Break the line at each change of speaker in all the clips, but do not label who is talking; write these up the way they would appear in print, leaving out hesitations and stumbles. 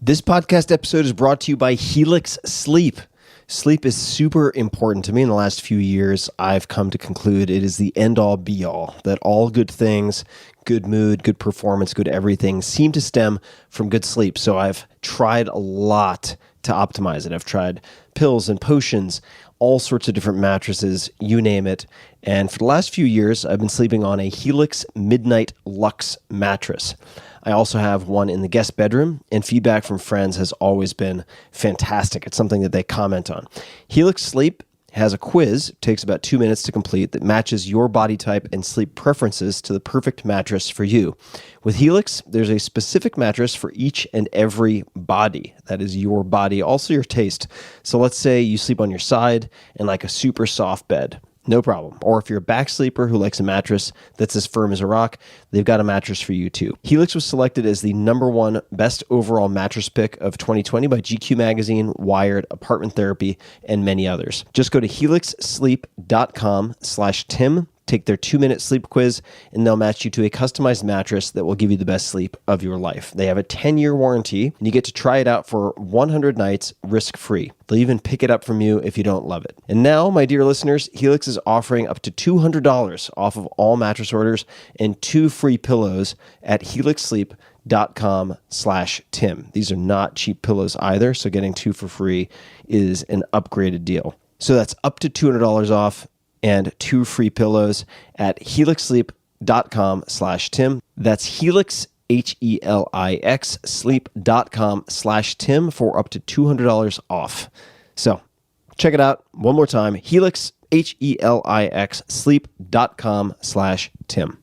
This podcast episode is brought to you by Helix Sleep. Sleep is super important to me. In the last few years, I've come to conclude it is the end-all, be-all, that all good things, good mood, good performance, good everything seem to stem from good sleep. So I've tried a lot to optimize it. I've tried pills and potions, all sorts of different mattresses, you name it. And for the last few years, I've been sleeping on a Helix Midnight Luxe mattress. I also have one in the guest bedroom, and feedback from friends has always been fantastic. It's something that they comment on. Helix Sleep has a quiz, it takes about 2 minutes to complete, that matches your body type and sleep preferences to the perfect mattress for you. With Helix, there's a specific mattress for each and every body. That is your body, also your taste. So let's say you sleep on your side and like a super soft bed. No problem. Or if you're a back sleeper who likes a mattress that's as firm as a rock, they've got a mattress for you too. Helix was selected as the #1 best overall mattress pick of 2020 by GQ Magazine, Wired, Apartment Therapy, and many others. Just go to helixsleep.com/Tim, take their 2-minute sleep quiz, and they'll match you to a customized mattress that will give you the best sleep of your life. They have a 10-year warranty, and you get to try it out for 100 nights risk-free. They'll even pick it up from you if you don't love it. And now, my dear listeners, Helix is offering up to $200 off of all mattress orders and 2 free pillows at helixsleep.com/Tim. These are not cheap pillows either, so getting 2 for free is an upgraded deal. So that's up to $200 off and 2 free pillows at helixsleep.com/Tim. That's Helix, Helix, sleep.com/Tim for up to $200 off. So check it out one more time. Helix, Helix, sleep.com/Tim.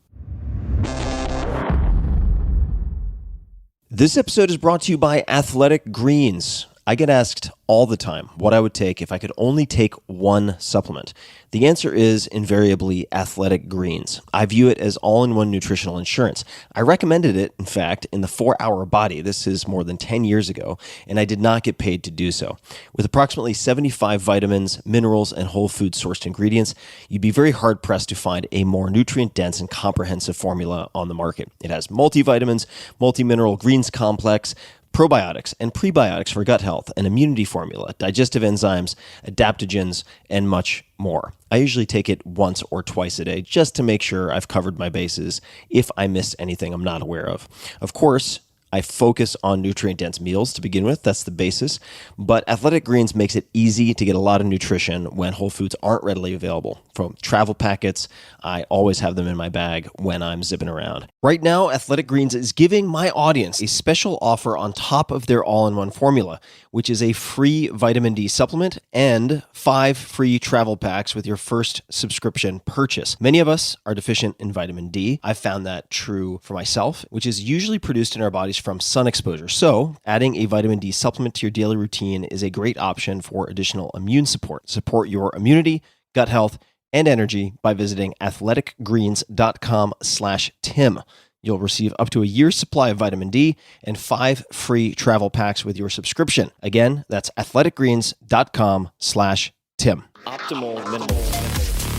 This episode is brought to you by Athletic Greens. I get asked all the time what I would take if I could only take one supplement. The answer is invariably Athletic Greens. I view it as all-in-one nutritional insurance. I recommended it, in fact, in the 4-Hour Body. This is more than 10 years ago, and I did not get paid to do so. With approximately 75 vitamins, minerals, and whole food sourced ingredients, you'd be very hard-pressed to find a more nutrient-dense and comprehensive formula on the market. It has multivitamins, multi-mineral greens complex, probiotics and prebiotics for gut health, an immunity formula, digestive enzymes, adaptogens, and much more. I usually take it once or twice a day just to make sure I've covered my bases if I miss anything I'm not aware of. Of course, I focus on nutrient-dense meals to begin with. That's the basis. But Athletic Greens makes it easy to get a lot of nutrition when whole foods aren't readily available. From travel packets, I always have them in my bag when I'm zipping around. Right now, Athletic Greens is giving my audience a special offer on top of their all-in-one formula, which is a free vitamin D supplement and 5 free travel packs with your first subscription purchase. Many of us are deficient in vitamin D. I've found that true for myself, which is usually produced in our bodies from sun exposure. So adding a vitamin D supplement to your daily routine is a great option for additional immune support. Support your immunity, gut health, and energy by visiting athleticgreens.com/Tim. You'll receive up to a year's supply of vitamin D and 5 free travel packs with your subscription. Again, that's athleticgreens.com/Tim. Optimal minimal.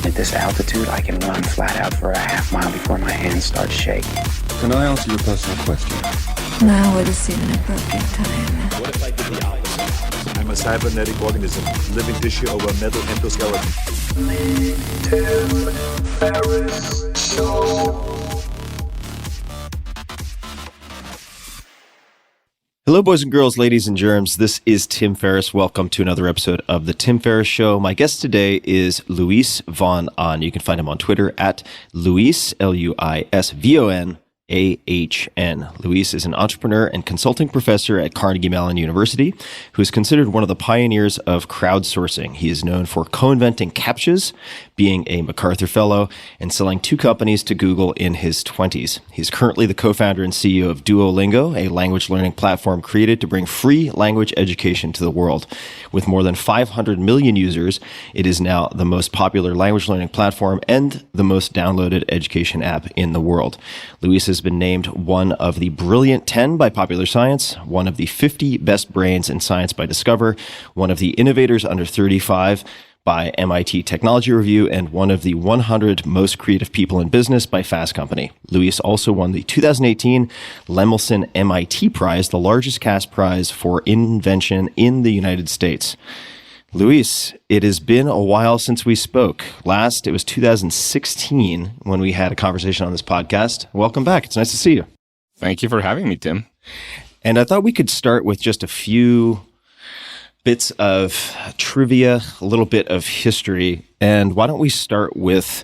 At this altitude, I can run flat out for a half mile before my hands start shaking.
Can I answer your personal question?
Now would seem an appropriate time.
What if I did the opposite? I'm a cybernetic organism, living tissue over metal endoskeleton.
Tim Ferriss Show.
Hello, boys and girls, ladies and germs. This is Tim Ferriss. Welcome to another episode of The Tim Ferriss Show. My guest today is Luis von Ahn. You can find him on Twitter at Luis, Luisvon. AHN. Luis is an entrepreneur and consulting professor at Carnegie Mellon University who is considered one of the pioneers of crowdsourcing. He is known for co-inventing CAPTCHAs, being a MacArthur Fellow, and selling 2 companies to Google in his 20s. He's currently the co-founder and CEO of Duolingo, a language learning platform created to bring free language education to the world. With more than 500 million users, it is now the most popular language learning platform and the most downloaded education app in the world. Luis has been named one of the Brilliant 10 by Popular Science, one of the 50 best brains in science by Discover, one of the innovators under 35 by MIT Technology Review and one of the 100 most creative people in business by Fast Company. Luis also won the 2018 Lemelson MIT Prize, the largest cash prize for invention in the United States. Luis, it has been a while since we spoke. Last, it was 2016 when we had a conversation on this podcast. Welcome back. It's nice to see you.
Thank you for having me, Tim.
And I thought we could start with just a few bits of trivia, a little bit of history. And why don't we start with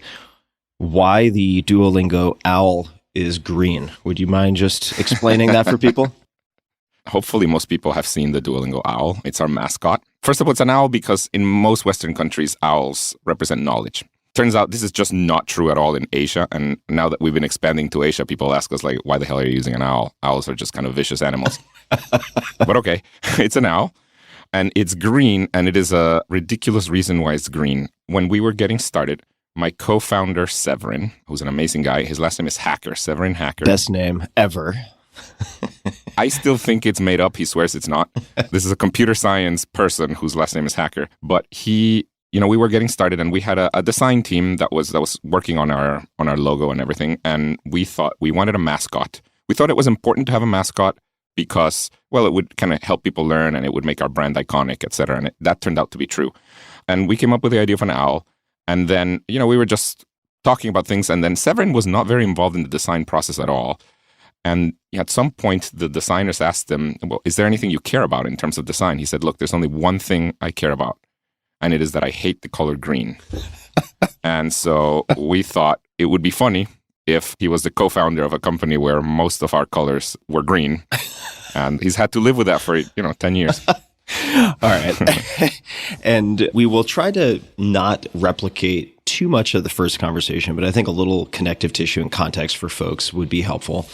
why the Duolingo owl is green? Would you mind just explaining that for people?
Hopefully most people have seen the Duolingo owl. It's our mascot. First of all, it's an owl because in most Western countries, owls represent knowledge. Turns out this is just not true at all in Asia. And now that we've been expanding to Asia, people ask us, like, why the hell are you using an owl? Owls are just kind of vicious animals. But okay, it's an owl. And it's green, and it is a ridiculous reason why it's green. When we were getting started, my co-founder, Severin, who's an amazing guy, his last name is Hacker, Severin Hacker.
Best name ever.
I still think it's made up. He swears it's not. This is a computer science person whose last name is Hacker. But we were getting started, and we had a design team that was working on our logo and everything. And we thought we wanted a mascot. We thought it was important to have a mascot because, well, it would kind of help people learn and it would make our brand iconic, et cetera. And that turned out to be true. And we came up with the idea of an owl. And then, we were just talking about things. And then Severin was not very involved in the design process at all. And at some point, the designers asked him, well, is there anything you care about in terms of design? He said, look, there's only one thing I care about, and it is that I hate the color green. And so we thought it would be funny if he was the co-founder of a company where most of our colors were green. And he's had to live with that for, 10 years.
All right. And we will try to not replicate too much of the first conversation, but I think a little connective tissue and context for folks would be helpful.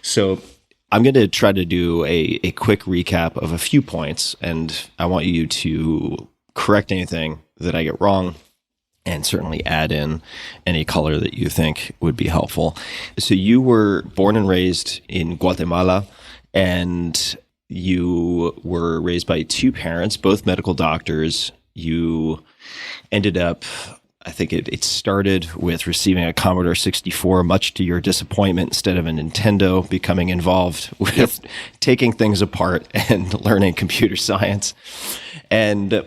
So I'm going to try to do a quick recap of a few points, and I want you to correct anything that I get wrong and certainly add in any color that you think would be helpful. So you were born and raised in Guatemala, and you were raised by two parents, both medical doctors. You ended up, I think it started with receiving a Commodore 64, much to your disappointment, instead of a Nintendo, becoming involved with taking things apart and learning computer science. And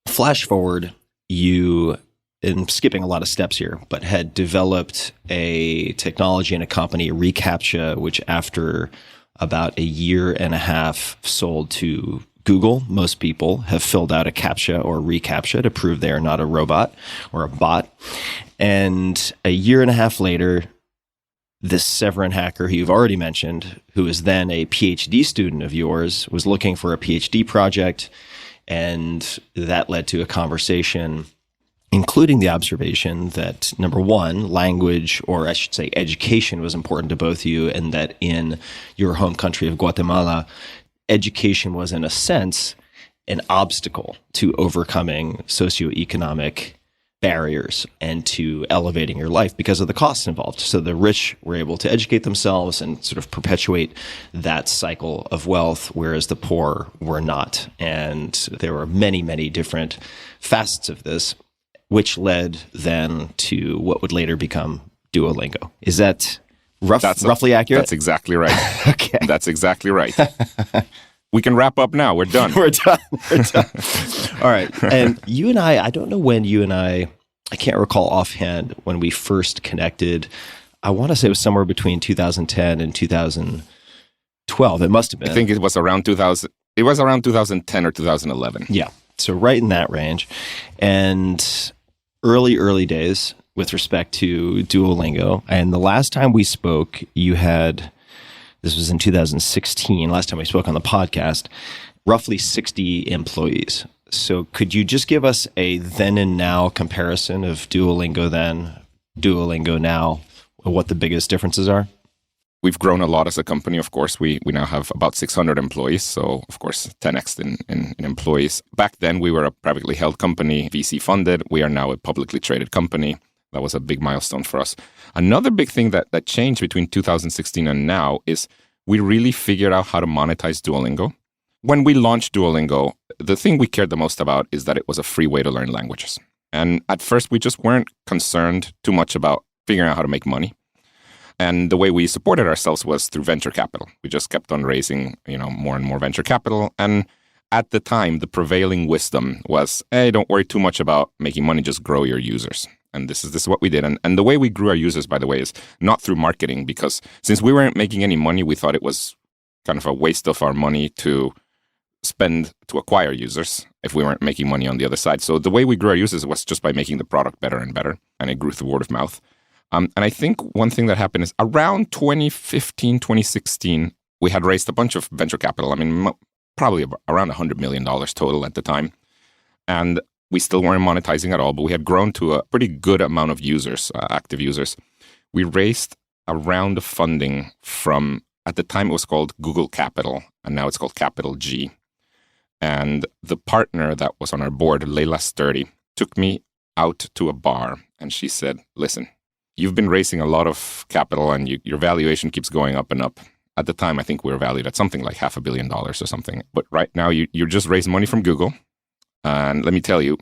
flash forward, you, and skipping a lot of steps here, but had developed a technology and a company, reCAPTCHA, which after about a year and a half sold to Google. Most people have filled out a CAPTCHA or reCAPTCHA to prove they are not a robot or a bot. And a year and a half later, this Severin Hacker, who you've already mentioned, who is then a PhD student of yours, was looking for a PhD project. And that led to a conversation, including the observation that, number one, language, or I should say education, was important to both of you, and that in your home country of Guatemala, education was, in a sense, an obstacle to overcoming socioeconomic barriers and to elevating your life because of the costs involved. So the rich were able to educate themselves and sort of perpetuate that cycle of wealth, whereas the poor were not. And there were many, many different facets of this, which led then to what would later become Duolingo. Is that roughly accurate?
That's exactly right.
Okay.
That's exactly right. We can wrap up now. We're done.
We're done. All right. And you and I don't know when you and I can't recall offhand when we first connected. I want to say it was somewhere between 2010 and 2012. It must have been.
I think it was around 2000. It was around 2010 or 2011.
Yeah. So right in that range. And early days with respect to Duolingo. And the last time we spoke, this was in 2016, last time we spoke on the podcast, roughly 60 employees. So could you just give us a then and now comparison of Duolingo then, Duolingo now, what the biggest differences are?
We've grown a lot as a company, of course. We now have about 600 employees, so of course 10x in employees. Back then, we were a privately held company, VC funded. We are now a publicly traded company. That was a big milestone for us. Another big thing that changed between 2016 and now is we really figured out how to monetize Duolingo. When we launched Duolingo, the thing we cared the most about is that it was a free way to learn languages. And at first, we just weren't concerned too much about figuring out how to make money. And the way we supported ourselves was through venture capital. We just kept on raising, more and more venture capital. And at the time, the prevailing wisdom was, hey, don't worry too much about making money, just grow your users. And this is what we did. And the way we grew our users, by the way, is not through marketing, because since we weren't making any money, we thought it was kind of a waste of our money to spend to acquire users if we weren't making money on the other side. So the way we grew our users was just by making the product better and better. And it grew through word of mouth. And I think one thing that happened is around 2015, 2016, we had raised a bunch of venture capital. I mean, probably around $100 million total at the time. And we still weren't monetizing at all, but we had grown to a pretty good amount of users, active users. We raised a round of funding from, at the time it was called Google Capital, and now it's called Capital G. And the partner that was on our board, Leila Sturdy, took me out to a bar, and she said, listen, you've been raising a lot of capital and your valuation keeps going up and up. At the time, I think we were valued at something like $500 million or something. But right now, you just raised money from Google. And let me tell you,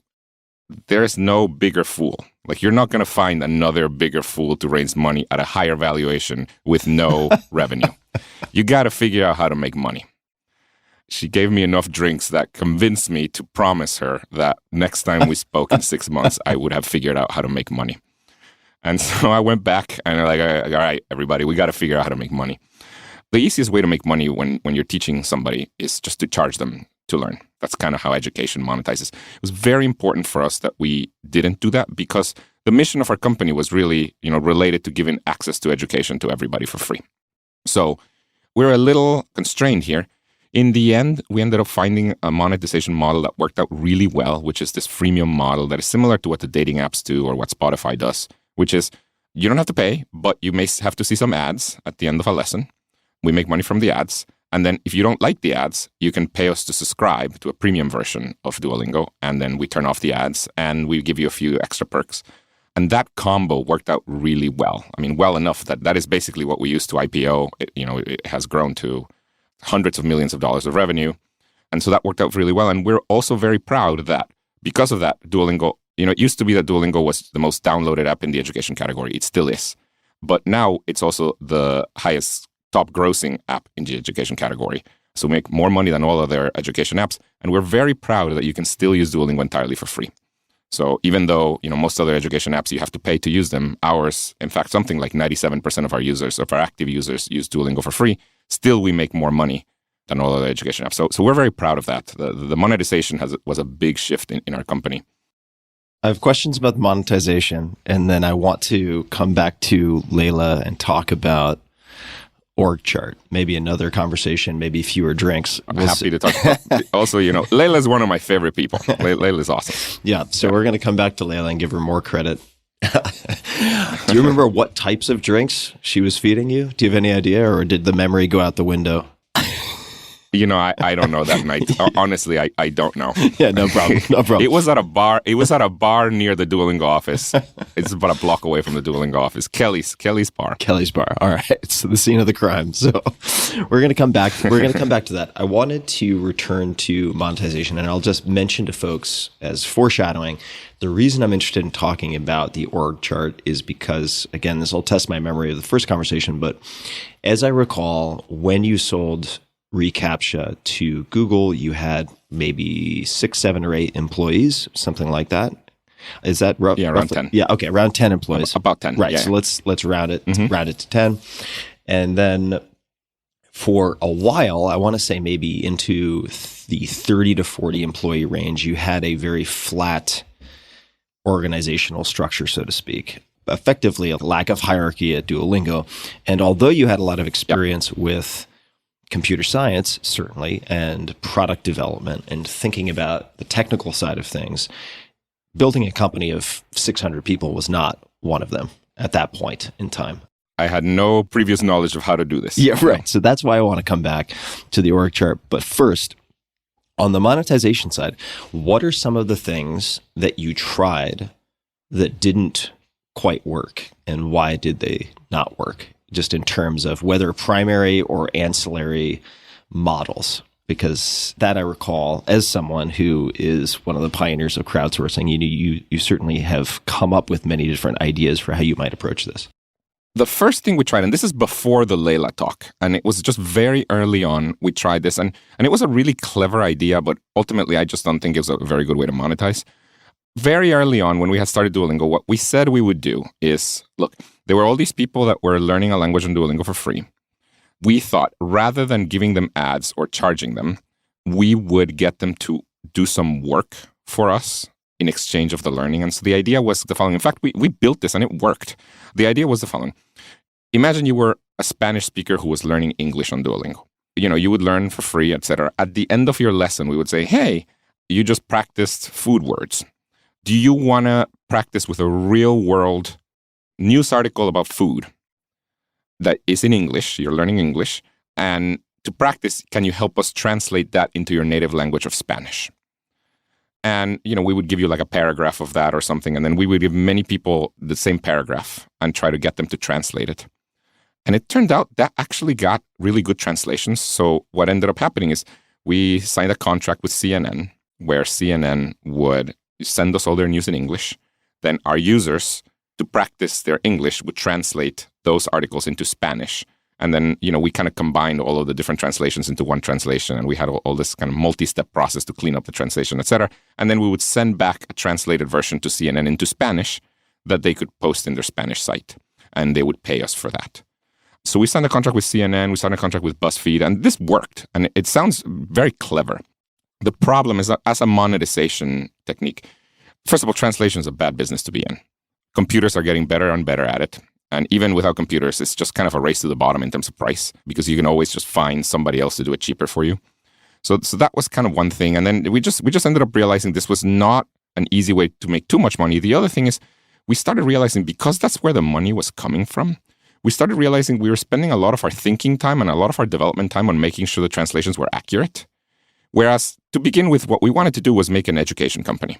there's no bigger fool. Like, you're not going to find another bigger fool to raise money at a higher valuation with no revenue. You got to figure out how to make money. She gave me enough drinks that convinced me to promise her that next time we spoke in 6 months, I would have figured out how to make money. And so I went back and I'm like, all right, everybody, we got to figure out how to make money. The easiest way to make money when you're teaching somebody is just to charge them to learn. That's kind of how education monetizes. It was very important for us that we didn't do that because the mission of our company was really, related to giving access to education to everybody for free. So we're a little constrained here. In the end, we ended up finding a monetization model that worked out really well, which is this freemium model that is similar to what the dating apps do or what Spotify does, which is you don't have to pay, but you may have to see some ads at the end of a lesson. We make money from the ads. And then if you don't like the ads, you can pay us to subscribe to a premium version of Duolingo. And then we turn off the ads and we give you a few extra perks. And that combo worked out really well. I mean, well enough that is basically what we used to IPO. It has grown to hundreds of millions of dollars of revenue. And so that worked out really well. And we're also very proud that because of that, Duolingo, it used to be that Duolingo was the most downloaded app in the education category. It still is. But now it's also the highest top grossing app in the education category. So we make more money than all other education apps. And we're very proud that you can still use Duolingo entirely for free. So even though, most other education apps, you have to pay to use them, ours, in fact, something like 97% of our users, of our active users, use Duolingo for free. Still, we make more money than all other education apps. So we're very proud of that. The monetization was a big shift in our company.
I have questions about monetization, and then I want to come back to Leila and talk about org chart. Maybe another conversation, maybe fewer drinks.
I'm happy to talk about. Also, Leila is one of my favorite people. Leila is awesome.
Yeah, so we're going to come back to Leila and give her more credit. Do you remember what types of drinks she was feeding you? Do you have any idea, or did the memory go out the window?
I don't know that night. Honestly, I don't know.
Yeah, no problem. No problem.
It was at a bar. It was at a bar near the Duolingo office. It's about a block away from the Duolingo office. Kelly's bar. Kelly's bar.
All right. So the scene of the crime. So we're going to come back. We're going to come back to that. I wanted to return to monetization, and I'll just mention to folks as foreshadowing. The reason I'm interested in talking about the org chart is because, again, this will test my memory of the first conversation, but as I recall, when you sold reCAPTCHA to Google, you had maybe 6, 7, or 8 employees, something like that. Is that rough?
Yeah, around 10.
Yeah, okay, around 10 employees.
About 10.
Right.
Yeah,
so let's round it to 10. And then for a while, I want to say maybe into the 30 to 40 employee range, you had a very flat organizational structure, so to speak. Effectively, a lack of hierarchy at Duolingo. And although you had a lot of experience with computer science, certainly, and product development and thinking about the technical side of things, building a company of 600 people was not one of them at that point in time.
I had no previous knowledge of how to do this.
Yeah, right. So that's why I want to come back to the org chart. But first, on the monetization side, what are some of the things that you tried that didn't quite work, and why did they not work? Just in terms of whether primary or ancillary models because that I recall as someone who is one of the pioneers of crowdsourcing. You certainly have come up with many different ideas for how you might approach this.
The first thing we tried, and this is before the Layla talk, and it was just very early on, we tried this, and it was a really clever idea, but ultimately I just don't think it was a very good way to monetize. Very early on, when we had started Duolingo, what we said we would do is, look, there were all these people that were learning a language on Duolingo for free. We thought, rather than giving them ads or charging them, we would get them to do some work for us in exchange of the learning. And so the idea was the following. In fact, we built this and it worked. The idea was the following. Imagine you were a Spanish speaker who was learning English on Duolingo. You would learn for free, etc. At the end of your lesson, we would say, hey, you just practiced food words. Do you want to practice with a real world news article about food that is in English? You're learning English. And to practice, can you help us translate that into your native language of Spanish? And, we would give you like a paragraph of that or something. And then we would give many people the same paragraph and try to get them to translate it. And it turned out that actually got really good translations. So what ended up happening is we signed a contract with CNN where CNN would send us all their news in English. Then our users, to practice their English, would translate those articles into Spanish. And then, we kind of combined all of the different translations into one translation. And we had all this kind of multi-step process to clean up the translation, etc. And then we would send back a translated version to CNN into Spanish that they could post in their Spanish site. And they would pay us for that. So we signed a contract with CNN. We signed a contract with BuzzFeed. And this worked. And it sounds very clever. The problem is that as a monetization technique, first of all, translation is a bad business to be in. Computers are getting better and better at it. And even without computers, it's just kind of a race to the bottom in terms of price because you can always just find somebody else to do it cheaper for you. So that was kind of one thing. And then we just ended up realizing this was not an easy way to make too much money. The other thing is we started realizing because that's where the money was coming from, we started realizing we were spending a lot of our thinking time and a lot of our development time on making sure the translations were accurate. Whereas to begin with, what we wanted to do was make an education company.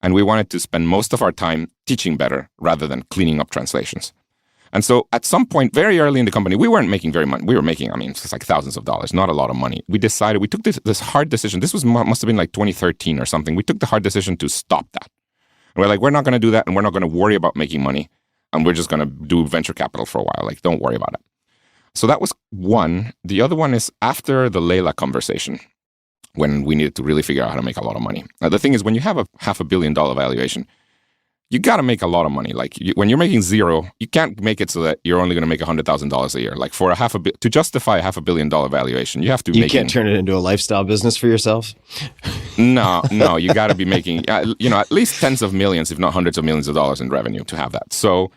And we wanted to spend most of our time teaching better rather than cleaning up translations. And so at some point, very early in the company, we weren't making very much. We were making, it's like thousands of dollars, not a lot of money. We took this hard decision. This must have been like 2013 or something. We took the hard decision to stop that. And we're like, we're not going to do that. And we're not going to worry about making money. And we're just going to do venture capital for a while. Like, don't worry about it. So that was one. The other one is after the Layla conversation, when we needed to really figure out how to make a lot of money. Now, the thing is, when you have a $500 million valuation, you got to make a lot of money. Like when you're making zero, you can't make it so that you're only going to make $100,000 a year. Like for to justify a $500 million valuation, you have to. You
can't turn it into a lifestyle business for yourself.
No, you got to be making at least tens of millions, if not hundreds of millions of dollars in revenue to have that. So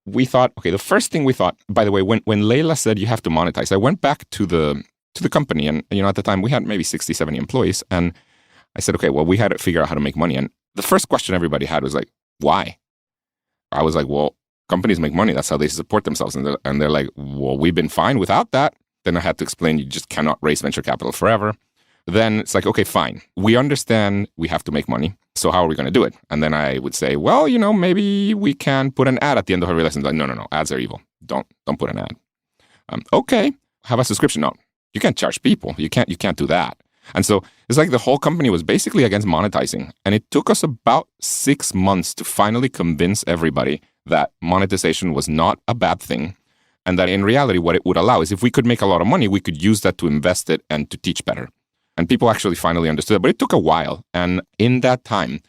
we thought, okay, the first thing we thought, by the way, when Layla said you have to monetize, I went back to the company, and at the time we had maybe 60, 70 employees, and I said, okay, well, we had to figure out how to make money. And the first question everybody had was like, why? I was like, well, companies make money. That's how they support themselves. And they're like, well, we've been fine without that. Then I had to explain you just cannot raise venture capital forever. Then it's like, okay, fine. We understand we have to make money. So how are we going to do it? And then I would say, well, maybe we can put an ad at the end of every lesson. Like, no, ads are evil. Don't put an ad. Okay, have a subscription. No, you can't charge people. You can't do that. And so it's like the whole company was basically against monetizing. And it took us about 6 months to finally convince everybody that monetization was not a bad thing. And that in reality, what it would allow is if we could make a lot of money, we could use that to invest it and to teach better. And people actually finally understood it. But it took a while. And in that time,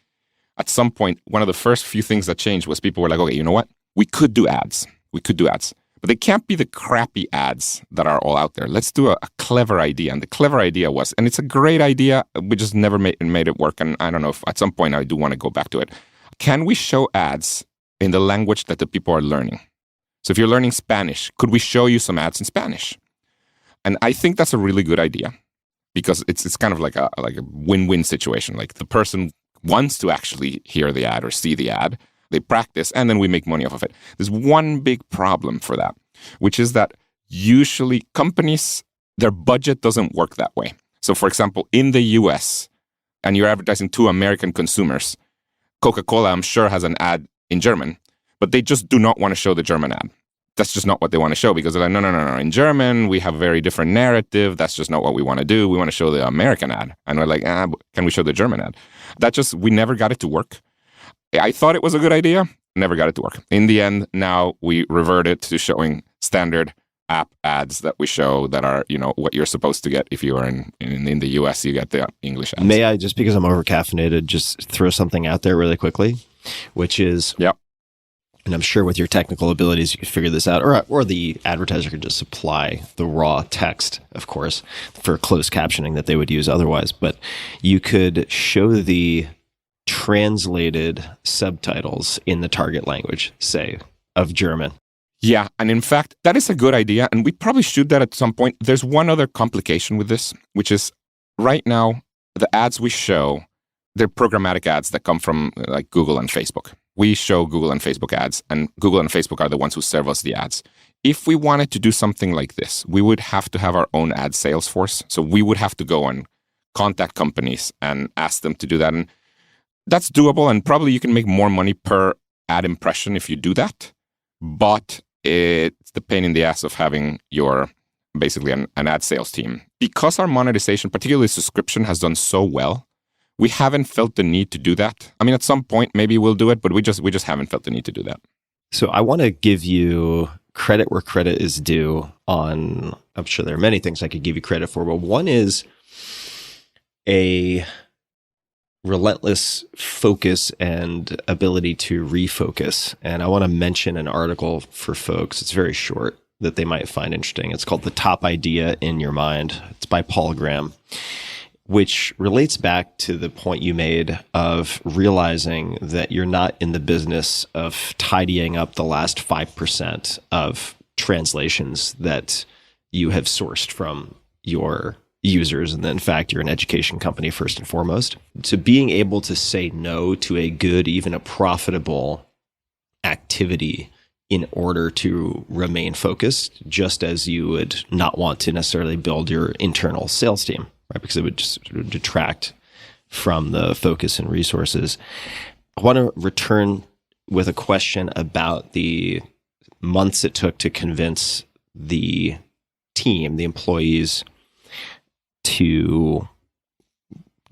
at some point, one of the first few things that changed was people were like, okay, you know what? We could do ads. But they can't be the crappy ads that are all out there. Let's do a clever idea. And the clever idea was, and it's a great idea, we just never made it work. And I don't know if at some point I do want to go back to it. Can we show ads in the language that the people are learning? So if you're learning Spanish, could we show you some ads in Spanish? And I think that's a really good idea because it's kind of like a win-win situation. Like the person wants to actually hear the ad or see the ad. They practice, and then we make money off of it. There's one big problem for that, which is that usually companies, their budget doesn't work that way. So, for example, in the US, and you're advertising to American consumers, Coca-Cola, I'm sure, has an ad in German, but they just do not want to show the German ad. that's just not what they want to show, because they're like, no. In German, we have a very different narrative. That's just not what we want to do. We want to show the American ad. And we're like, can we show the German ad? We never got it to work. I thought it was a good idea. Never got it to work. In the end, now we reverted to showing standard app ads that we show that are, what you're supposed to get if you are in the US, you get the English ads.
May I, just because I'm over-caffeinated, just throw something out there really quickly, which is,
yep.
And I'm sure with your technical abilities, you could figure this out, or the advertiser could just supply the raw text, of course, for closed captioning that they would use otherwise. But you could show the translated subtitles in the target language, say, of German.
Yeah, and in fact, that is a good idea, and we probably should that at some point. There's one other complication with this, which is right now, the ads we show, they're programmatic ads that come from like Google and Facebook. We show Google and Facebook ads, and Google and Facebook are the ones who serve us the ads. If we wanted to do something like this, we would have to have our own ad sales force. So we would have to go and contact companies and ask them to do that. And that's doable, and probably you can make more money per ad impression if you do that. But it's the pain in the ass of having your basically an ad sales team. Because our monetization, particularly subscription, has done so well, we haven't felt the need to do that. I mean, at some point, maybe we'll do it, but we just haven't felt the need to do that.
So I want to give you credit where credit is due on, I'm sure there are many things I could give you credit for, but one is a relentless focus and ability to refocus. And I want to mention an article for folks. It's very short that they might find interesting. It's called The Top Idea in Your Mind. It's by Paul Graham, which relates back to the point you made of realizing that you're not in the business of tidying up the last 5% of translations that you have sourced from your users. And then, in fact, you're an education company first and foremost. To being able to say no to a good, even a profitable activity in order to remain focused, just as you would not want to necessarily build your internal sales team, right? Because it would just detract from the focus and resources. I want to return with a question about the months it took to convince the team, the employees, to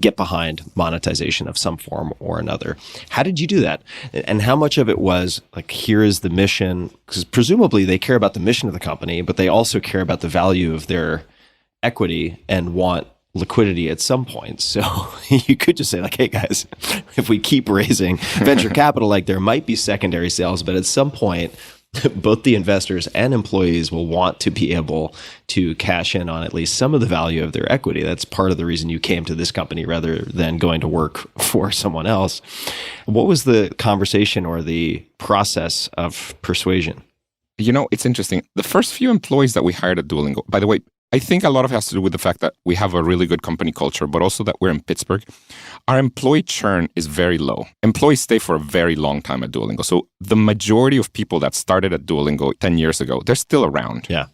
get behind monetization of some form or another. How did you do that? And how much of it was like, here is the mission? Because presumably they care about the mission of the company, but they also care about the value of their equity and want liquidity at some point. So you could just say like, hey guys, if we keep raising venture capital, like there might be secondary sales, but at some point, both the investors and employees will want to be able to cash in on at least some of the value of their equity. That's part of the reason you came to this company rather than going to work for someone else. What was the conversation or the process of persuasion?
It's interesting. The first few employees that we hired at Duolingo, by the way, I think a lot of it has to do with the fact that we have a really good company culture, but also that we're in Pittsburgh. Our employee churn is very low. Employees stay for a very long time at Duolingo. So the majority of people that started at Duolingo 10 years ago, they're still around.
Yeah.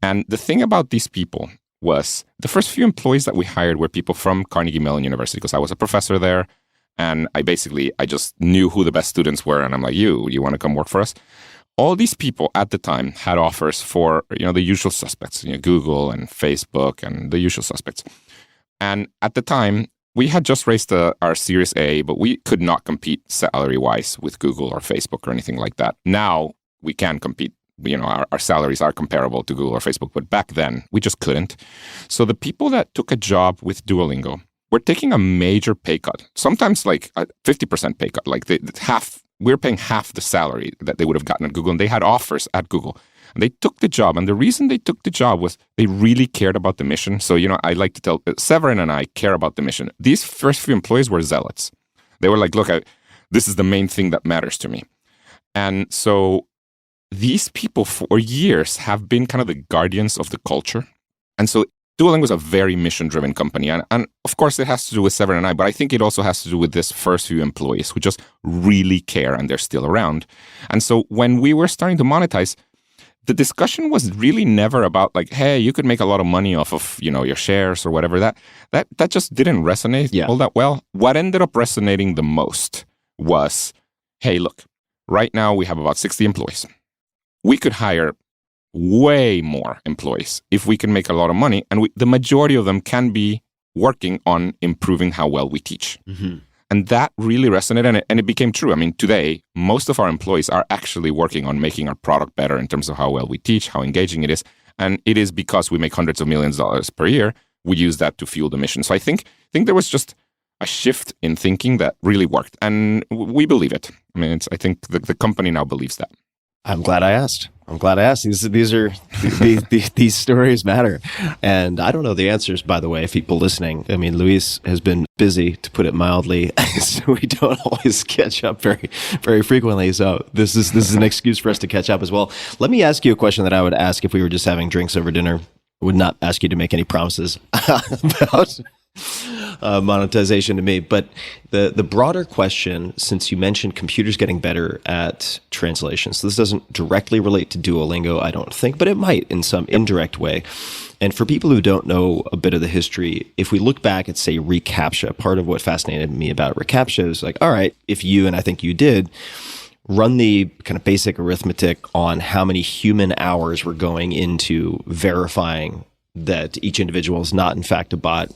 And the thing about these people was the first few employees that we hired were people from Carnegie Mellon University, because I was a professor there. And I just knew who the best students were. And I'm like, you want to come work for us? All these people at the time had offers for, the usual suspects, Google and Facebook and the usual suspects. And at the time, we had just raised our Series A, but we could not compete salary-wise with Google or Facebook or anything like that. Now we can compete. Our salaries are comparable to Google or Facebook, but back then we just couldn't. So the people that took a job with Duolingo were taking a major pay cut, sometimes like a 50% pay cut, like we're paying half the salary that they would have gotten at Google, and they had offers at Google. And they took the job, and the reason they took the job was they really cared about the mission. So, I like to tell, Severin and I care about the mission. These first few employees were zealots. They were like, look, this is the main thing that matters to me. And so these people for years have been kind of the guardians of the culture. And so Duolingo is a very mission-driven company. And of course, it has to do with Severin and I, but I think it also has to do with this first few employees who just really care, and they're still around. And so when we were starting to monetize, the discussion was really never about like, hey, you could make a lot of money off of, your shares or whatever. That just didn't resonate all that well. What ended up resonating the most was, hey, look, right now we have about 60 employees. we could hire way more employees if we can make a lot of money, and the majority of them can be working on improving how well we teach.
Mm-hmm.
And that really resonated, and it became true. I mean, today, most of our employees are actually working on making our product better in terms of how well we teach, how engaging it is. And it is because we make hundreds of millions of dollars per year, we use that to fuel the mission. So I think there was just a shift in thinking that really worked. And we believe it. I mean, I think the company now believes that.
I'm glad I asked. These stories matter. And I don't know the answers, by the way, if people listening. I mean, Luis has been busy, to put it mildly, so we don't always catch up very, very frequently. So this is an excuse for us to catch up as well. Let me ask you a question that I would ask if we were just having drinks over dinner. I would not ask you to make any promises about monetization to me. But the broader question, since you mentioned computers getting better at translation, so this doesn't directly relate to Duolingo, I don't think, but it might in some indirect way. And for people who don't know a bit of the history, if we look back at, say, reCAPTCHA, part of what fascinated me about reCAPTCHA is like, all right, if you, and I think you did, run the kind of basic arithmetic on how many human hours were going into verifying that each individual is not, in fact, a bot,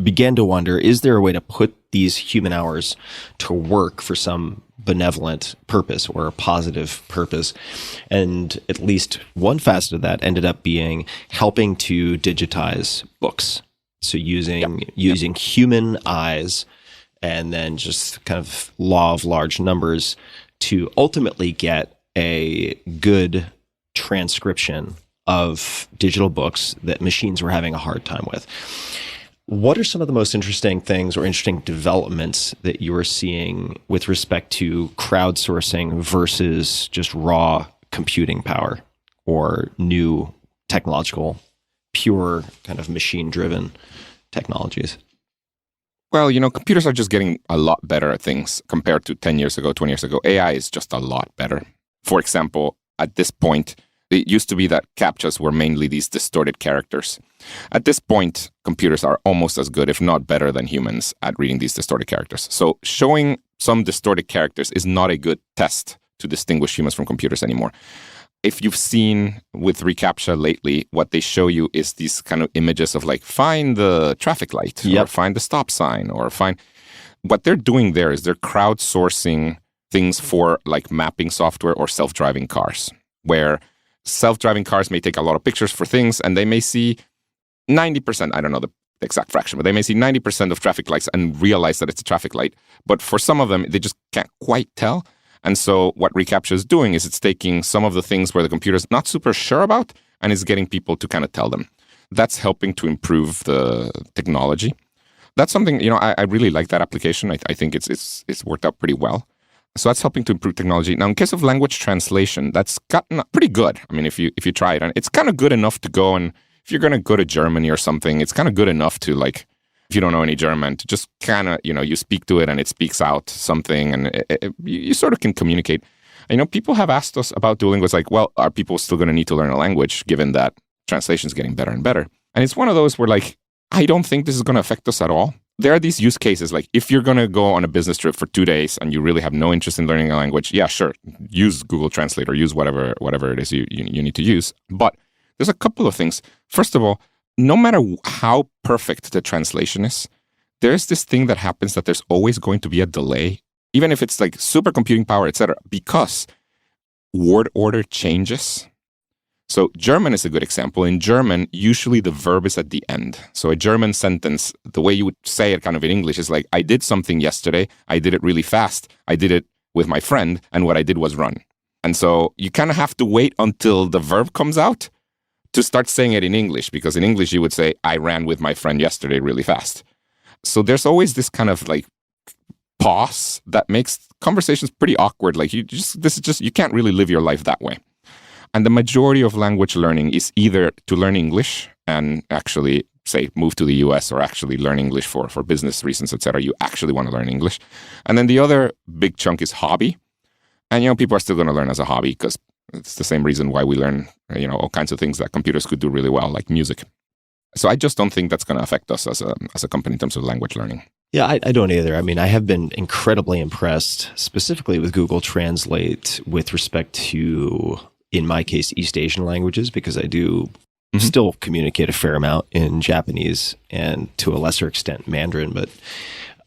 began to wonder, is there a way to put these human hours to work for some benevolent purpose or a positive purpose? And at least one facet of that ended up being helping to digitize books. So using human eyes and then just kind of law of large numbers to ultimately get a good transcription of digital books that machines were having a hard time with. What are some of the most interesting things or interesting developments that you are seeing with respect to crowdsourcing versus just raw computing power or new technological, pure kind of machine-driven technologies?
Well, computers are just getting a lot better at things compared to 10 years ago, 20 years ago. AI is just a lot better. For example, at this point, it used to be that CAPTCHAs were mainly these distorted characters. At this point, computers are almost as good, if not better, than humans at reading these distorted characters. So showing some distorted characters is not a good test to distinguish humans from computers anymore. If you've seen with reCAPTCHA lately, what they show you is these kind of images of like, find the traffic light, or find the stop sign, or find... What they're doing there is they're crowdsourcing things for like mapping software or self-driving cars, where self-driving cars may take a lot of pictures for things, and they may see 90%, I don't know the exact fraction, but they may see 90% of traffic lights and realize that it's a traffic light. But for some of them, they just can't quite tell. And so what reCAPTCHA is doing is it's taking some of the things where the computer's not super sure about and is getting people to kind of tell them. That's helping to improve the technology. That's something, I really like that application. I think it's worked out pretty well. So that's helping to improve technology. Now, in case of language translation, that's gotten pretty good. I mean, if you try it, and it's kind of good enough to go, and if you're going to go to Germany or something, it's kind of good enough to, like, if you don't know any German, to just kind of, you speak to it and it speaks out something, and you sort of can communicate. People have asked us about Duolingo. It's like, well, are people still going to need to learn a language given that translation is getting better and better? And it's one of those where, like, I don't think this is going to affect us at all. There are these use cases, like if you're going to go on a business trip for 2 days and you really have no interest in learning a language, yeah, sure, use Google Translate or use whatever it is you need to use. But there's a couple of things. First of all, no matter how perfect the translation is, there's this thing that happens that there's always going to be a delay, even if it's like supercomputing power, etc., because word order changes. So German is a good example. In German, usually the verb is at the end. So a German sentence, the way you would say it kind of in English is like, I did something yesterday, I did it really fast, I did it with my friend, and what I did was run. And so you kind of have to wait until the verb comes out to start saying it in English, because in English you would say, I ran with my friend yesterday really fast. So there's always this kind of like pause that makes conversations pretty awkward. Like you can't really live your life that way. And the majority of language learning is either to learn English and actually, say, move to the US, or actually learn English for business reasons, etc. You actually want to learn English. And then the other big chunk is hobby. And, people are still going to learn as a hobby because it's the same reason why we learn, all kinds of things that computers could do really well, like music. So I just don't think that's going to affect us as a company in terms of language learning.
Yeah, I don't either. I mean, I have been incredibly impressed, specifically with Google Translate, with respect to in my case, East Asian languages, because I do still communicate a fair amount in Japanese and to a lesser extent Mandarin, but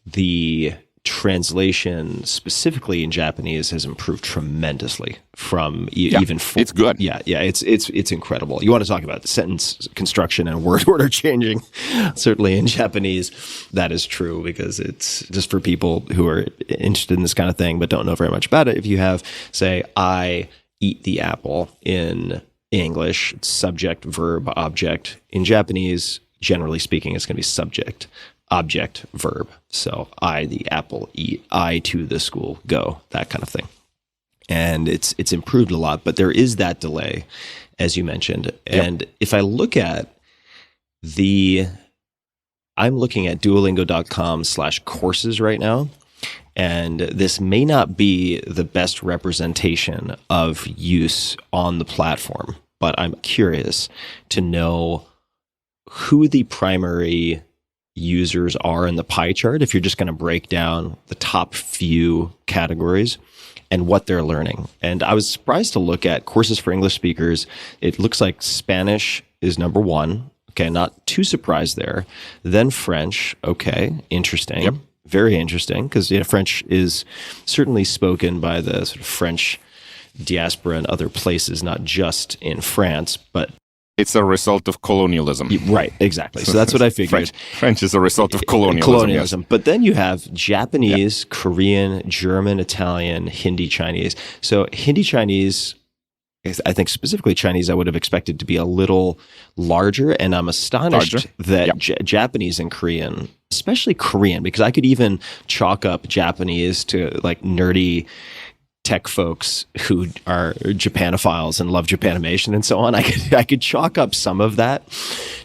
the translation specifically in Japanese has improved tremendously from even
it's good.
It's incredible. You want to talk about sentence construction and word order changing. Certainly in Japanese, that is true, because it's just for people who are interested in this kind of thing but don't know very much about it. If you have, say, I eat the apple in English, it's subject, verb, object. In Japanese, generally speaking, it's going to be subject, object, verb. So I, the apple, eat. I, to the school, go. That kind of thing. And it's improved a lot, but there is that delay, as you mentioned. And if I look at I'm looking at duolingo.com/courses right now, and this may not be the best representation of use on the platform, but I'm curious to know who the primary users are in the pie chart, if you're just going to break down the top few categories and what they're learning. And I was surprised to look at courses for English speakers. It looks like Spanish is number one. Okay, not too surprised there. Then French. Okay, interesting.
Yep.
Very interesting, because French is certainly spoken by the sort of French diaspora in other places, not just in France, but
it's a result of colonialism.
Right, exactly. So that's what I figured.
French is a result of colonialism.
Yes. But then you have Japanese, Korean, German, Italian, Hindi, Chinese. So Hindi, Chinese, I think specifically Chinese, I would have expected to be a little larger. And I'm astonished that Japanese and Korean, especially Korean, because I could even chalk up Japanese to like nerdy tech folks who are Japanophiles and love Japanimation and so on. I could chalk up some of that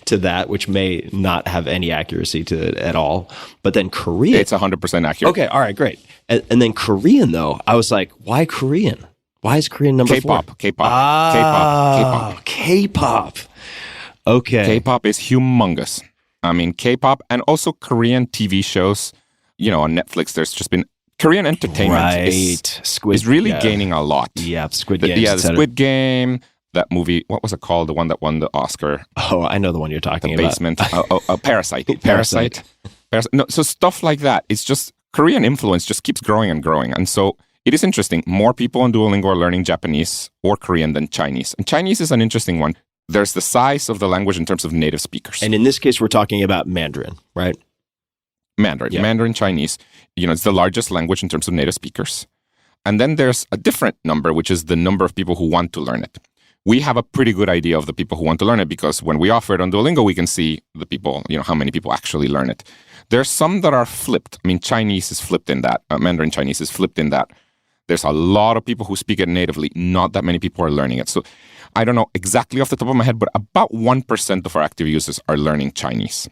to that, which may not have any accuracy to it at all. But then Korean,
it's 100% accurate.
Okay, all right, great. And then Korean, though, I was like, why Korean? Why is Korean number 4? K-pop. Okay.
K-pop is humongous. I mean, K-pop and also Korean TV shows. On Netflix, there's just been Korean entertainment is really gaining a lot.
Yeah, Squid Game.
The Squid Game, that movie, what was it called? The one that won the Oscar.
Oh, I know the one you're talking about.
Basement. Parasite. Parasite. No, so stuff like that. It's just Korean influence just keeps growing and growing. And so it is interesting. More people on Duolingo are learning Japanese or Korean than Chinese. And Chinese is an interesting one. There's the size of the language in terms of native speakers.
And in this case, we're talking about Mandarin, right?
Mandarin Chinese. It's the largest language in terms of native speakers. And then there's a different number, which is the number of people who want to learn it. We have a pretty good idea of the people who want to learn it because when we offer it on Duolingo, we can see the people, how many people actually learn it. There's some that are flipped. I mean, Chinese is flipped in that. Mandarin Chinese is flipped in that. There's a lot of people who speak it natively. Not that many people are learning it. So I don't know exactly off the top of my head, but about 1% of our active users are learning Chinese,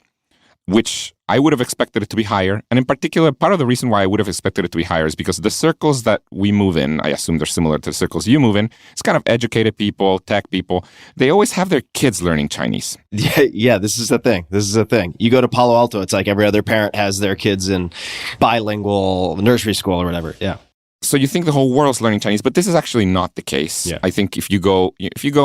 which I would have expected it to be higher. And in particular, part of the reason why I would have expected it to be higher is because the circles that we move in, I assume they're similar to the circles you move in, it's kind of educated people, tech people. They always have their kids learning Chinese.
Yeah, this is the thing. You go to Palo Alto, it's like every other parent has their kids in bilingual nursery school or whatever. Yeah.
So you think the whole world's learning Chinese, but this is actually not the case.
Yeah.
I think if you go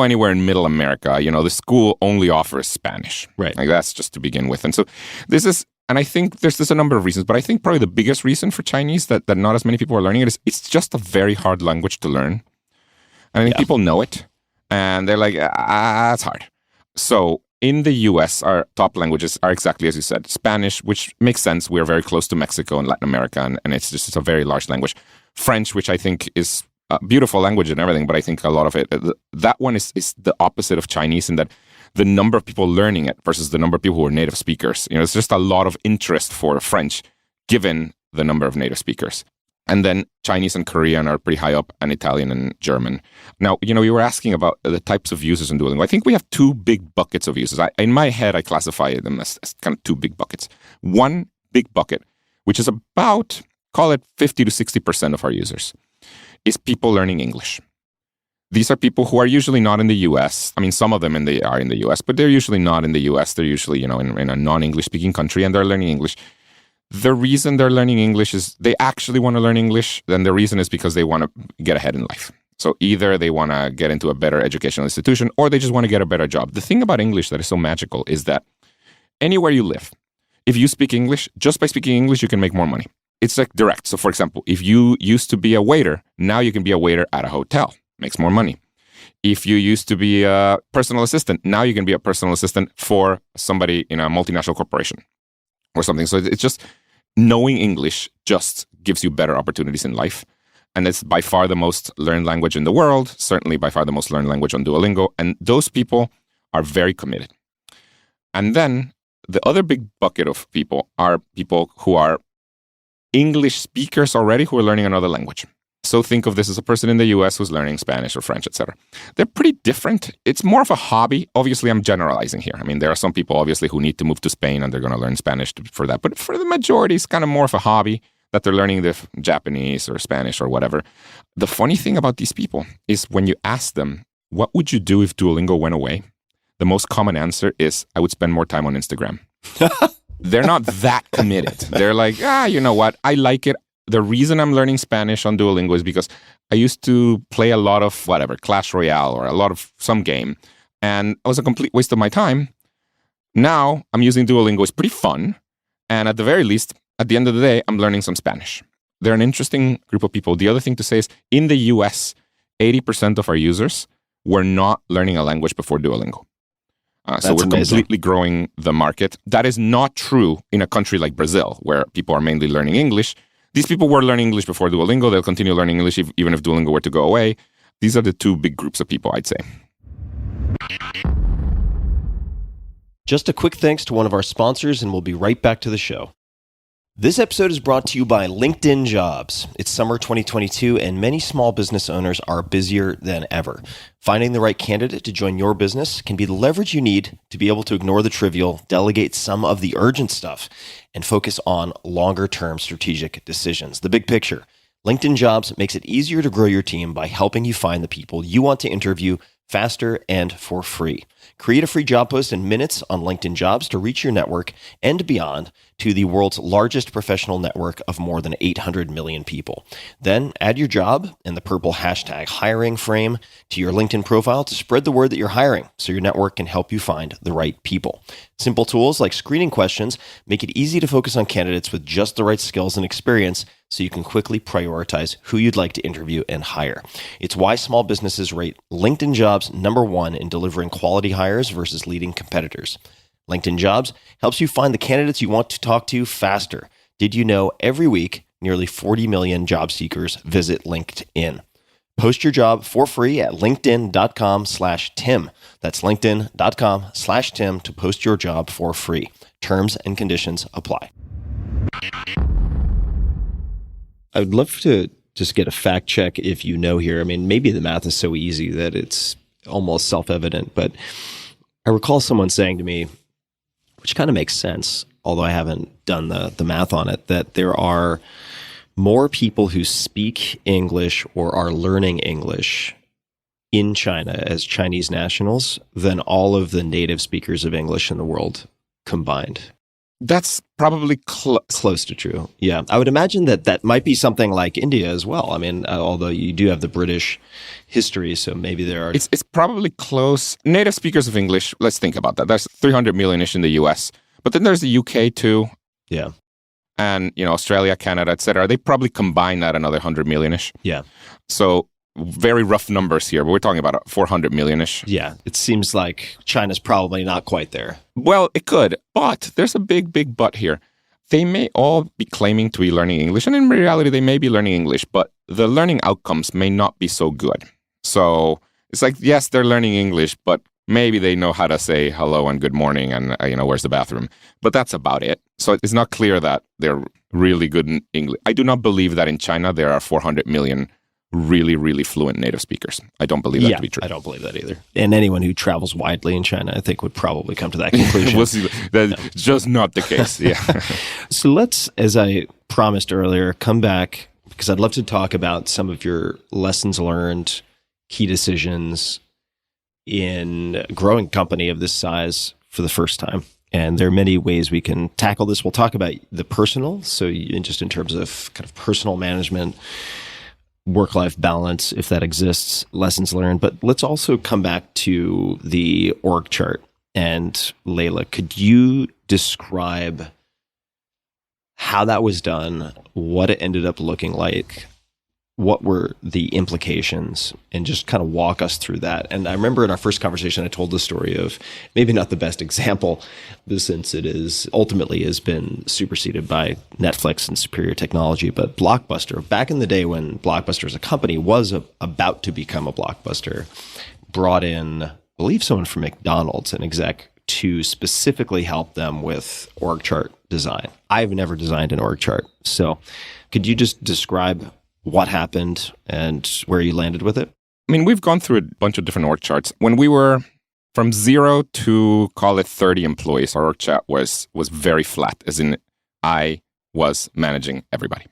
anywhere in Middle America, the school only offers Spanish.
Right.
Like that's just to begin with. And so this is, and I think there's a number of reasons, but I think probably the biggest reason for Chinese that not as many people are learning it is it's just a very hard language to learn. And I think people know it and they're like, it's hard. So in the US, our top languages are exactly as you said, Spanish, which makes sense. We're very close to Mexico and Latin America, and it's a very large language. French, which I think is a beautiful language and everything, but I think a lot of it, that one is the opposite of Chinese in that the number of people learning it versus the number of people who are native speakers. It's just a lot of interest for French given the number of native speakers. And then Chinese and Korean are pretty high up, and Italian and German. Now, you were asking about the types of users in Duolingo. I think we have two big buckets of users. In my head, I classify them as kind of two big buckets. One big bucket, which is about, call it 50 to 60% of our users, is people learning English. These are people who are usually not in the U.S. I mean, some of them are in the U.S., but they're usually not in the U.S. They're usually, in a non-English speaking country, and they're learning English. The reason they're learning English is they actually want to learn English. Then the reason is because they want to get ahead in life. So either they want to get into a better educational institution or they just want to get a better job. The thing about English that is so magical is that anywhere you live, if you speak English, just by speaking English, you can make more money. It's like direct. So for example, if you used to be a waiter, now you can be a waiter at a hotel. Makes more money. If you used to be a personal assistant, now you can be a personal assistant for somebody in a multinational corporation or something. So it's just knowing English just gives you better opportunities in life. And it's by far the most learned language in the world, certainly by far the most learned language on Duolingo. And those people are very committed. And then the other big bucket of people are people who are English speakers already who are learning another language. So think of this as a person in the US who's learning Spanish or French, etc. They're pretty different. It's more of a hobby. Obviously, I'm generalizing here. I mean, there are some people, obviously, who need to move to Spain and they're going to learn Spanish for that. But for the majority, it's kind of more of a hobby that they're learning the Japanese or Spanish or whatever. The funny thing about these people is when you ask them, what would you do if Duolingo went away? The most common answer is, I would spend more time on Instagram. They're not that committed. They're like, you know what? I like it. The reason I'm learning Spanish on Duolingo is because I used to play a lot of whatever, Clash Royale or a lot of some game. And it was a complete waste of my time. Now I'm using Duolingo. It's pretty fun. And at the very least, at the end of the day, I'm learning some Spanish. They're an interesting group of people. The other thing to say is in the US, 80% of our users were not learning a language before Duolingo. So we're completely growing the market. That is not true in a country like Brazil, where people are mainly learning English. These people were learning English before Duolingo. They'll continue learning English even if Duolingo were to go away. These are the two big groups of people, I'd say.
Just a quick thanks to one of our sponsors, and we'll be right back to the show. This episode is brought to you by LinkedIn Jobs. It's summer 2022, and many small business owners are busier than ever. Finding the right candidate to join your business can be the leverage you need to be able to ignore the trivial, delegate some of the urgent stuff, and focus on longer-term strategic decisions. The big picture. LinkedIn Jobs makes it easier to grow your team by helping you find the people you want to interview faster and for free. Create a free job post in minutes on LinkedIn Jobs to reach your network and beyond to the world's largest professional network of more than 800 million people. Then add your job and the purple hashtag hiring frame to your LinkedIn profile to spread the word that you're hiring so your network can help you find the right people. Simple tools like screening questions make it easy to focus on candidates with just the right skills and experience so you can quickly prioritize who you'd like to interview and hire. It's why small businesses rate LinkedIn Jobs #1 in delivering quality hires versus leading competitors. LinkedIn Jobs helps you find the candidates you want to talk to faster. Did you know every week, nearly 40 million job seekers visit LinkedIn? Post your job for free at linkedin.com/Tim. That's linkedin.com/Tim to post your job for free. Terms and conditions apply. I would love to just get a fact check if you know here. I mean, maybe the math is so easy that it's almost self-evident, but I recall someone saying to me, which kind of makes sense, although I haven't done the math on it, that there are more people who speak English or are learning English in China as Chinese nationals than all of the native speakers of English in the world combined.
That's probably
close to true. Yeah. I would imagine that might be something like India as well. I mean, although you do have the British history, so maybe there are...
It's probably close. Native speakers of English, let's think about that. There's 300 million-ish in the US. But then there's the UK too.
Yeah.
And, Australia, Canada, etc. They probably combine that another 100 million-ish.
Yeah.
So very rough numbers here, but we're talking about 400 million-ish.
Yeah, it seems like China's probably not quite there.
Well, it could, but there's a big, big but here. They may all be claiming to be learning English, and in reality, they may be learning English, but the learning outcomes may not be so good. So it's like, yes, they're learning English, but maybe they know how to say hello and good morning and, where's the bathroom. But that's about it. So it's not clear that they're really good in English. I do not believe that in China there are 400 million really, really fluent native speakers. I don't believe that to be true.
I don't believe that either. And anyone who travels widely in China, I think, would probably come to that conclusion.
We'll see. That's just not the case. Yeah.
So let's, as I promised earlier, come back because I'd love to talk about some of your lessons learned, key decisions in a growing company of this size for the first time. And there are many ways we can tackle this. We'll talk about the personal, so just in terms of kind of personal management, work-life balance, if that exists, lessons learned. But let's also come back to the org chart. And Layla, could you describe how that was done, what it ended up looking like, what were the implications, and just kind of walk us through that? And I remember in our first conversation, I told the story of maybe not the best example, since it is ultimately has been superseded by Netflix and superior technology. But Blockbuster, back in the day when Blockbuster as a company was about to become a Blockbuster, brought in, I believe, someone from McDonald's, an exec, to specifically help them with org chart design. I've never designed an org chart. So could you just describe what happened and where you landed with it?
I mean, we've gone through a bunch of different org charts. When we were from 0 to, call it 30 employees, our org chart was very flat, as in I was managing everybody.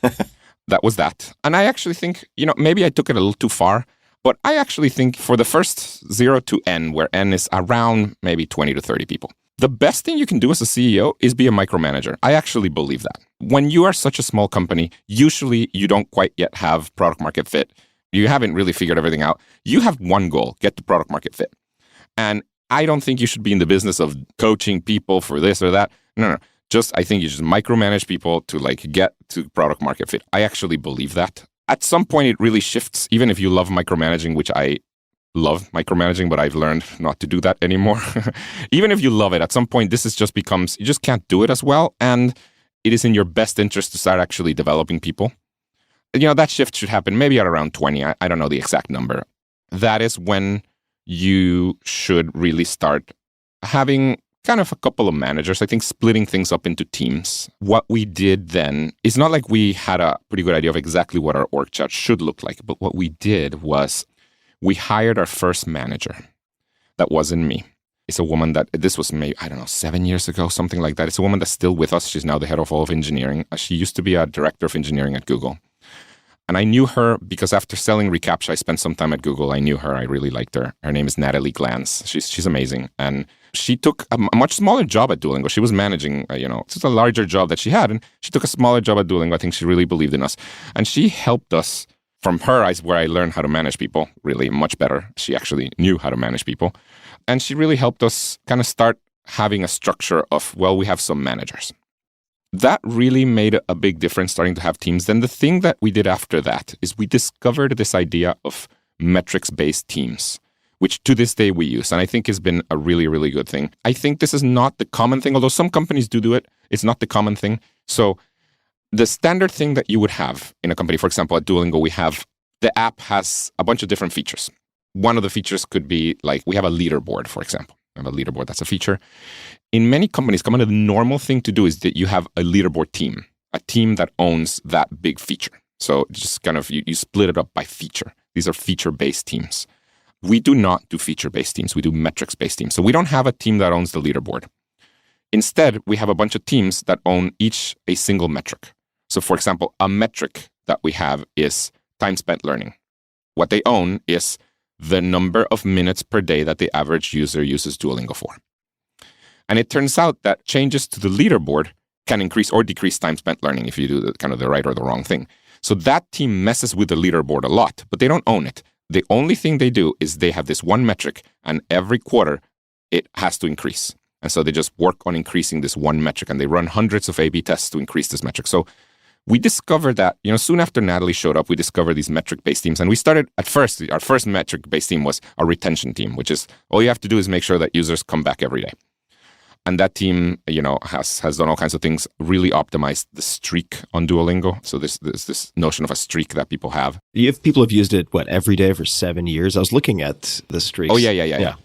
That was that. And I actually think, maybe I took it a little too far, but I actually think for the first 0 to N, where N is around maybe 20 to 30 people, the best thing you can do as a CEO is be a micromanager. I actually believe that. When you are such a small company, usually you don't quite yet have product market fit. You haven't really figured everything out. You have one goal, get to product market fit. And I don't think you should be in the business of coaching people for this or that. No. I think you just micromanage people to get to product market fit. I actually believe that. At some point, it really shifts, even if you love micromanaging, which I love micromanaging, but I've learned not to do that anymore. Even if you love it, at some point, this is just becomes, you just can't do it as well. And it is in your best interest to start actually developing people. That shift should happen maybe at around 20. I don't know the exact number. That is when you should really start having kind of a couple of managers, I think, splitting things up into teams. What we did then is not like we had a pretty good idea of exactly what our org chart should look like, but what we did was we hired our first manager. That wasn't me. It's a woman that, this was maybe, 7 years ago, something like that. It's a woman that's still with us. She's now the head of all of engineering. She used to be a director of engineering at Google. And I knew her because after selling Recaptcha, I spent some time at Google. I knew her. I really liked her. Her name is Natalie Glantz. She's amazing. And she took a much smaller job at Duolingo. She was managing, it's a larger job that she had. And she took a smaller job at Duolingo. I think she really believed in us. And she helped us. From her, where I learned how to manage people really much better. She actually knew how to manage people. And she really helped us kind of start having a structure of, we have some managers. That really made a big difference, starting to have teams. Then the thing that we did after that is we discovered this idea of metrics-based teams, which to this day we use. And I think has been a really, really good thing. I think this is not the common thing, although some companies do it. It's not the common thing. So the standard thing that you would have in a company, for example, at Duolingo, the app has a bunch of different features. One of the features could be we have a leaderboard, for example. We have a leaderboard, that's a feature. In many companies, kind of the normal thing to do is that you have a leaderboard team, a team that owns that big feature. So just kind of, you split it up by feature. These are feature-based teams. We do not do feature-based teams. We do metrics-based teams. So we don't have a team that owns the leaderboard. Instead, we have a bunch of teams that own each a single metric. So for example, a metric that we have is time spent learning. What they own is the number of minutes per day that the average user uses Duolingo for. And it turns out that changes to the leaderboard can increase or decrease time spent learning if you do the right or the wrong thing. So that team messes with the leaderboard a lot, but they don't own it. The only thing they do is they have this one metric, and every quarter it has to increase. And so they just work on increasing this one metric, and they run hundreds of A/B tests to increase this metric. So we discovered that, soon after Natalie showed up, we discovered these metric-based teams. And we started at first, our first metric-based team was a retention team, which is all you have to do is make sure that users come back every day. And that team, has done all kinds of things, really optimized the streak on Duolingo. So there's this notion of a streak that people have.
People have used it, every day for 7 years? I was looking at the streaks.
Oh, yeah.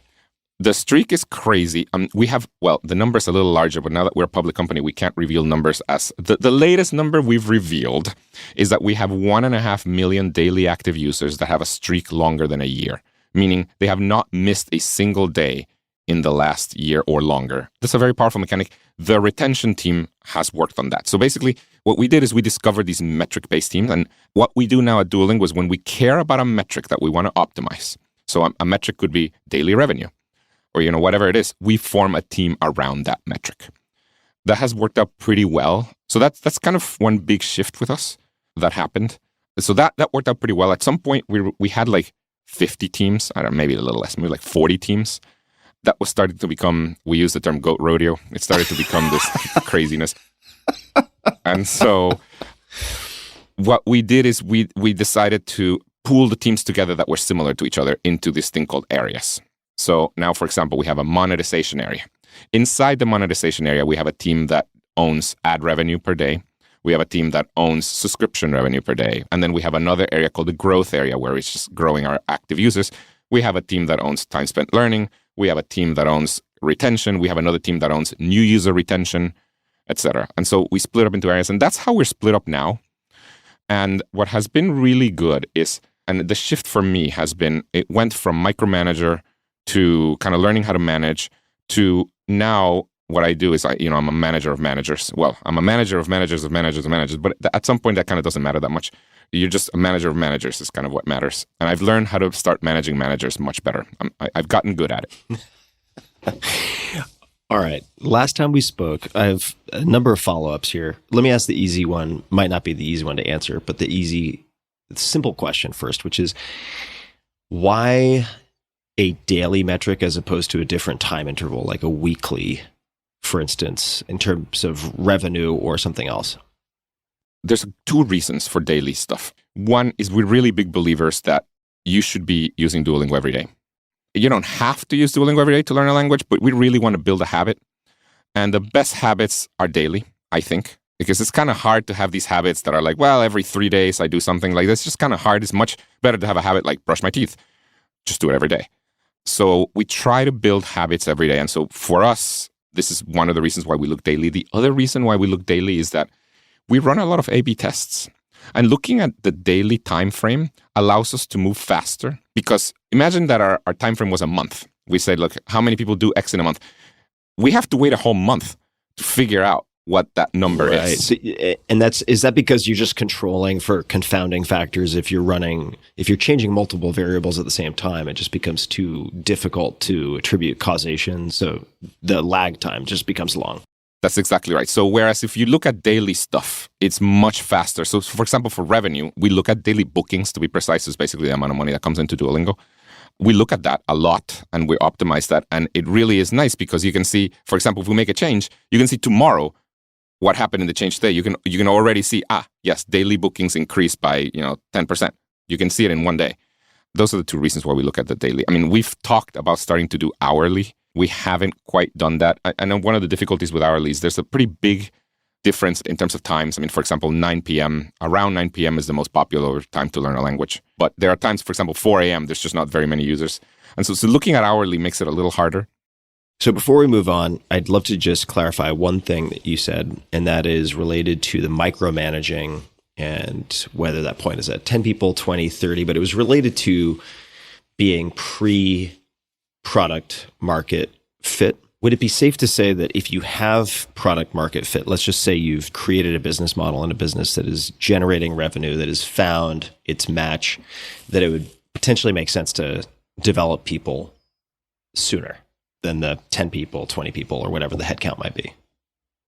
The streak is crazy. We have, the number's a little larger, but now that we're a public company, we can't reveal numbers as... The latest number we've revealed is that we have 1.5 million daily active users that have a streak longer than a year, meaning they have not missed a single day in the last year or longer. That's a very powerful mechanic. The retention team has worked on that. So basically, what we did is we discovered these metric-based teams, and what we do now at Duolingo is when we care about a metric that we want to optimize, so a metric could be daily revenue, or whatever it is, we form a team around that metric. That has worked out pretty well. So that's kind of one big shift with us that happened. So that worked out pretty well. At some point, we had like 50 teams. I don't know, maybe a little less, maybe like 40 teams. That was starting to become, we use the term goat rodeo. It started to become this craziness. And so what we did is we decided to pool the teams together that were similar to each other into this thing called areas. So now, for example, we have a monetization area. Inside the monetization area, we have a team that owns ad revenue per day. We have a team that owns subscription revenue per day. And then we have another area called the growth area, where it's just growing our active users. We have a team that owns time spent learning. We have a team that owns retention. We have another team that owns new user retention, etc. And so we split up into areas, and that's how we're split up now. And what has been really good is, and the shift for me has been, it went from micromanager to kind of learning how to manage to now what I do is I'm a manager of managers. Well, I'm a manager of managers of managers of managers, but at some point that kind of doesn't matter that much. You're just a manager of managers is kind of what matters. And I've learned how to start managing managers much better. I've gotten good at it.
All right. Last time we spoke, I have a number of follow-ups here. Let me ask the easy one. Might not be the easy one to answer, but the simple question first, which is why a daily metric as opposed to a different time interval, like a weekly, for instance, in terms of revenue or something else?
There's two reasons for daily stuff. One is we're really big believers that you should be using Duolingo every day. You don't have to use Duolingo every day to learn a language, but we really want to build a habit. And the best habits are daily, I think, because it's kind of hard to have these habits that are like, well, every 3 days I do something like this. It's just kind of hard. It's much better to have a habit like brush my teeth. Just do it every day. So we try to build habits every day. And so for us, this is one of the reasons why we look daily. The other reason why we look daily is that we run a lot of A/B tests. And looking at the daily time frame allows us to move faster, because imagine that our time frame was a month. We said, look, how many people do X in a month? We have to wait a whole month to figure out what that number is.
So, and is that because you're just controlling for confounding factors? If you're changing multiple variables at the same time, it just becomes too difficult to attribute causation. So the lag time just becomes long.
That's exactly right. So whereas if you look at daily stuff, it's much faster. So for example, for revenue, we look at daily bookings, to be precise, is basically the amount of money that comes into Duolingo. We look at that a lot and we optimize that. And it really is nice because you can see, for example, if we make a change, you can see tomorrow what happened in the change today. You can already see, yes, daily bookings increased by 10%. You can see it in one day. Those are the two reasons why we look at the daily. I mean, we've talked about starting to do hourly. We haven't quite done that. I know one of the difficulties with hourly is there's a pretty big difference in terms of times. I mean, for example, around 9 p.m. is the most popular time to learn a language. But there are times, for example, 4 a.m., there's just not very many users. And so looking at hourly makes it a little harder.
So before we move on, I'd love to just clarify one thing that you said, and that is related to the micromanaging and whether that point is at 10 people, 20, 30, but it was related to being product market fit. Would it be safe to say that if you have product market fit, let's just say you've created a business model in a business that is generating revenue, that has found its match, that it would potentially make sense to develop people sooner than the 10 people, 20 people, or whatever the headcount might be?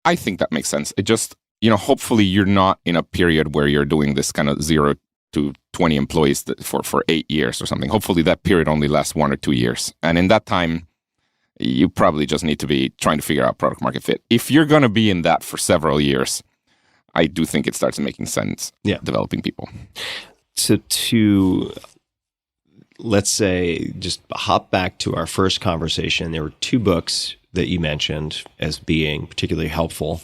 I think that makes sense. It just, hopefully you're not in a period where you're doing this kind of 0 to 20 employees for 8 years or something. Hopefully that period only lasts 1 or 2 years. And in that time, you probably just need to be trying to figure out product market fit. If you're going to be in that for several years, I do think it starts making sense developing people.
So let's say, just hop back to our first conversation. There were 2 books that you mentioned as being particularly helpful.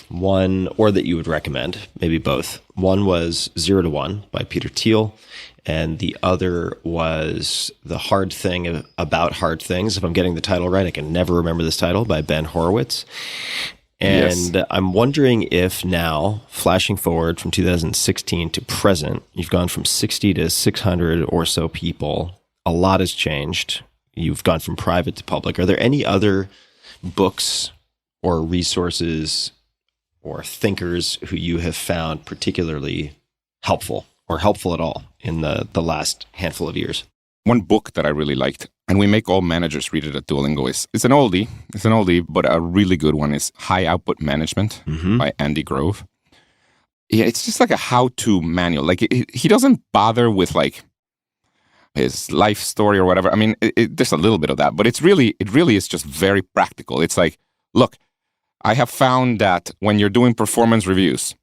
One, or that you would recommend, maybe both. One was 0 to 1 by Peter Thiel, and the other was The Hard Thing About Hard Things. If I'm getting the title right, I can never remember this title, by Ben Horowitz. And yes. I'm wondering if now, flashing forward from 2016 to present, you've gone from 60 to 600 or so people. A lot has changed. You've gone from private to public. Are there any other books or resources or thinkers who you have found particularly helpful or helpful at all in the last handful of years?
One book that I really liked, and we make all managers read it at Duolingo, it's an oldie, but a really good one, is High Output Management by Andy Grove. yeah, it's just like a how-to manual. Like he doesn't bother with like his life story or whatever. I mean, there's a little bit of that, but it really is just very practical. It's like, look, I have found that when you're doing performance reviews,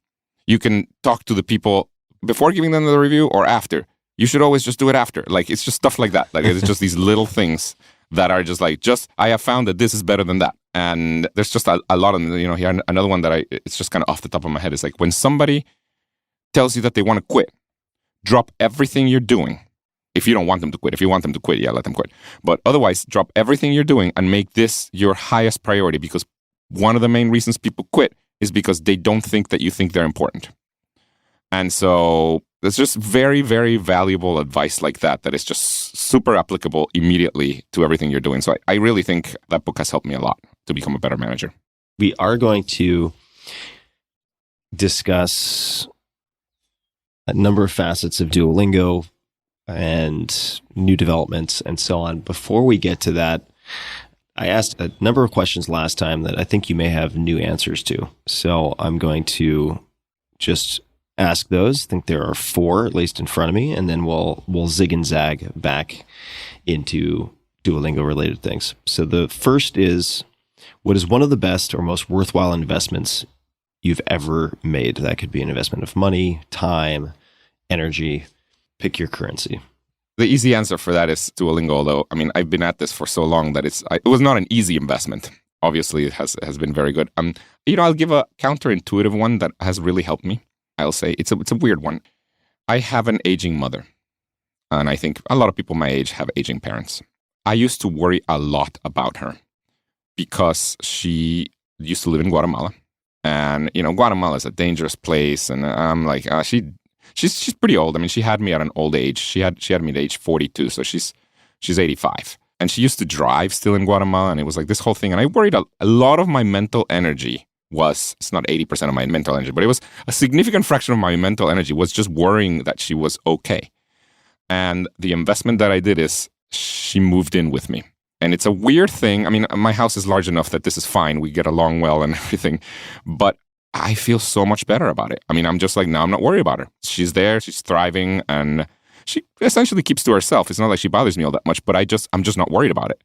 you can talk to the people before giving them the review or after. You should always just do it after. Like, it's just stuff like that. Like, it's just these little things that are just like, I have found that this is better than that. And there's just a lot of, here, another one that it's just kind of off the top of my head. Is like, when somebody tells you that they want to quit, drop everything you're doing. If you don't want them to quit. If you want them to quit, yeah, let them quit. But otherwise, drop everything you're doing and make this your highest priority, because one of the main reasons people quit is because they don't think that you think they're important. And so there's just very, very valuable advice like that is just super applicable immediately to everything you're doing. So I really think that book has helped me a lot to become a better manager.
We are going to discuss a number of facets of Duolingo and new developments and so on. Before we get to that, I asked a number of questions last time that I think you may have new answers to. So I'm going to just ask those. I think there are 4, at least in front of me, and then we'll zig and zag back into Duolingo related things. So the first is, what is one of the best or most worthwhile investments you've ever made? That could be an investment of money, time, energy. Pick your currency.
The easy answer for that is Duolingo, although, I mean, I've been at this for so long that it was not an easy investment. Obviously, it has been very good. I'll give a counterintuitive one that has really helped me. I'll say it's a weird one. I have an aging mother, and I think a lot of people my age have aging parents. I used to worry a lot about her because she used to live in Guatemala, and Guatemala is a dangerous place, and I'm like, she's pretty old. I mean, she had me at an old age. She had me at age 42, so she's 85, and she used to drive still in Guatemala, and it was like this whole thing, and I worried a lot of my mental energy. It's not 80% of my mental energy, but it was a significant fraction of my mental energy was just worrying that she was okay. And the investment that I did is she moved in with me. And it's a weird thing. I mean, my house is large enough that this is fine. We get along well and everything. But I feel so much better about it. I mean, I'm just like, now I'm not worried about her. She's there, she's thriving, and she essentially keeps to herself. It's not like she bothers me all that much, but I'm just not worried about it.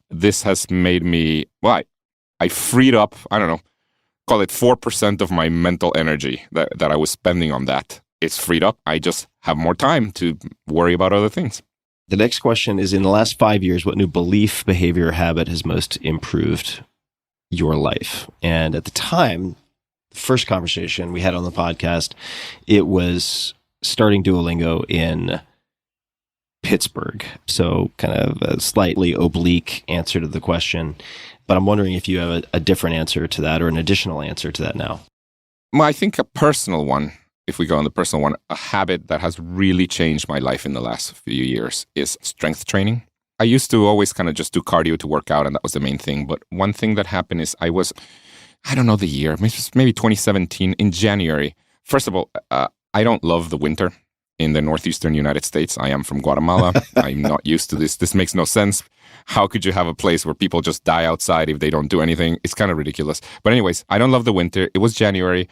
This has made me, I freed up, I don't know, call it 4% of my mental energy that I was spending on that. It's freed up. I just have more time to worry about other things.
The next question is, in the last 5 years, what new belief, behavior, or habit has most improved your life? And at the time, the first conversation we had on the podcast, it was starting Duolingo in Pittsburgh. So kind of a slightly oblique answer to the question. But I'm wondering if you have a different answer to that or an additional answer to that now.
Well, I think a personal one, if we go on the personal one, a habit that has really changed my life in the last few years is strength training. I used to always kind of just do cardio to work out, and that was the main thing. But one thing that happened is I don't know the year, maybe 2017 in January. First of all, I don't love the winter in the northeastern United States. I am from Guatemala. I'm not used to this. This makes no sense. How could you have a place where people just die outside if they don't do anything? It's kind of ridiculous. But anyways, I don't love the winter. It was January.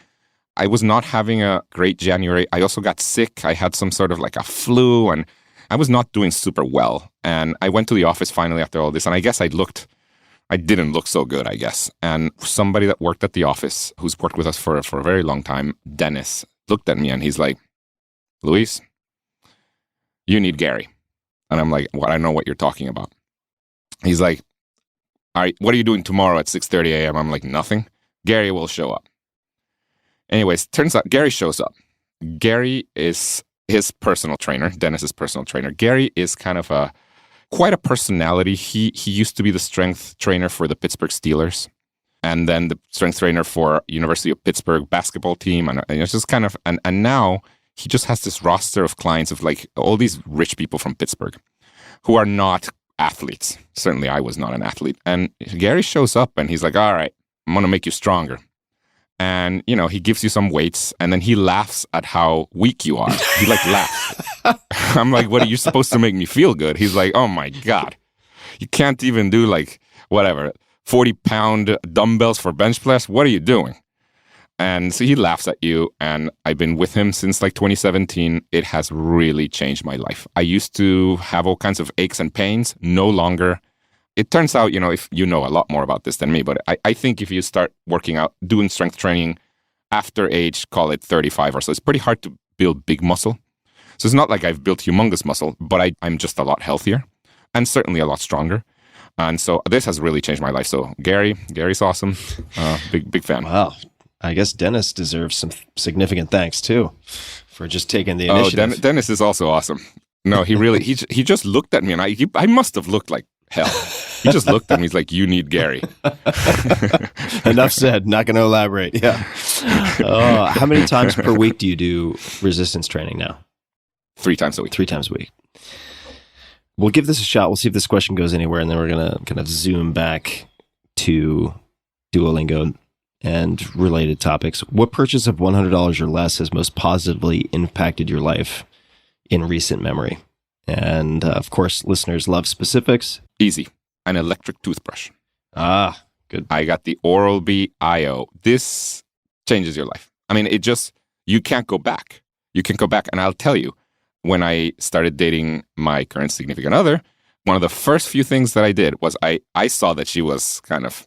I was not having a great January. I also got sick. I had some sort of like a flu, and I was not doing super well. And I went to the office finally after all this, and I guess I didn't look so good, I guess. And somebody that worked at the office, who's worked with us for a very long time, Dennis, looked at me and he's like, Luis, you need Gary. And I'm like, I don't know what you're talking about. He's like, all right, what are you doing tomorrow at 6:30 a.m.? I'm like, nothing. Gary will show up. Anyways, turns out Gary shows up. Gary is his personal trainer, Dennis's personal trainer. Gary is kind of quite a personality. He used to be the strength trainer for the Pittsburgh Steelers, and then the strength trainer for University of Pittsburgh basketball team. And it's just kind of, and now he just has this roster of clients of like all these rich people from Pittsburgh who are not athletes. Certainly I was not an athlete. And Gary shows up and he's like, all right, I'm going to make you stronger. And, he gives you some weights and then he laughs at how weak you are. He like laughs. I'm like, what are you supposed to make me feel good? He's like, oh my God, you can't even do like, whatever, 40-pound dumbbells for bench press. What are you doing? And so he laughs at you, and I've been with him since like 2017. It has really changed my life. I used to have all kinds of aches and pains, no longer. It turns out, if you know a lot more about this than me, but I think if you start working out, doing strength training after age, call it 35 or so, it's pretty hard to build big muscle. So it's not like I've built humongous muscle, but I'm just a lot healthier and certainly a lot stronger. And so this has really changed my life. So Gary's awesome. Big fan.
Wow. I guess Dennis deserves some significant thanks too for just taking the initiative.
Oh, Dennis is also awesome. No, he really, he just looked at me, and I must have looked like hell. He just looked at me. He's like, "You need Gary."
Enough said. Not going to elaborate. Yeah. How many times per week do you do resistance training now?
3 times a week.
3 times a week. We'll give this a shot. We'll see if this question goes anywhere, and then we're going to kind of zoom back to Duolingo and related topics. What purchase of $100 or less has most positively impacted your life in recent memory? And of course, listeners love specifics.
Easy. An electric toothbrush.
Ah, good.
I got the Oral-B IO. This changes your life. I mean, you can't go back. You can go back, and I'll tell you, when I started dating my current significant other, one of the first few things that I did was I saw that she was kind of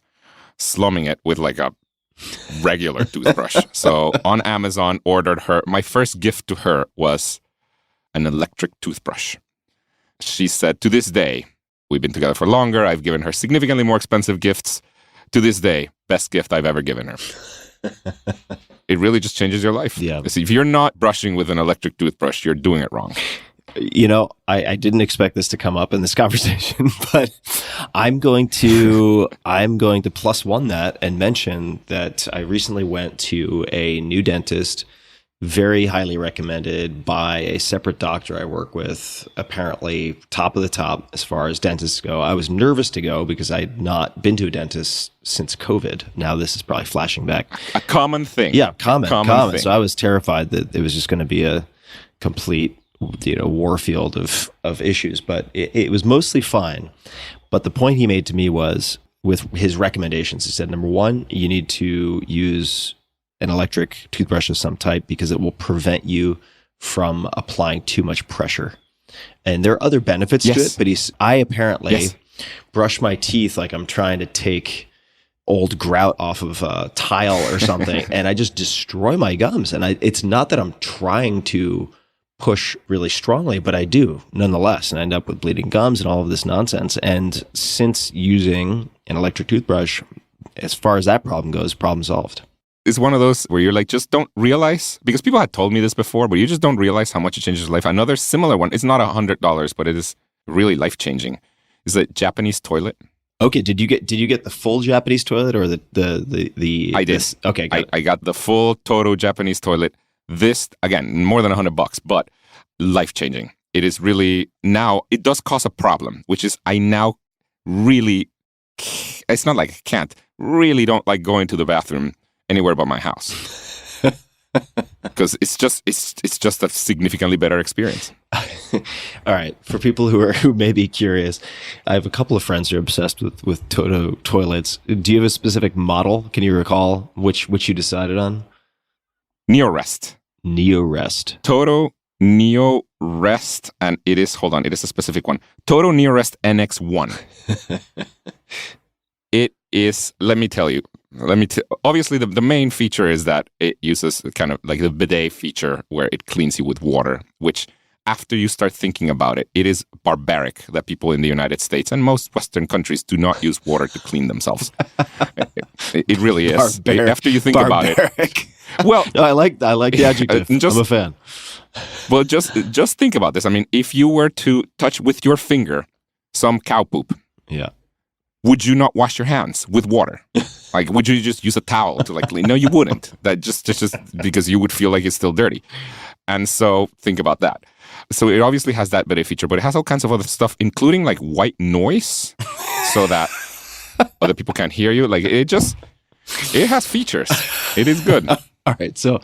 slumming it with like a regular toothbrush. So on Amazon, ordered her. My first gift to her was an electric toothbrush. She said, to this day, we've been together for longer. I've given her significantly more expensive gifts. To this day, best gift I've ever given her. It really just changes your life.
Yeah.
See, if you're not brushing with an electric toothbrush, you're doing it wrong.
I didn't expect this to come up in this conversation, but I'm going to +1 that and mention that I recently went to a new dentist, very highly recommended by a separate doctor I work with, apparently top of the top as far as dentists go. I was nervous to go because I'd not been to a dentist since COVID. Now this is probably flashing back.
A common thing.
Yeah, common
thing.
So I was terrified that it was just going to be a complete warfield of issues, but it was mostly fine. But the point he made to me was, with his recommendations, he said, number 1, you need to use an electric toothbrush of some type because it will prevent you from applying too much pressure. And there are other benefits to it, but I apparently brush my teeth like I'm trying to take old grout off of a tile or something, and I just destroy my gums. And it's not that I'm trying to push really strongly, but I do nonetheless, and I end up with bleeding gums and all of this nonsense. And since using an electric toothbrush, as far as that problem goes, problem solved.
It's one of those where you're like, just don't realize, because people had told me this before, but you just don't realize how much it changes your life. Another similar one, it's not $100, but it is really life-changing, is a Japanese toilet.
Okay, did you get the full Japanese toilet or the
I did.
Okay, good.
I got the full Toto Japanese toilet. This, again, more than $100, but life-changing. It is really, now, it does cause a problem, which is I now really, it's not like I can't, really don't like going to the bathroom anywhere but my house. Because it's just a significantly better experience.
All right. For people who may be curious, I have a couple of friends who are obsessed with Toto toilets. Do you have a specific model? Can you recall which you decided on?
NeoRest.
Toto
NeoRest, and it is a specific one. Toto NeoRest NX1. It is, let me tell you, obviously the main feature is that it uses kind of like the bidet feature where it cleans you with water, which after you start thinking about it, it is barbaric that people in the United States and most Western countries do not use water to clean themselves. It really is. After you think about it. Well,
no, I like the adjective. I'm a fan.
Well, just think about this. I mean, if you were to touch with your finger some cow poop,
yeah,
would you not wash your hands with water? Like, would you just use a towel to like clean? No, you wouldn't. That just because you would feel like it's still dirty. And so think about that. So it obviously has that bidet feature, but it has all kinds of other stuff, including like white noise, so that other people can't hear you. Like it has features. It is good.
All right. So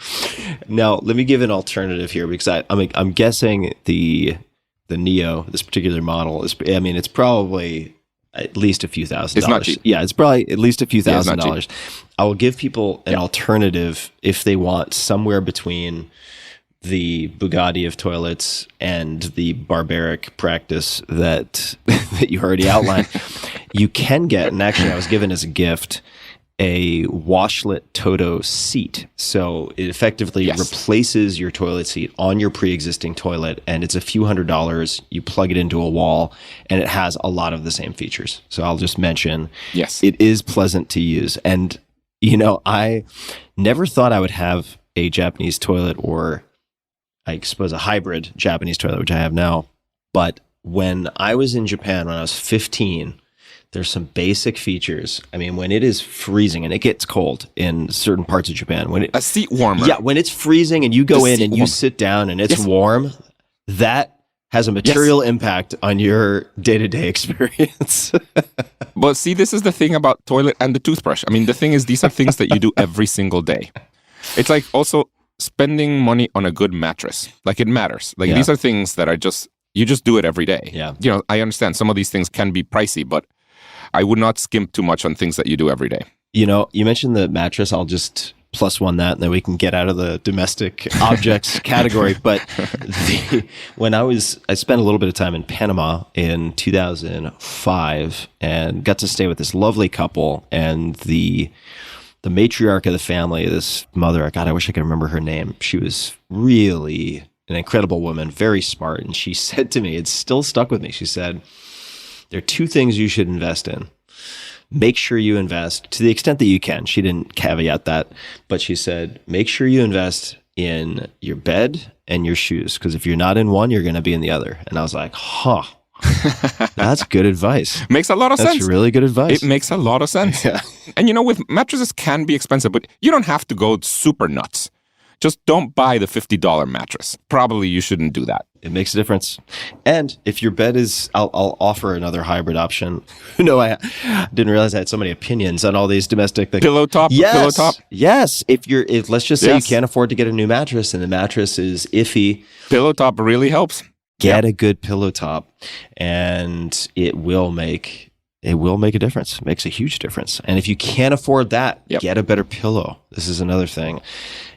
now let me give an alternative here, because I'm guessing the Neo, this particular model is, I mean, it's probably At least a few thousand
It's
dollars.
not cheap.
Yeah, it's probably at least a few
Yeah, it's not
$1,000s. I will give people an alternative if they want somewhere between the Bugatti of toilets and the barbaric practice that that you already outlined. You can get, and actually I was given as a gift, a washlet Toto seat. So it effectively replaces your toilet seat on your pre-existing toilet, and it's a few $100s. You plug it into a wall, and it has a lot of the same features. So I'll just mention, it is pleasant to use. And, I never thought I would have a Japanese toilet, or I suppose a hybrid Japanese toilet, which I have now. But when I was in Japan, when I was 15, there's some basic features. I mean, when it is freezing, and it gets cold in certain parts of Japan.
A seat warmer.
Yeah, when it's freezing and you go in and you sit down and it's warm, that has a material impact on your day-to-day experience.
But see, this is the thing about toilet and the toothbrush. I mean, the thing is, these are things that you do every single day. It's like also spending money on a good mattress. Like, it matters. Like, these are things that are you just do it every day.
Yeah.
I understand some of these things can be pricey, but I would not skimp too much on things that you do every day.
You mentioned the mattress. I'll just +1 that, and then we can get out of the domestic objects category. But when I spent a little bit of time in Panama in 2005 and got to stay with this lovely couple, and the matriarch of the family, this mother, God, I wish I could remember her name. She was really an incredible woman, very smart. And she said to me, it's still stuck with me. She said, there are 2 things you should invest in. Make sure you invest to the extent that you can. She didn't caveat that, but she said, make sure you invest in your bed and your shoes. Because if you're not in one, you're going to be in the other. And I was like, that's good advice.
Makes a lot of sense.
That's really good advice.
It makes a lot of sense.
Yeah.
And with mattresses can be expensive, but you don't have to go super nuts. Just don't buy the $50 mattress. Probably you shouldn't do that.
It makes a difference. And if your bed is, I'll offer another hybrid option. I didn't realize I had so many opinions on all these domestic things.
Pillow top?
Yes.
Pillow top?
Yes. If let's just say you can't afford to get a new mattress and the mattress is iffy.
Pillow top really helps.
Get a good pillow top, and it will make a difference. It makes a huge difference. And if you can't afford that, get a better pillow. This is another thing.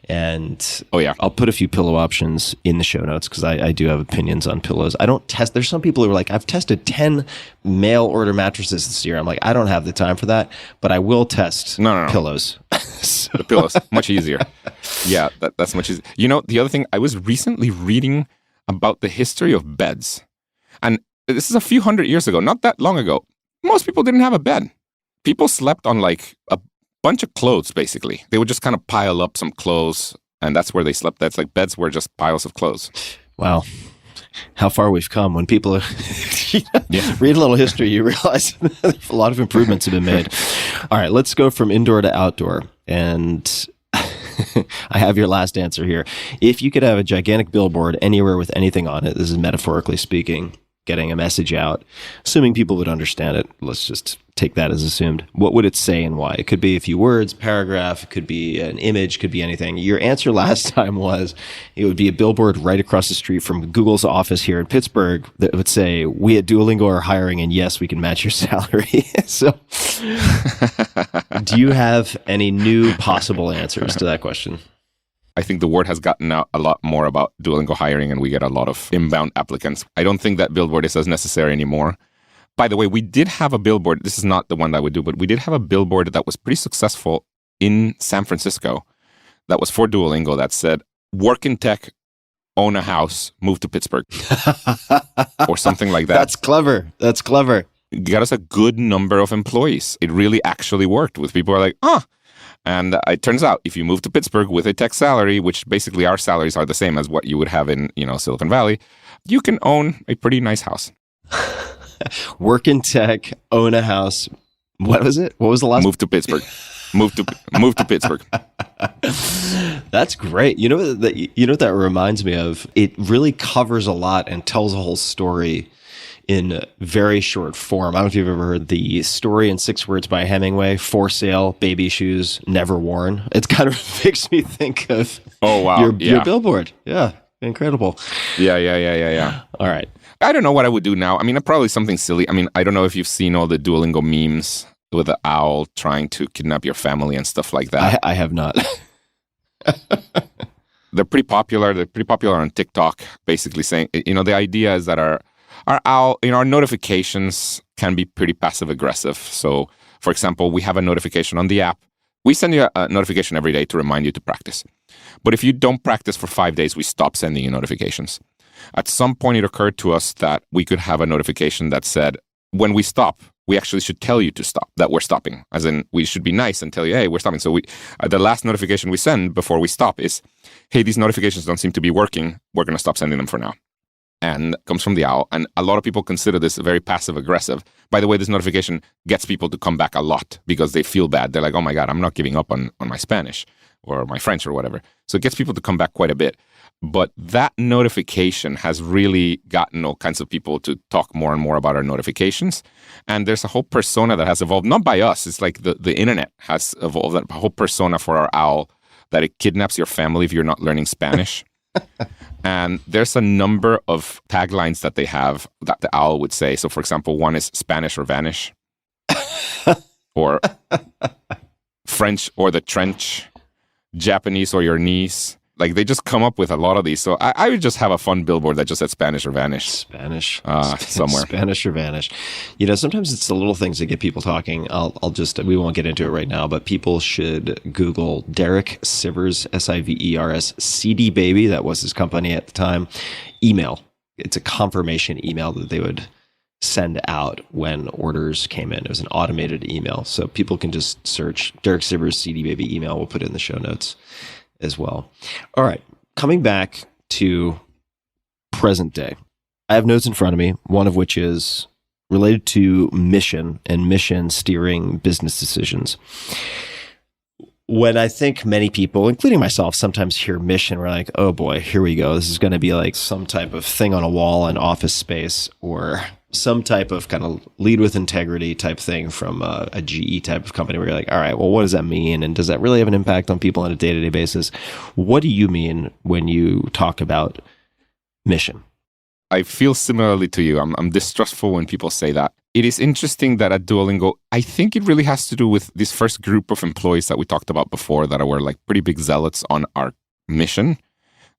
And I'll put a few pillow options in the show notes because I do have opinions on pillows. I don't test. There's some people who are like, I've tested 10 mail order mattresses this year. I'm like, I don't have the time for that, but I will test pillows.
The pillows, much easier. Yeah, that's much easier. The other thing, I was recently reading about the history of beds. And this is a few hundred years ago, not that long ago. Most people didn't have a bed. People slept on like a bunch of clothes, basically. They would just kind of pile up some clothes, and that's where they slept. That's like beds were just piles of clothes.
Wow. How far we've come. When people read a little history, you realize a lot of improvements have been made. All right, let's go from indoor to outdoor. And I have your last answer here. If you could have a gigantic billboard anywhere with anything on it, this is metaphorically speaking, getting a message out, assuming people would understand it. Let's just take that as assumed. What would it say and why? It could be a few words, paragraph, it could be an image, could be anything. Your answer last time was it would be a billboard right across the street from Google's office here in Pittsburgh that would say, we at Duolingo are hiring, and yes, we can match your salary. So do you have any new possible answers to that question?
I think the word has gotten out a lot more about Duolingo hiring, and we get a lot of inbound applicants. I don't think that billboard is as necessary anymore. By the way, we did have a billboard. This is not the one that I would do, but we did have a billboard that was pretty successful in San Francisco that was for Duolingo that said, work in tech, own a house, move to Pittsburgh. Or something like that.
That's clever. That's clever.
It got us a good number of employees. It really actually worked with people who are like, And it turns out if you move to Pittsburgh with a tech salary, which basically our salaries are the same as what you would have in, Silicon Valley, you can own a pretty nice house.
Work in tech, own a house. What was it? What was the last?
Move to Pittsburgh. Move to Pittsburgh.
That's great. You know what that reminds me of? It really covers a lot and tells a whole story in very short form. I don't know if you've ever heard the story in 6 words by Hemingway, For Sale, Baby Shoes, Never Worn. It kind of makes me think of your billboard. Yeah, incredible.
Yeah.
All right.
I don't know what I would do now. I mean, probably something silly. I mean, I don't know if you've seen all the Duolingo memes with the owl trying to kidnap your family and stuff like that.
I have not.
They're pretty popular. They're pretty popular on TikTok, basically saying, the idea is that our owl, our notifications can be pretty passive aggressive. So, for example, we have a notification on the app. We send you a notification every day to remind you to practice. But if you don't practice for 5 days, we stop sending you notifications. At some point, it occurred to us that we could have a notification that said, when we stop, we actually should tell you to stop, that we're stopping. As in, we should be nice and tell you, hey, we're stopping. So the last notification we send before we stop is, hey, these notifications don't seem to be working. We're going to stop sending them for now. And it comes from the owl. And a lot of people consider this very passive aggressive. By the way, this notification gets people to come back a lot because they feel bad. They're like, oh my God, I'm not giving up on my Spanish or my French or whatever. So it gets people to come back quite a bit. But that notification has really gotten all kinds of people to talk more and more about our notifications. And there's a whole persona that has evolved, not by us. It's like the internet has evolved, a whole persona for our owl, that it kidnaps your family if you're not learning Spanish. And there's a number of taglines that they have that the owl would say. So, for example, one is Spanish or vanish, or French or the trench, Japanese or your niece. Like, they just come up with a lot of these. So I would just have a fun billboard that just said Spanish or vanish.
Spanish.
Somewhere.
Spanish or vanish. Sometimes it's the little things that get people talking. We won't get into it right now, but people should Google Derek Sivers, Sivers, CD Baby. That was his company at the time. Email. It's a confirmation email that they would send out when orders came in. It was an automated email. So people can just search Derek Sivers, CD Baby email. We'll put it in the show notes as well. All right. Coming back to present day. I have notes in front of me, one of which is related to mission and mission steering business decisions. When I think many people, including myself, sometimes hear mission, we're like, oh boy, here we go. This is going to be like some type of thing on a wall in office space, or some type of kind of lead with integrity type thing from a GE type of company where you're like, all right, well, what does that mean? And does that really have an impact on people on a day-to-day basis? What do you mean when you talk about mission?
I feel similarly to you. I'm distrustful when people say that. It is interesting that at Duolingo, I think it really has to do with this first group of employees that we talked about before that were like pretty big zealots on our mission,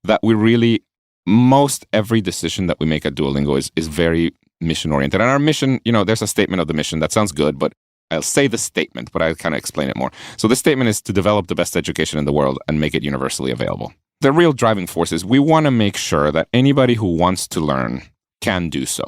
that we really, most every decision that we make at Duolingo is very mission oriented. And our mission, there's a statement of the mission that sounds good, but I'll say the statement, but I'll kind of explain it more. So the statement is to develop the best education in the world and make it universally available. The real driving force is we want to make sure that anybody who wants to learn can do so.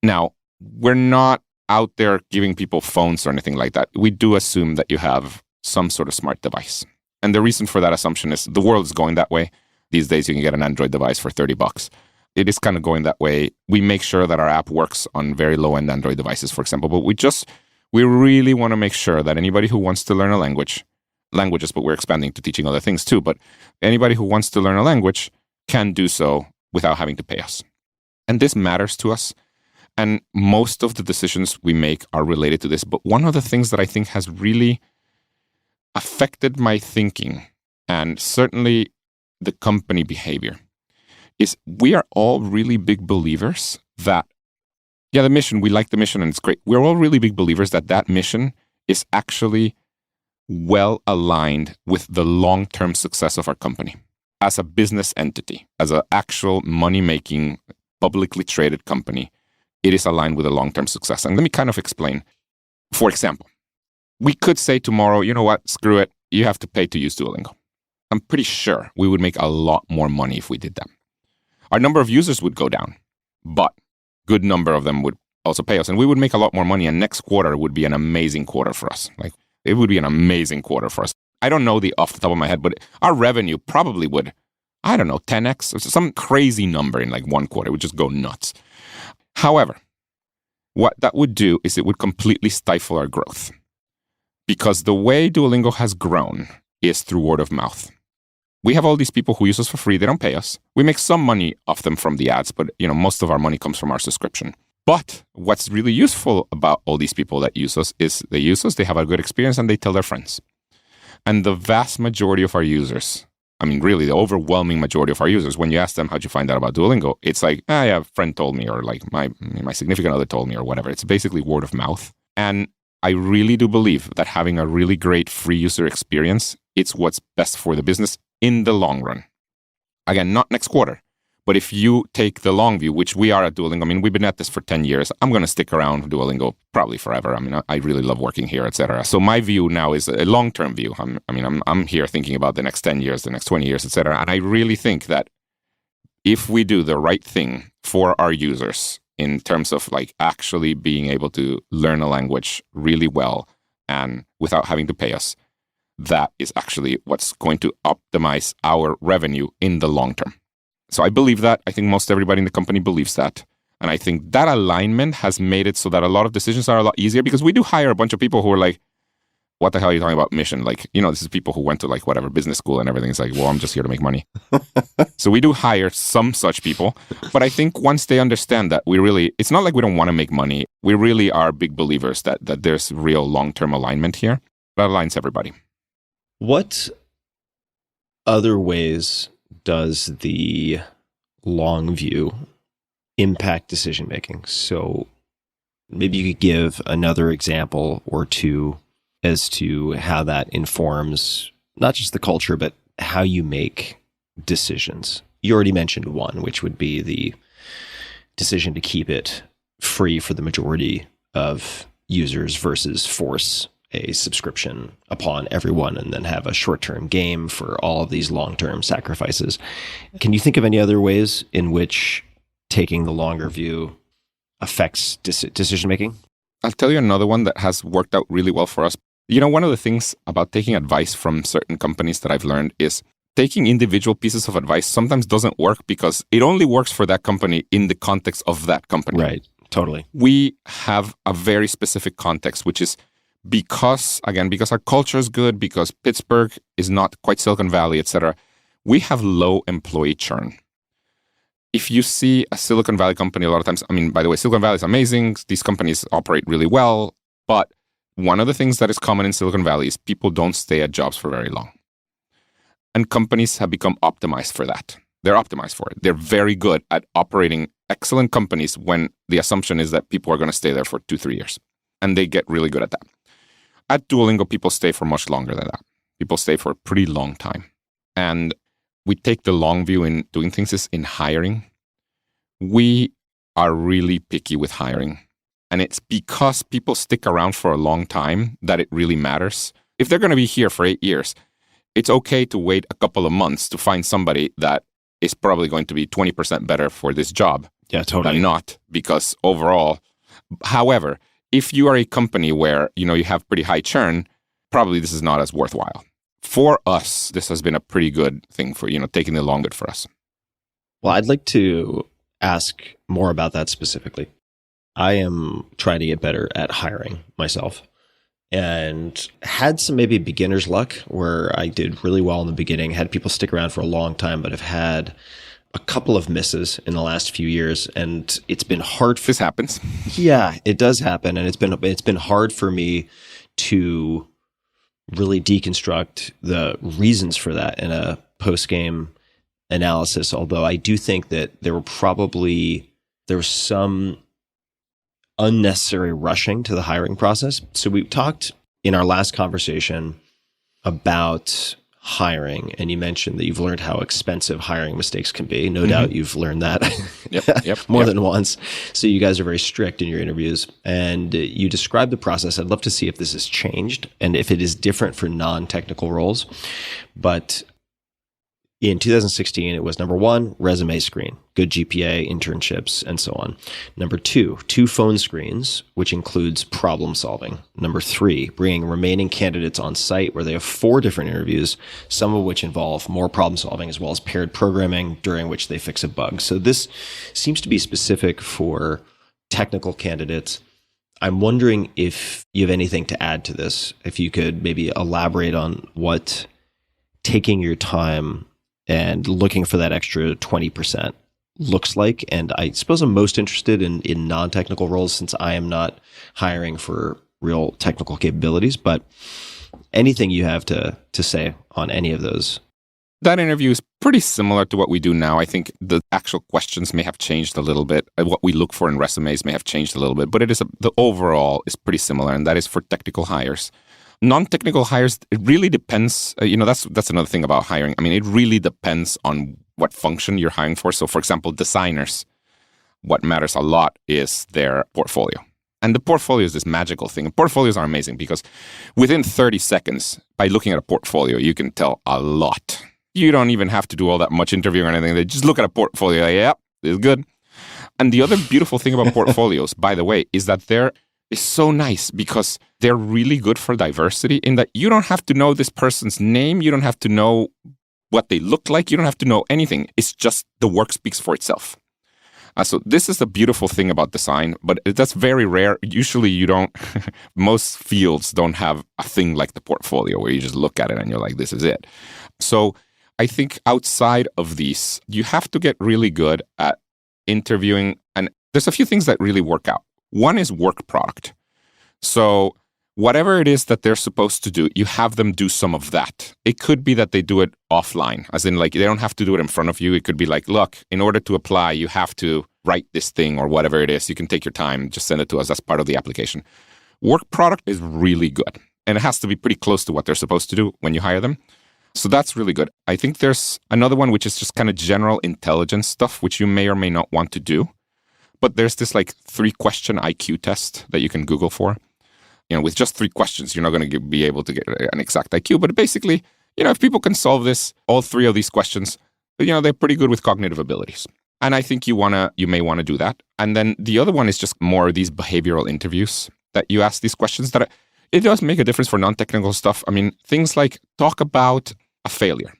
Now, we're not out there giving people phones or anything like that. We do assume that you have some sort of smart device. And the reason for that assumption is the world is going that way. These days, you can get an Android device for $30. It is kind of going that way. We make sure that our app works on very low-end Android devices, for example. But we really want to make sure that anybody who wants to learn a languages, but we're expanding to teaching other things too. But anybody who wants to learn a language can do so without having to pay us. And this matters to us. And most of the decisions we make are related to this. But one of the things that I think has really affected my thinking, and certainly the company behavior, is we are all really big believers that, the mission, we like the mission and it's great. We're all really big believers that mission is actually well aligned with the long-term success of our company as a business entity, as an actual money-making, publicly traded company. It is aligned with a long-term success. And let me kind of explain. For example, we could say tomorrow, you know what, screw it, you have to pay to use Duolingo. I'm pretty sure we would make a lot more money if we did that. Our number of users would go down, but good number of them would also pay us. And we would make a lot more money. And next quarter would be an amazing quarter for us. Like, it would be an amazing quarter for us. I don't know off the top of my head, but our revenue probably would, 10x, or some crazy number in like one quarter. It would just go nuts. However, what that would do is it would completely stifle our growth, because the way Duolingo has grown is through word of mouth. We have all these people who use us for free. They don't pay us. We make some money off them from the ads, but most of our money comes from our subscription. But what's really useful about all these people that use us is they use us, they have a good experience, and they tell their friends. And the vast majority of our users, I mean, really, the overwhelming majority of our users, when you ask them, how'd you find out about Duolingo? It's like, yeah, a friend told me, or like my significant other told me, or whatever. It's basically word of mouth. And I really do believe that having a really great free user experience, it's what's best for the business in the long run. Again, not next quarter. But if you take the long view, which we are at Duolingo, I mean, we've been at this for 10 years. I'm going to stick around Duolingo probably forever. I mean, I really love working here, etc. So my view now is a long-term view. I'm here thinking about the next 10 years, the next 20 years, etc. And I really think that if we do the right thing for our users in terms of like actually being able to learn a language really well and without having to pay us, that is actually what's going to optimize our revenue in the long term. So I believe that. I think most everybody in the company believes that. And I think that alignment has made it so that a lot of decisions are a lot easier because we do hire a bunch of people who are like, what the hell are you talking about mission? Like, this is people who went to like whatever business school and everything. It's like, well, I'm just here to make money. So we do hire some such people. But I think once they understand that it's not like we don't want to make money. We really are big believers that there's real long-term alignment here. That aligns everybody.
What other ways does the long view impact decision making? So maybe you could give another example or two as to how that informs not just the culture, but how you make decisions. You already mentioned one, which would be the decision to keep it free for the majority of users versus force a subscription upon everyone and then have a short-term game for all of these long-term sacrifices. Can you think of any other ways in which taking the longer view affects decision-making?
I'll tell you another one that has worked out really well for us. One of the things about taking advice from certain companies that I've learned is taking individual pieces of advice sometimes doesn't work because it only works for that company in the context of that company.
Right, totally.
We have a very specific context, which is because our culture is good, because Pittsburgh is not quite Silicon Valley, etc., we have low employee churn. If you see a Silicon Valley company, a lot of times, by the way, Silicon Valley is amazing. These companies operate really well. But one of the things that is common in Silicon Valley is people don't stay at jobs for very long. And companies have become optimized for that. They're optimized for it. They're very good at operating excellent companies when the assumption is that people are going to stay there for 2-3 years. And they get really good at that. At Duolingo, people stay for much longer than that. People stay for a pretty long time. And we take the long view in doing things is in hiring. We are really picky with hiring. And it's because people stick around for a long time that it really matters. If they're going to be here for 8 years, it's okay to wait a couple of months to find somebody that is probably going to be 20% better for this job.
Yeah, totally.
Than not, because overall, however, if you are a company where, you have pretty high churn, probably this is not as worthwhile. For us, this has been a pretty good thing for, taking the long bit for us.
Well, I'd like to ask more about that specifically. I am trying to get better at hiring myself and had some maybe beginner's luck where I did really well in the beginning, had people stick around for a long time, but have had a couple of misses in the last few years, and it's been hard.
This happens.
Yeah, it does happen, and it's been hard for me to really deconstruct the reasons for that in a post-game analysis. Although I do think that there was some unnecessary rushing to the hiring process. So we talked in our last conversation about hiring, and you mentioned that you've learned how expensive hiring mistakes can be. No doubt you've learned that more than once. So you guys are very strict in your interviews, and you described the process. I'd love to see if this has changed and if it is different for non-technical roles. But in 2016, it was number 1, resume screen, good GPA, internships, and so on. Number 2, 2 phone screens, which includes problem solving. Number 3, bringing remaining candidates on site where they have 4 different interviews, some of which involve more problem solving as well as paired programming during which they fix a bug. So this seems to be specific for technical candidates. I'm wondering if you have anything to add to this, if you could maybe elaborate on what taking your time and looking for that extra 20% looks like. And I suppose I'm most interested in non-technical roles since I am not hiring for real technical capabilities, but anything you have to say on any of those
That interview is pretty similar to what we do now. I think the actual questions may have changed a little bit. What we look for in resumes may have changed a little bit, but the overall is pretty similar, and that is for technical hires. Non-technical hires, it really depends. That's another thing about hiring. I mean, it really depends on what function you're hiring for. So, for example, designers, what matters a lot is their portfolio. And the portfolio is this magical thing. Portfolios are amazing because within 30 seconds, by looking at a portfolio, you can tell a lot. You don't even have to do all that much interviewing or anything. They just look at a portfolio. Yep, it's good. And the other beautiful thing about portfolios, by the way, is that they're so nice because they're really good for diversity in that you don't have to know this person's name. You don't have to know what they look like. You don't have to know anything. It's just the work speaks for itself. So this is the beautiful thing about design, but that's very rare. Usually you don't, most fields don't have a thing like the portfolio where you just look at it and you're like, this is it. So I think outside of these, you have to get really good at interviewing. And there's a few things that really work out. One is work product. So whatever it is that they're supposed to do, you have them do some of that. It could be that they do it offline, as in like they don't have to do it in front of you. It could be like, look, in order to apply, you have to write this thing or whatever it is. You can take your time, just send it to us as part of the application. Work product is really good. And it has to be pretty close to what they're supposed to do when you hire them. So that's really good. I think there's another one, which is just kind of general intelligence stuff, which you may or may not want to do. But there's this like 3-question IQ test that you can Google for. With just 3 questions, you're not going to be able to get an exact IQ. But basically, if people can solve this, all 3 of these questions, they're pretty good with cognitive abilities. And I think you may want to do that. And then the other one is just more these behavioral interviews that you ask these questions that it does make a difference for non-technical stuff. I mean, things like talk about a failure.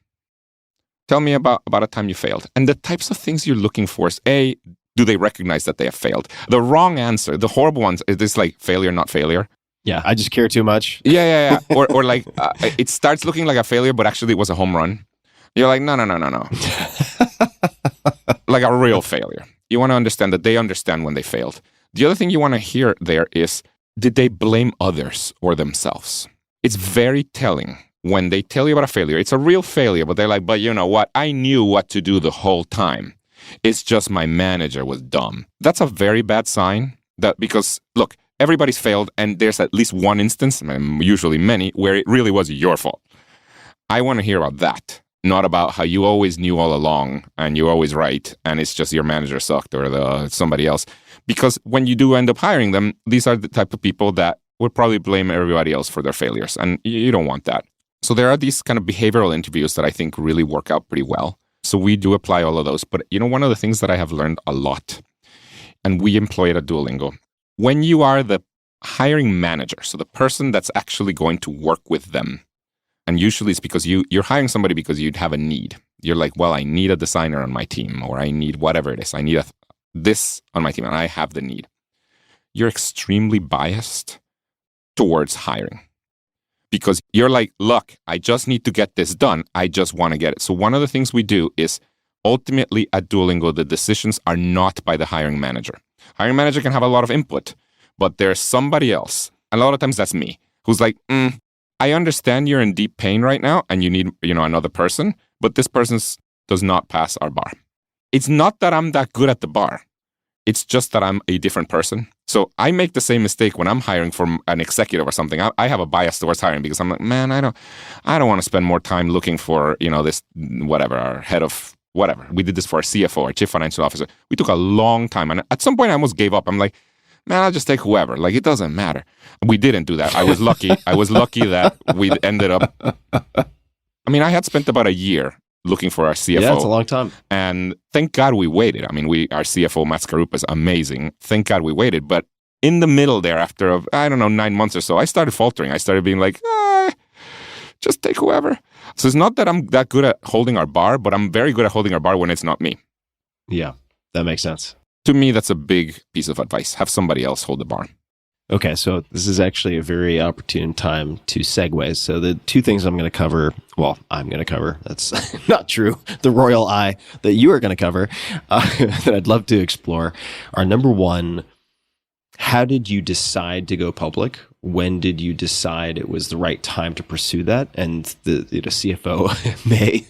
Tell me about a time you failed. And the types of things you're looking for is A, do they recognize that they have failed? The wrong answer, the horrible ones, is this like failure, not failure.
Yeah, I just care too much.
Yeah. Or like it starts looking like a failure, but actually it was a home run. You're like, no. Like a real failure. You want to understand that they understand when they failed. The other thing you want to hear there is, did they blame others or themselves? It's very telling when they tell you about a failure. It's a real failure, but they're like, but you know what? I knew what to do the whole time. It's just my manager was dumb. That's a very bad sign because, look, everybody's failed, and there's at least one instance, usually many, where it really was your fault. I want to hear about that, not about how you always knew all along and you're always right, and it's just your manager sucked or somebody else. Because when you do end up hiring them, these are the type of people that would probably blame everybody else for their failures, and you don't want that. So there are these kind of behavioral interviews that I think really work out pretty well. So we do apply all of those. But one of the things that I have learned a lot, and we employ it at Duolingo, when you are the hiring manager, so the person that's actually going to work with them, and usually it's because you're hiring somebody because you'd have a need. You're like, well, I need a designer on my team, or I need whatever it is. I need this on my team, and I have the need. You're extremely biased towards hiring because you're like, look, I just need to get this done. I just want to get it. So one of the things we do is ultimately at Duolingo, the decisions are not by the hiring manager. Hiring manager can have a lot of input, but there's somebody else, and a lot of times that's me, who's like, I understand you're in deep pain right now and you need, another person, but this person does not pass our bar. It's not that I'm that good at the bar. It's just that I'm a different person. So I make the same mistake when I'm hiring for an executive or something. I have a bias towards hiring because I'm like, man, I don't want to spend more time looking for, this, whatever, our head of whatever. We did this for our CFO, our chief financial officer. We took a long time. And at some point I almost gave up. I'm like, man, I'll just take whoever. Like, it doesn't matter. We didn't do that. I was lucky. That we ended up. I mean, I had spent about a year looking for our CFO.
Yeah, it's a long time.
And thank God we waited. I mean, our CFO, Matt Skarupa, is amazing. Thank God we waited. But in the middle there, after, 9 months or so, I started faltering. I started being like, just take whoever. So it's not that I'm that good at holding our bar, but I'm very good at holding our bar when it's not me.
Yeah, that makes sense.
To me, that's a big piece of advice. Have somebody else hold the bar.
Okay, so this is actually a very opportune time to segue. So the 2 things I'm going to cover, that's not true, the royal eye that you are going to cover, that I'd love to explore are, number 1, How did you decide to go public? When did you decide it was the right time to pursue that? And the CFO may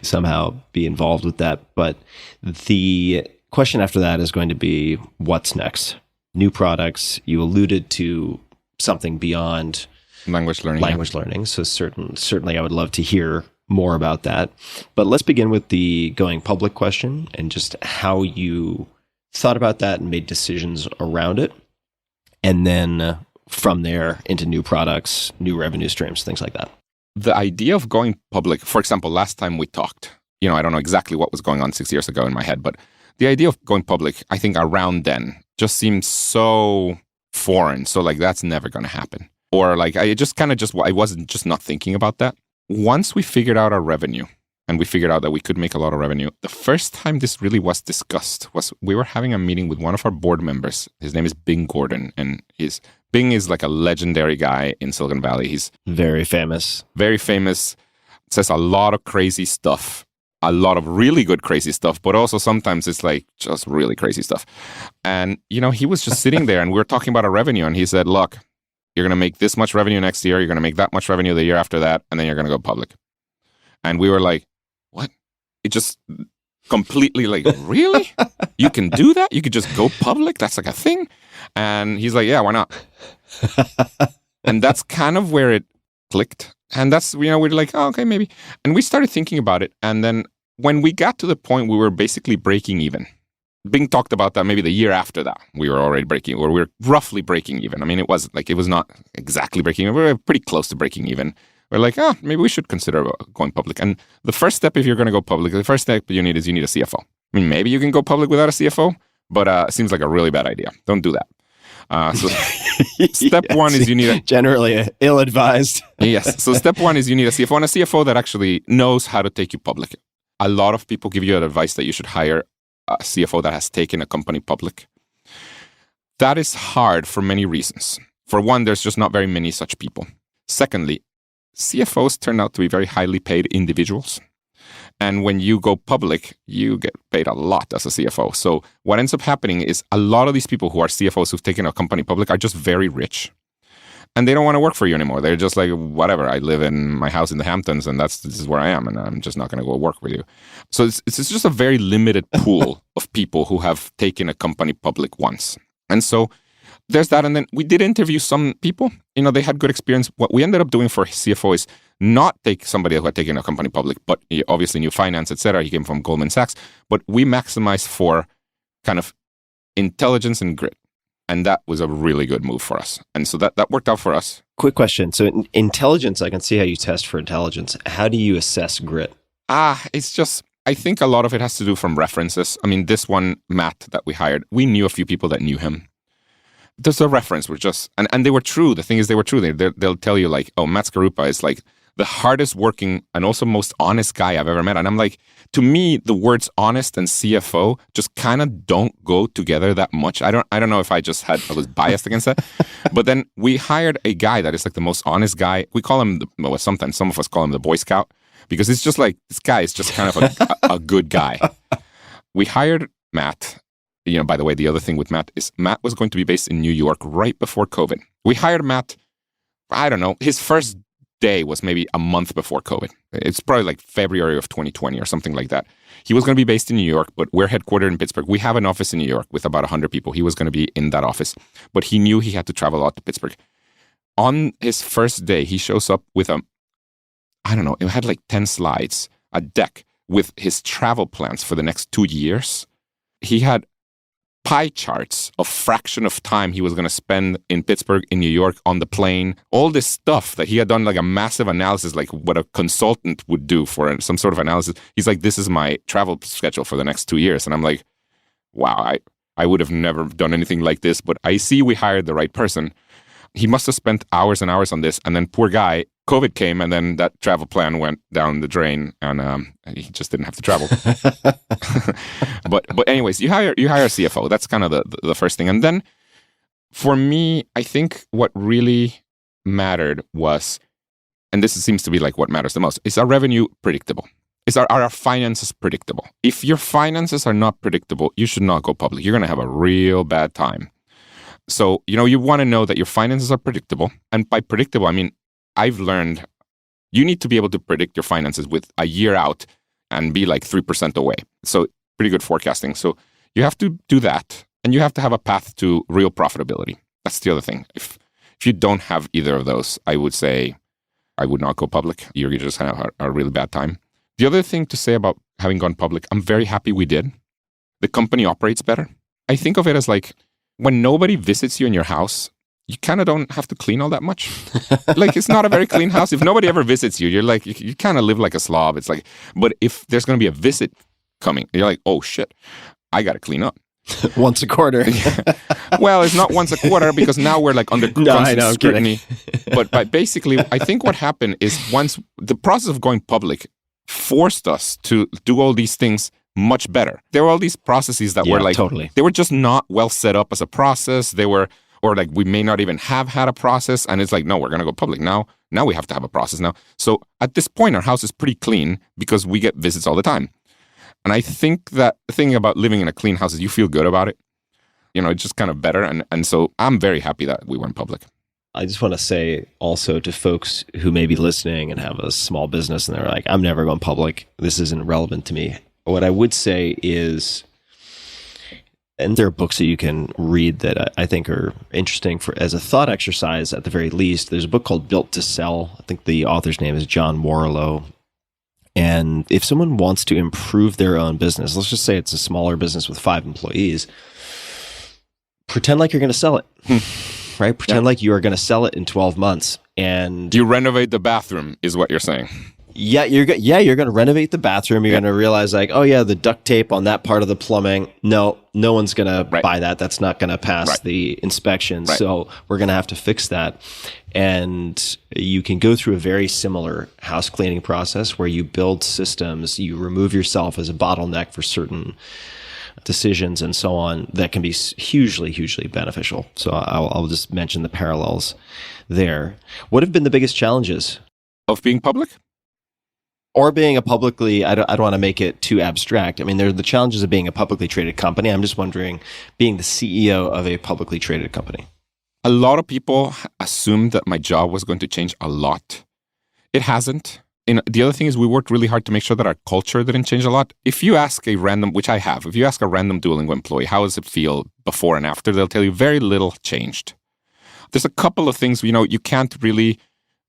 somehow be involved with that. But the question after that is going to be, what's next? New products. You alluded to something beyond
language learning.
So certainly I would love to hear more about that. But let's begin with the going public question and just how you thought about that and made decisions around it. And then from there into new products, new revenue streams, things like that.
The idea of going public, for example, last time we talked, I don't know exactly what was going on 6 years ago in my head, but the idea of going public, I think around then just seemed so foreign. So like, that's never going to happen. Or like, I wasn't just not thinking about that. Once we figured out our revenue and we figured out that we could make a lot of revenue, the first time this really was discussed was we were having a meeting with one of our board members. His name is Bing Gordon, and Bing is like a legendary guy in Silicon Valley. He's
very famous,
says a lot of crazy stuff, a lot of really good crazy stuff, but also sometimes it's like just really crazy stuff. And, he was just sitting there and we were talking about our revenue and he said, look, you're going to make this much revenue next year. You're going to make that much revenue the year after that. And then you're going to go public. And we were like, what? It just completely like, really? You can do that? You could just go public? That's like a thing? And he's like, yeah, why not? And that's kind of where it clicked. And that's, we're like, oh, okay, maybe. And we started thinking about it. And then when we got to the point we were basically breaking even, Bing talked about that maybe the year after that. We were already we were roughly breaking even. I mean, it was not exactly breaking even. We were pretty close to breaking even. We're like, maybe we should consider going public. And the first step, if you're going to go public, the first step you need a CFO. I mean, maybe you can go public without a CFO, but it seems like a really bad idea. Don't do that. So step one is you need
generally ill-advised.
Yes. So step one is you need a CFO, and a CFO that actually knows how to take you public. A lot of people give you advice that you should hire a CFO that has taken a company public. That is hard for many reasons. For one, there's just not very many such people. Secondly, CFOs turn out to be very highly paid individuals. And when you go public, you get paid a lot as a CFO. So what ends up happening is a lot of these people who are CFOs who've taken a company public are just very rich. And they don't want to work for you anymore. They're just like, whatever, I live in my house in the Hamptons and this is where I am and I'm just not going to go work with you. So it's just a very limited pool of people who have taken a company public once. And so there's that. And then we did interview some people. They had good experience. What we ended up doing for CFO is not take somebody who had taken a company public, but he obviously knew finance, etc. He came from Goldman Sachs. But we maximized for kind of intelligence and grit. And that was a really good move for us. And so that worked out for us.
Quick question. So intelligence, I can see how you test for intelligence. How do you assess grit?
It's just, I think a lot of it has to do from references. I mean, this one, Matt, that we hired, we knew a few people that knew him. There's a reference. We're just, and they were true. The thing is, they were true. They'll tell you like, oh, Matt Skarupa is like the hardest working and also most honest guy I've ever met. And I'm like, to me, the words honest and CFO just kind of don't go together that much. I don't know if I was biased against that. But then we hired a guy that is like the most honest guy. We call him, sometimes some of us call him the Boy Scout because it's just like, this guy is just kind of a good guy. We hired Matt. By the way, the other thing with Matt is Matt was going to be based in New York right before COVID. We hired Matt, I don't know, his first day was maybe a month before COVID. It's probably like February of 2020 or something like that. He was going to be based in New York, but we're headquartered in Pittsburgh. We have an office in New York with about 100 people. He was going to be in that office, but he knew he had to travel out to Pittsburgh. On his first day, he shows up with it had like 10 slides, a deck with his travel plans for the next 2 years. He had pie charts of fraction of time he was going to spend in Pittsburgh, in New York, on the plane, all this stuff that he had done like a massive analysis, like what a consultant would do for some sort of analysis. He's like, this is my travel schedule for the next 2 years. And I'm like, wow, I would have never done anything like this, but I see we hired the right person. He must have spent hours and hours on this. And then poor guy, COVID came and then that travel plan went down the drain and he just didn't have to travel. But anyways, you hire a CFO. That's kind of the first thing. And then for me, I think what really mattered was, and this seems to be like what matters the most, is our revenue predictable? Are our finances predictable? If your finances are not predictable, you should not go public. You're going to have a real bad time. So, you want to know that your finances are predictable. And by predictable, I mean, I've learned you need to be able to predict your finances with a year out and be like 3% away. So pretty good forecasting. So you have to do that, and you have to have a path to real profitability. That's the other thing. If you don't have either of those, I would say I would not go public. You're just going to have a really bad time. The other thing to say about having gone public, I'm very happy we did. The company operates better. I think of it as like when nobody visits you in your house, you kind of don't have to clean all that much. Like, it's not a very clean house. If nobody ever visits you, you're like, you kind of live like a slob. It's like, but if there's going to be a visit coming, you're like, oh shit, I got to clean up.
Once a quarter.
Well, it's not once a quarter because now we're like under constant scrutiny. But basically, I think what happened is once the process of going public forced us to do all these things much better. There were all these processes that were like,
totally.
They were just not well set up as a process. They were, or like we may not even have had a process. And it's like, no, we're going to go public now. Now we have to have a process now. So at this point, our house is pretty clean because we get visits all the time. And I think that the thing about living in a clean house is you feel good about it. It's just kind of better. And so I'm very happy that we went public.
I just want to say also to folks who may be listening and have a small business and they're like, I'm never going public. This isn't relevant to me. What I would say is, and there are books that you can read that I think are interesting for as a thought exercise at the very least. There's a book called Built to Sell. I think the author's name is John Warlow. And if someone wants to improve their own business, let's just say it's a smaller business with 5 employees, pretend like you're going to sell it, right? Pretend like you are going to sell it in 12 months. And
you renovate the bathroom is what you're saying.
Yeah, you're going to renovate the bathroom. You're going to realize like, oh yeah, the duct tape on that part of the plumbing. No one's going to buy that. That's not going to pass the inspection.
Right.
So we're going to have to fix that. And you can go through a very similar house cleaning process where you build systems, you remove yourself as a bottleneck for certain decisions and so on that can be hugely, hugely beneficial. So I'll just mention the parallels there. What have been the biggest challenges
of being public?
Or being a publicly, I don't want to make it too abstract. I mean, there are the challenges of being a publicly traded company. I'm just wondering, being the CEO of a publicly traded company.
A lot of people assumed that my job was going to change a lot. It hasn't. And the other thing is we worked really hard to make sure that our culture didn't change a lot. If you ask a random, which I have, if you ask a random Duolingo employee, how does it feel before and after, they'll tell you very little changed. There's a couple of things, you can't really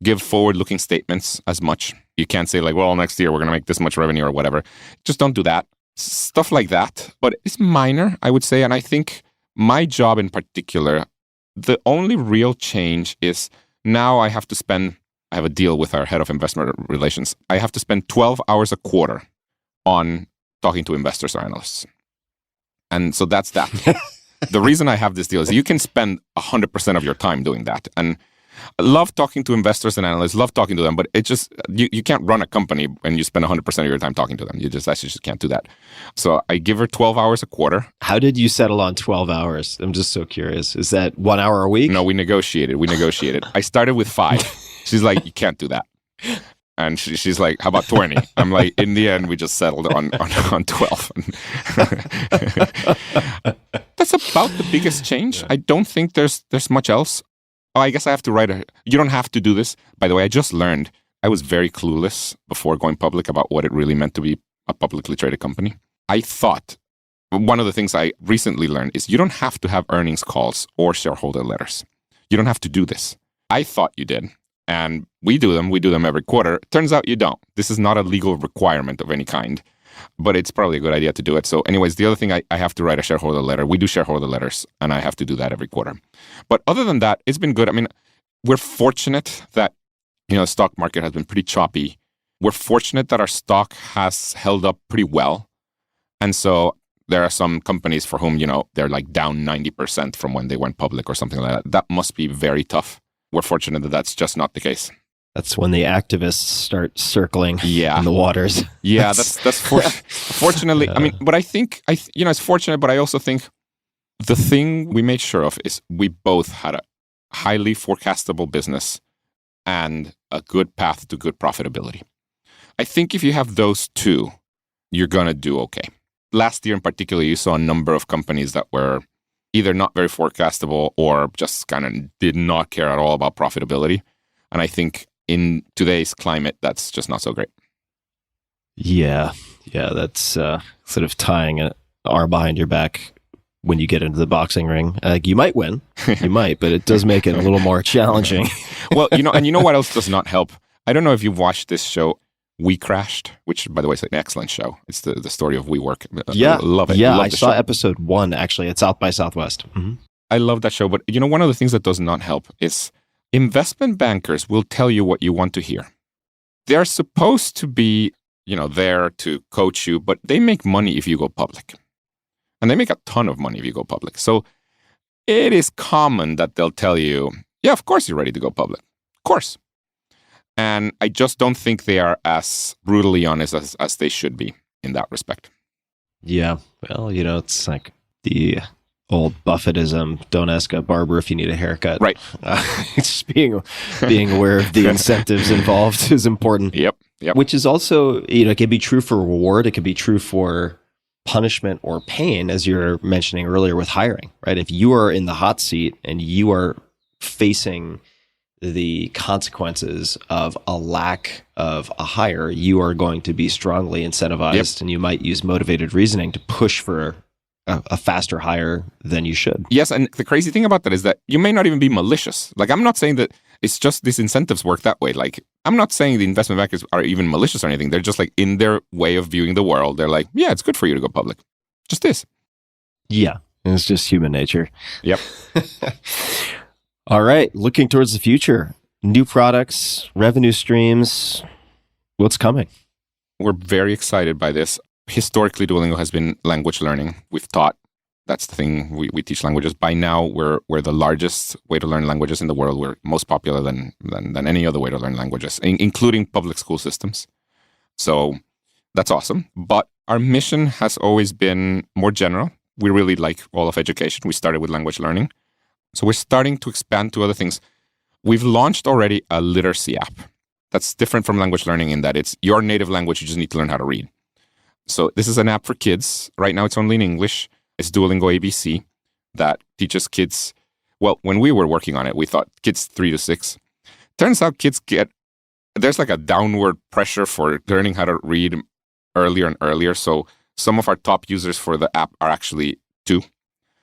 give forward-looking statements as much. You can't say like, well, next year we're going to make this much revenue or whatever. Just don't do that. Stuff like that. But it's minor, I would say. And I think my job in particular, the only real change is now I have a deal with our head of investment relations. I have to spend 12 hours a quarter on talking to investors or analysts. And so that's that. The reason I have this deal is you can spend 100% of your time doing that. And I love talking to investors and analysts, love talking to them, but it just, you can't run a company when you spend 100% of your time talking to them. You just can't do that. So I give her 12 hours a quarter.
How did you settle on 12 hours? I'm just so curious. Is that 1 hour a week?
No, we negotiated. I started with 5. She's like, you can't do that. And she's like, how about 20? I'm like, in the end, we just settled on 12. That's about the biggest change. I don't think there's much else. Oh, I guess I have to you don't have to do this. By the way, I just learned I was very clueless before going public about what it really meant to be a publicly traded company. I thought one of the things I recently learned is you don't have to have earnings calls or shareholder letters. You don't have to do this. I thought you did. And we do them every quarter. Turns out you don't. This is not a legal requirement of any kind, but it's probably a good idea to do it. So anyways, the other thing, I have to write a shareholder letter. We do shareholder letters, and I have to do that every quarter. But other than that, it's been good. I mean, we're fortunate that, the stock market has been pretty choppy. We're fortunate that our stock has held up pretty well. And so there are some companies for whom, they're like down 90% from when they went public or something like that. That must be very tough. We're fortunate that that's just not the case.
That's when the activists start circling in the waters.
Yeah, that's fortunately. I mean, but I think it's fortunate. But I also think the thing we made sure of is we both had a highly forecastable business and a good path to good profitability. I think if you have those two, you're gonna do okay. Last year in particular, you saw a number of companies that were either not very forecastable or just kind of did not care at all about profitability. And I think in today's climate, that's just not so great.
Yeah, that's sort of tying an arm behind your back when you get into the boxing ring. You might win, but it does make it a little more challenging.
Well, and you know what else does not help? I don't know if you've watched this show, We Crashed, which, by the way, is an excellent show. It's the story of WeWork.
Yeah,
love it.
Yeah,
love
I saw episode 1 actually at South by Southwest. Mm-hmm.
I love that show, but one of the things that does not help is investment bankers will tell you what you want to hear. They're supposed to be, there to coach you, but they make money if you go public. And they make a ton of money if you go public. So it is common that they'll tell you, yeah, of course you're ready to go public. Of course. And I just don't think they are as brutally honest as they should be in that respect.
Yeah. Well, it's like the old Buffettism, don't ask a barber if you need a haircut.
Right.
It's just being aware of the incentives involved is important.
Yep.
Which is also, it can be true for reward. It can be true for punishment or pain, as you're mentioning earlier with hiring, right? If you are in the hot seat and you are facing the consequences of a lack of a hire, you are going to be strongly incentivized, and you might use motivated reasoning to push for a faster hire than you should.
Yes, and the crazy thing about that is that you may not even be malicious. Like, I'm not saying that it's just these incentives work that way. Like, I'm not saying the investment bankers are even malicious or anything. They're just like, in their way of viewing the world, they're like, yeah, it's good for you to go public. Just this.
Yeah, it's just human nature.
Yep.
All right, looking towards the future, new products, revenue streams, what's coming?
We're very excited by this. Historically, Duolingo has been language learning. We've taught, that's the thing, we teach languages. By now, we're the largest way to learn languages in the world. We're most popular than any other way to learn languages, including public school systems. So that's awesome. But our mission has always been more general. We really like all of education. We started with language learning. So we're starting to expand to other things. We've launched already a literacy app. That's different from language learning in that it's your native language. You just need to learn how to read. So this is an app for kids. Right now, it's only in English. It's Duolingo ABC that teaches kids. Well, when we were working on it, we thought kids 3 to 6. Turns out kids there's like a downward pressure for learning how to read earlier and earlier. So some of our top users for the app are actually 2.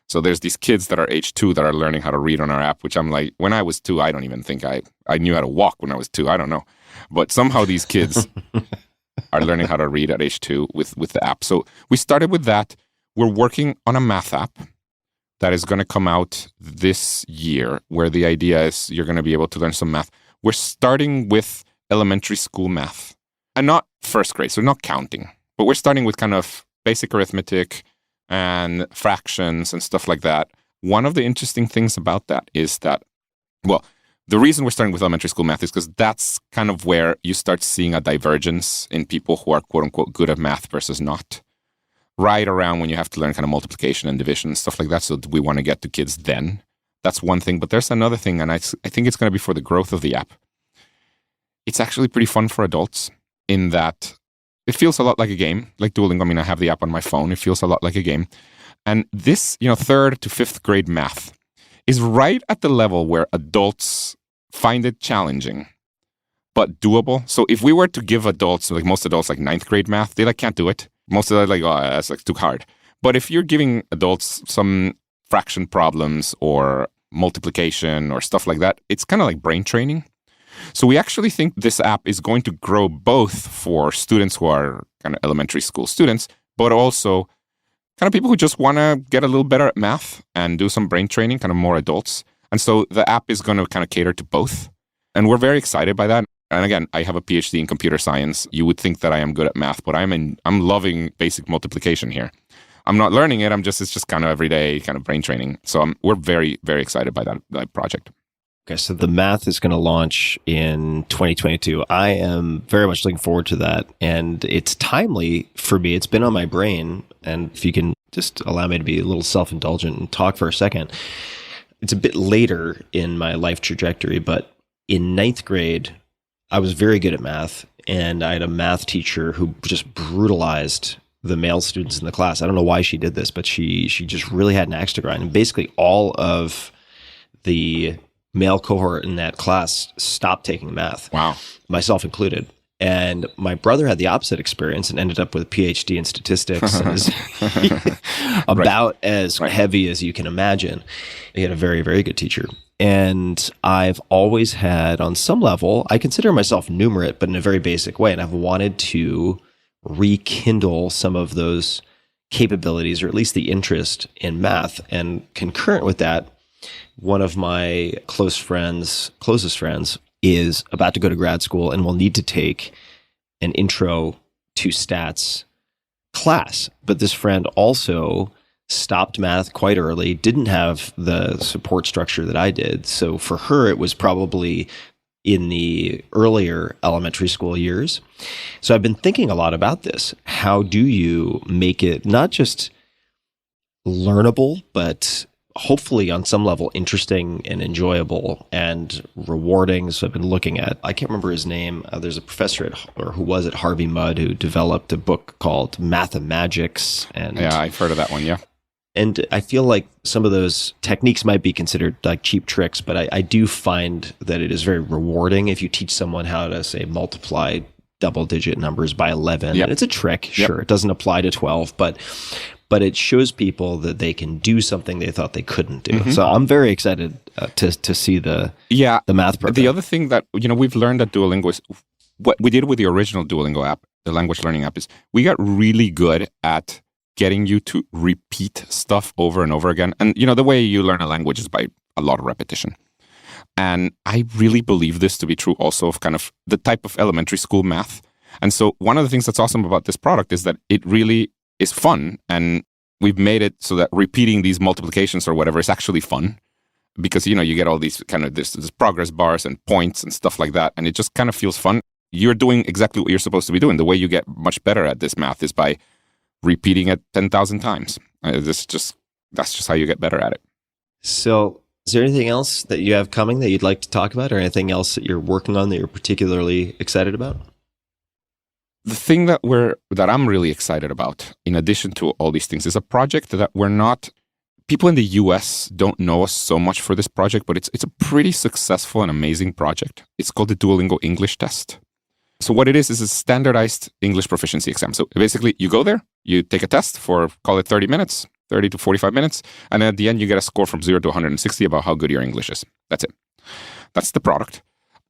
So there's these kids that are age 2 that are learning how to read on our app, which I'm like, when I was 2, I don't even think I knew how to walk when I was 2. I don't know. But somehow these kids are learning how to read at age 2 with the app. So we started with that. We're working on a math app that is going to come out this year, where the idea is you're going to be able to learn some math. We're starting with elementary school math and not first grade, so not counting, but we're starting with kind of basic arithmetic and fractions and stuff like that. One of the interesting things about that is that, well, the reason we're starting with elementary school math is because that's kind of where you start seeing a divergence in people who are quote unquote good at math versus not. Right around when you have to learn kind of multiplication and division and stuff like that. So we want to get to kids then. That's one thing. But there's another thing, and I think it's going to be for the growth of the app. It's actually pretty fun for adults in that it feels a lot like a game, like Duolingo. I mean, I have the app on my phone. It feels a lot like a game. And this, 3rd to 5th grade math is right at the level where adults find it challenging, but doable. So if we were to give adults, like most adults, like 9th grade math, they can't do it. Most of them are like, oh, that's like too hard. But if you're giving adults some fraction problems or multiplication or stuff like that, it's kind of like brain training. So we actually think this app is going to grow both for students who are kind of elementary school students, but also kind of people who just want to get a little better at math and do some brain training, kind of more adults. And so the app is going to kind of cater to both. And we're very excited by that. And again, I have a PhD in computer science. You would think that I am good at math, but I'm loving basic multiplication here. I'm not learning it. It's just kind of everyday kind of brain training. So we're very, very excited by that project.
Okay, so the math is going to launch in 2022. I am very much looking forward to that. And it's timely for me. It's been on my brain. And if you can just allow me to be a little self-indulgent and talk for a second. It's a bit later in my life trajectory, but in 9th grade, I was very good at math. And I had a math teacher who just brutalized the male students in the class. I don't know why she did this, but she just really had an axe to grind. And basically all of the male cohort in that class stopped taking math.
Wow.
Myself included. And my brother had the opposite experience and ended up with a PhD in statistics and is about as heavy as you can imagine. He had a very, very good teacher. And I've always had, on some level, I consider myself numerate, but in a very basic way. And I've wanted to rekindle some of those capabilities, or at least the interest in math. And concurrent with that, one of my closest friends, is about to go to grad school and will need to take an intro to stats class. But this friend also stopped math quite early, didn't have the support structure that I did. So for her, it was probably in the earlier elementary school years. So I've been thinking a lot about this. How do you make it not just learnable, but hopefully on some level interesting and enjoyable and rewarding? So I've been looking at, I can't remember his name. There's a professor who was at Harvey Mudd who developed a book called Mathemagics. And
yeah, I've heard of that one. Yeah.
And I feel like some of those techniques might be considered like cheap tricks, but I do find that it is very rewarding if you teach someone how to, say, multiply double-digit numbers by 11.
Yep.
And it's a trick,
Yep.
sure. It doesn't apply to 12, but it shows people that they can do something they thought they couldn't do.
Mm-hmm.
So I'm very excited to see the math program.
The other thing that we've learned at Duolingo is what we did with the original Duolingo app, the language learning app, is we got really good at getting you to repeat stuff over and over again. And, the way you learn a language is by a lot of repetition. And I really believe this to be true also of kind of the type of elementary school math. And so one of the things that's awesome about this product is that it really is fun. And we've made it so that repeating these multiplications or whatever is actually fun. Because, you get all these kind of this progress bars and points and stuff like that. And it just kind of feels fun. You're doing exactly what you're supposed to be doing. The way you get much better at this math is by repeating it 10,000 times. That's just how you get better at it.
So is there anything else that you have coming that you'd like to talk about, or anything else that you're working on that you're particularly excited about?
The thing that I'm really excited about, in addition to all these things, is a project that people in the US don't know us so much for this project, but it's a pretty successful and amazing project. It's called the Duolingo English Test. So what it is a standardized English proficiency exam. So basically you go there, you take a test for, call it 30 to 45 minutes, and at the end you get a score from 0 to 160 about how good your English is. That's it. That's the product.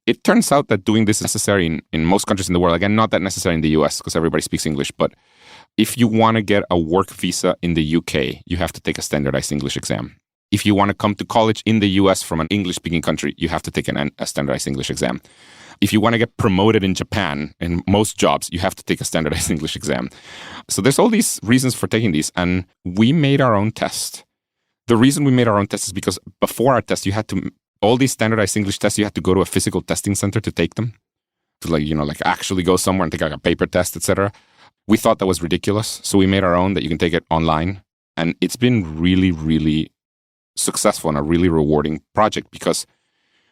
It turns out that doing this is necessary in most countries in the world. Again, not that necessary in the US because everybody speaks English, but if you want to get a work visa in the UK, you have to take a standardized English exam. If you want to come to college in the US from an English-speaking country, you have to take a standardized English exam. If you want to get promoted in Japan, in most jobs, you have to take a standardized English exam. So there's all these reasons for taking these, and we made our own test. The reason we made our own test is because before our test, all these standardized English tests, you had to go to a physical testing center to take them, to actually go somewhere and take a paper test, etc. We thought that was ridiculous, so we made our own that you can take it online, and it's been really, really successful and a really rewarding project because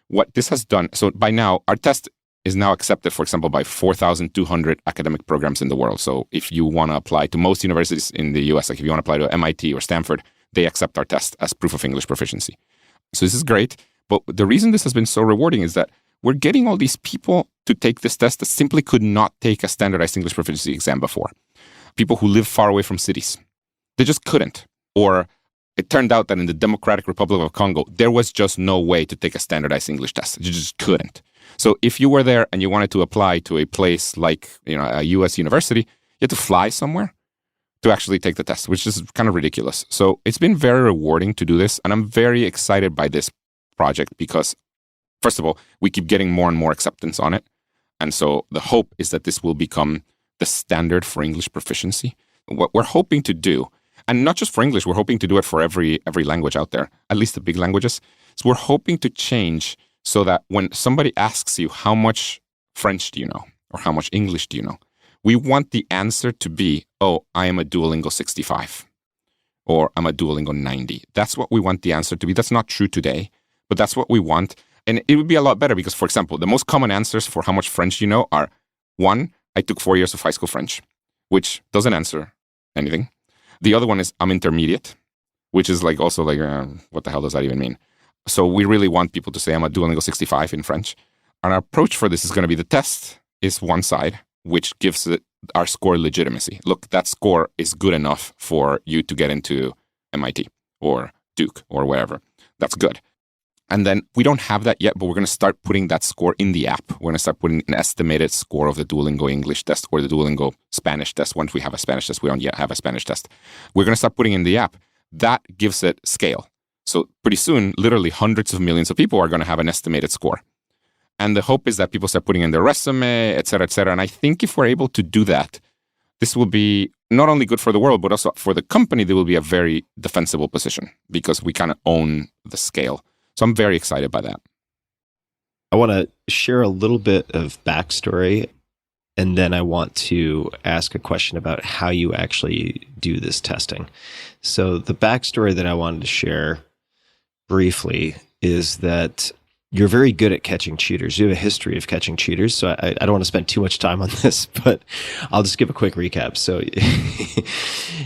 what this has done, so by now, our test is now accepted, for example, by 4,200 academic programs in the world. So if you want to apply to most universities in the US, like if you want to apply to MIT or Stanford, they accept our test as proof of English proficiency. So this is great. But the reason this has been so rewarding is that we're getting all these people to take this test that simply could not take a standardized English proficiency exam before. People who live far away from cities. They just couldn't. Or it turned out that in the Democratic Republic of Congo, there was just no way to take a standardized English test. You just couldn't. So if you were there and you wanted to apply to a place like a US university, you had to fly somewhere to actually take the test, which is kind of ridiculous. So it's been very rewarding to do this. And I'm very excited by this project because, first of all, we keep getting more and more acceptance on it. And so the hope is that this will become the standard for English proficiency. What we're hoping to do, and not just for English, we're hoping to do it for every language out there, at least the big languages. So we're hoping to change so that when somebody asks you how much French do you know or how much English do you know, we want the answer to be, oh, I am a Duolingo 65 or I'm a Duolingo 90. That's what we want the answer to be. That's not true today, but that's what we want. And it would be a lot better because, for example, the most common answers for how much French you know are, 1, I took 4 years of high school French, which doesn't answer anything. The other one is I'm intermediate, which is like also like, what the hell does that even mean? So we really want people to say I'm a Duolingo 65 in French. And our approach for this is going to be the test is one side, which gives it our score legitimacy. Look, that score is good enough for you to get into MIT or Duke or wherever. That's good. And then we don't have that yet, but we're going to start putting that score in the app. We're going to start putting an estimated score of the Duolingo English test or the Duolingo Spanish test. Once we have a Spanish test, we don't yet have a Spanish test. We're going to start putting in the app. That gives it scale. So pretty soon, literally hundreds of millions of people are going to have an estimated score. And the hope is that people start putting in their resume, et cetera, et cetera. And I think if we're able to do that, this will be not only good for the world, but also for the company, there will be a very defensible position because we kind of own the scale. So I'm very excited by that.
I want to share a little bit of backstory, and then I want to ask a question about how you actually do this testing. So the backstory that I wanted to share briefly is that you're very good at catching cheaters. You have a history of catching cheaters, so I don't want to spend too much time on this, but I'll just give a quick recap. So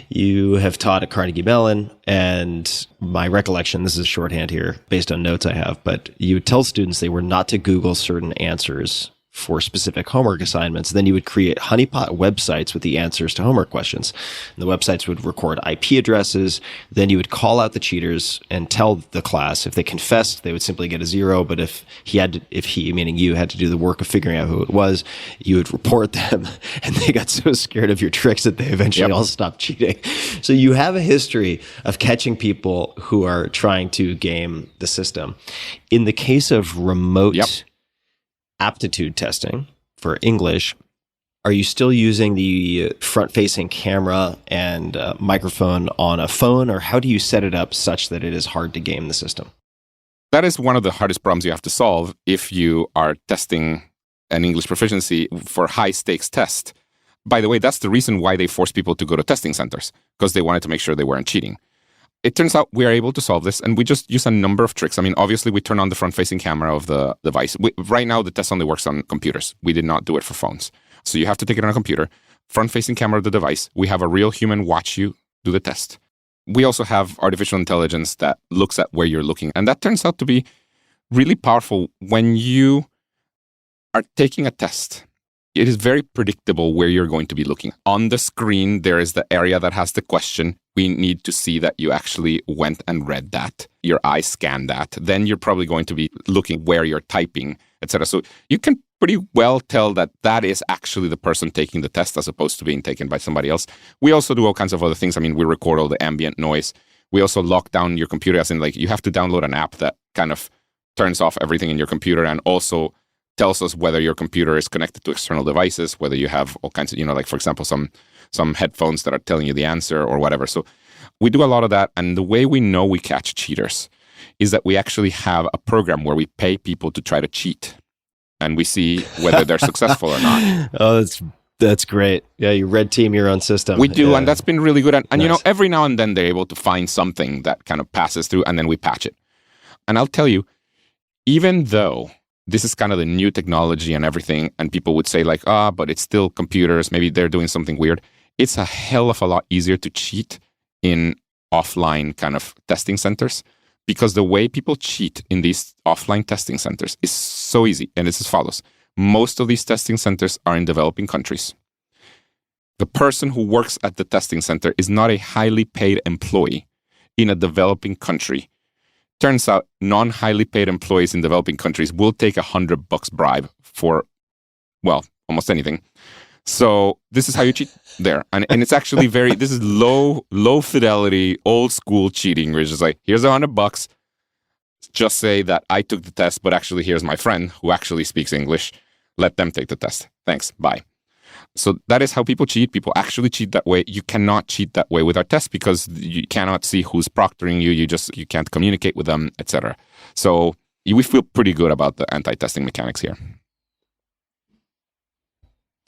you have taught at Carnegie Mellon, and my recollection, this is shorthand here based on notes I have, but you would tell students they were not to Google certain answers for specific homework assignments. Then you would create honeypot websites with the answers to homework questions. And the websites would record IP addresses. Then you would call out the cheaters and tell the class if they confessed, they would simply get a 0. But if he, meaning you, had to do the work of figuring out who it was, you would report them. And they got so scared of your tricks that they eventually all stopped cheating. So you have a history of catching people who are trying to game the system. In the case of remote aptitude testing for English, are you still using the front-facing camera and microphone on a phone, or how do you set it up such that it is hard to game the system?
That is one of the hardest problems you have to solve if you are testing an English proficiency for high-stakes test. By the way, that's the reason why they forced people to go to testing centers, because they wanted to make sure they weren't cheating. It turns out we are able to solve this, and we just use a number of tricks. I mean, obviously, we turn on the front-facing camera of the device. Right now, the test only works on computers. We did not do it for phones. So you have to take it on a computer, front-facing camera of the device. We have a real human watch you do the test. We also have artificial intelligence that looks at where you're looking, and that turns out to be really powerful. When you are taking a test, it is very predictable where you're going to be looking. On the screen, there is the area that has the question. We need to see that you actually went and read that. Your eyes scan that. Then you're probably going to be looking where you're typing, etc. So you can pretty well tell that that is actually the person taking the test as opposed to being taken by somebody else. We also do all kinds of other things. I mean, we record all the ambient noise. We also lock down your computer, as in like you have to download an app that kind of turns off everything in your computer and also tells us whether your computer is connected to external devices, whether you have all kinds of, like, for example, some headphones that are telling you the answer or whatever. So we do a lot of that. And the way we know we catch cheaters is that we actually have a program where we pay people to try to cheat. And we see whether they're successful or not.
Oh, that's great. Yeah, you red team your own system.
We do,
yeah.
And that's been really good. And
Nice.
Every now and then they're able to find something that kind of passes through, and then we patch it. And I'll tell you, even though this is kind of the new technology and everything, and people would say like, but it's still computers, maybe they're doing something weird. It's a hell of a lot easier to cheat in offline kind of testing centers, because the way people cheat in these offline testing centers is so easy. And it's as follows. Most of these testing centers are in developing countries. The person who works at the testing center is not a highly paid employee in a developing country. Turns out non-highly paid employees in developing countries will take $100 bribe for, well, almost anything. So this is how you cheat there. And it's actually this is low fidelity, old school cheating, where it's just like, here's $100. Just say that I took the test, but actually here's my friend who actually speaks English. Let them take the test. Thanks. Bye. So that is how people cheat. People actually cheat that way. You cannot cheat that way with our tests because you cannot see who's proctoring you. You can't communicate with them, etc. So we feel pretty good about the anti-testing mechanics here.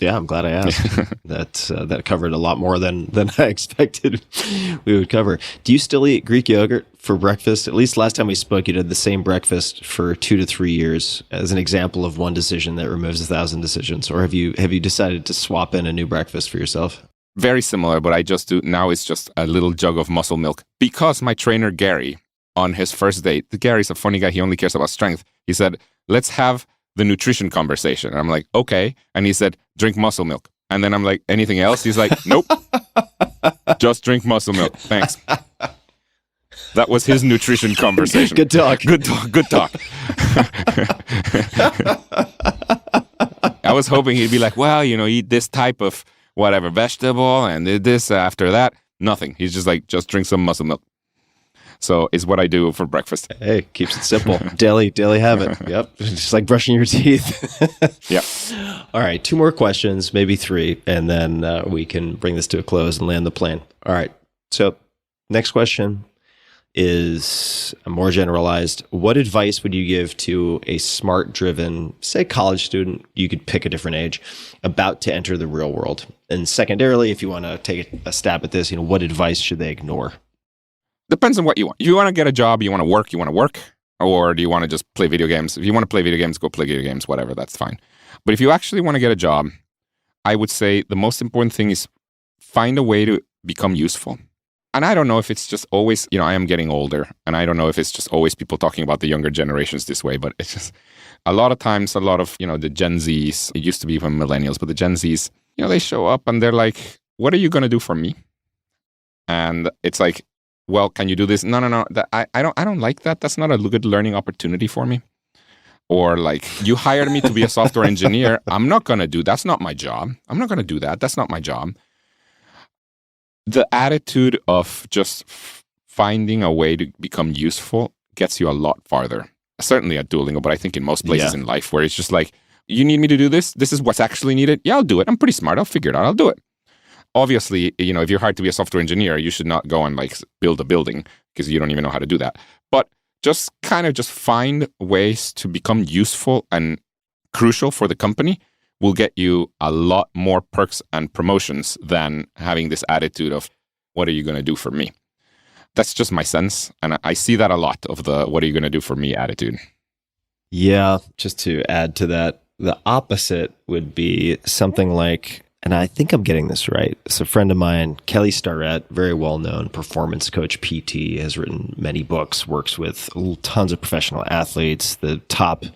Yeah, I'm glad I asked. That covered a lot more than I expected we would cover. Do you still eat Greek yogurt for breakfast? At least last time we spoke, you did the same breakfast for 2 to 3 years as an example of one decision that removes 1,000 decisions. Or have you decided to swap in a new breakfast for yourself?
very similar, but I just do now it's just a little jug of muscle milk because my trainer Gary on his first date, Gary's a funny guy. He only cares about strength. He said, let's have the nutrition conversation. And I'm like, okay. And he said, drink muscle milk. And then I'm like, anything else? He's like, nope, just drink muscle milk. Thanks. That was his nutrition conversation.
Good talk.
Good talk. Good talk. I was hoping he'd be like, well, eat this type of whatever vegetable and this after that. Nothing. He's just like, just drink some muscle milk. So it's what I do for breakfast.
Hey, keeps it simple. daily habit. Yep. Just like brushing your teeth.
Yeah.
All right. 2 more questions, maybe 3, and then we can bring this to a close and land the plane. All right. So next question is more generalized. What advice would you give to a smart-driven, say, college student, you could pick a different age, about to enter the real world? And secondarily, if you want to take a stab at this, what advice should they ignore?
Depends on what you want. If you want to get a job, you want to work, or do you want to just play video games? If you want to play video games, go play video games, whatever, that's fine. But if you actually want to get a job, I would say the most important thing is find a way to become useful. And I don't know if it's just always, I am getting older, and I don't know if it's just always people talking about the younger generations this way, but it's just a lot of times, the Gen Zs, it used to be even millennials, but the Gen Zs, they show up and they're like, what are you going to do for me? And it's like, well, can you do this? No. I don't like that. That's not a good learning opportunity for me. Or like, you hired me to be a software engineer. I'm not going to do, that's not my job. I'm not going to do that. That's not my job. The attitude of just finding a way to become useful gets you a lot farther. Certainly at Duolingo, but I think in most places in life where it's just like, you need me to do this? This is what's actually needed? Yeah, I'll do it. I'm pretty smart. I'll figure it out. I'll do it. Obviously, if you're hired to be a software engineer, you should not go and like build a building because you don't even know how to do that. But just find ways to become useful and crucial for the company will get you a lot more perks and promotions than having this attitude of, what are you going to do for me? That's just my sense. And I see that a lot of the, what are you going to do for me attitude.
Yeah. Just to add to that, the opposite would be something like, and I think I'm getting this right. It's a friend of mine, Kelly Starrett, very well-known performance coach, PT, has written many books, works with tons of professional athletes, the top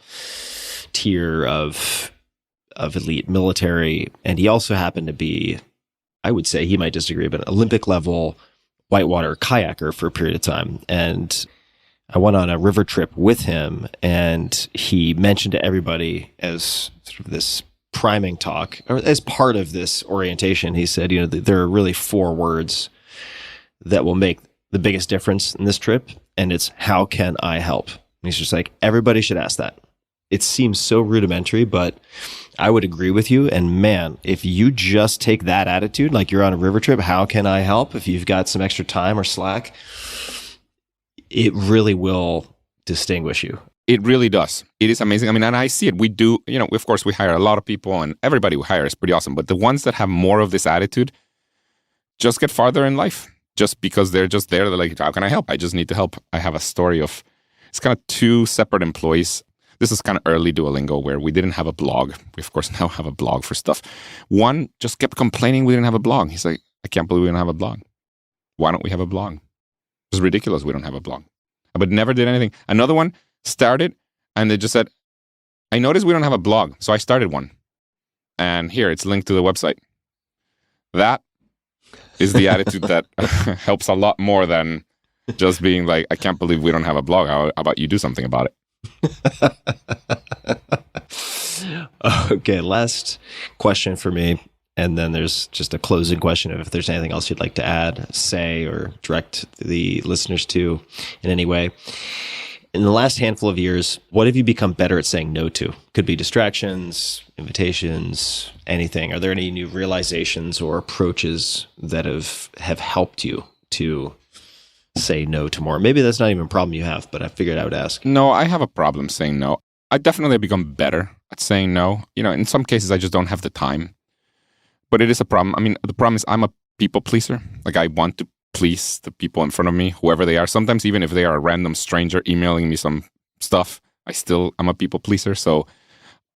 tier of elite military. And he also happened to be, I would say he might disagree, but Olympic level whitewater kayaker for a period of time. And I went on a river trip with him, and he mentioned to everybody as sort of this priming talk, or as part of this orientation, he said, there are really 4 words that will make the biggest difference in this trip. And it's, how can I help? And he's just like, everybody should ask that. It seems so rudimentary, but I would agree with you. And man, if you just take that attitude, like you're on a river trip, how can I help? If you've got some extra time or slack, it really will distinguish you.
It really does. It is amazing. I mean, and I see it. We do, of course, we hire a lot of people, and everybody we hire is pretty awesome. But the ones that have more of this attitude just get farther in life just because they're just there. They're like, how can I help? I just need to help. I have a story of, it's kind of 2 separate employees. This is kind of early Duolingo where we didn't have a blog. We, of course, now have a blog for stuff. One just kept complaining we didn't have a blog. He's like, I can't believe we don't have a blog. Why don't we have a blog? It's ridiculous we don't have a blog. But never did anything. Another one started, and they just said, I noticed we don't have a blog, so I started one. And here, it's linked to the website. That is the attitude that helps a lot more than just being like, I can't believe we don't have a blog. How about you do something about it?
Okay, last question for me. And then there's just a closing question of if there's anything else you'd like to add, say, or direct the listeners to in any way. In the last handful of years, what have you become better at saying no to? Could be distractions, invitations, anything. Are there any new realizations or approaches that have helped you to say no to more? Maybe that's not even a problem you have, but I figured I would ask.
No, I have a problem saying no. I definitely have become better at saying no. In some cases, I just don't have the time. But it is a problem. I mean, the problem is I'm a people pleaser. Like, I want to please the people in front of me, whoever they are. Sometimes even if they are a random stranger emailing me some stuff, I'm a people pleaser. So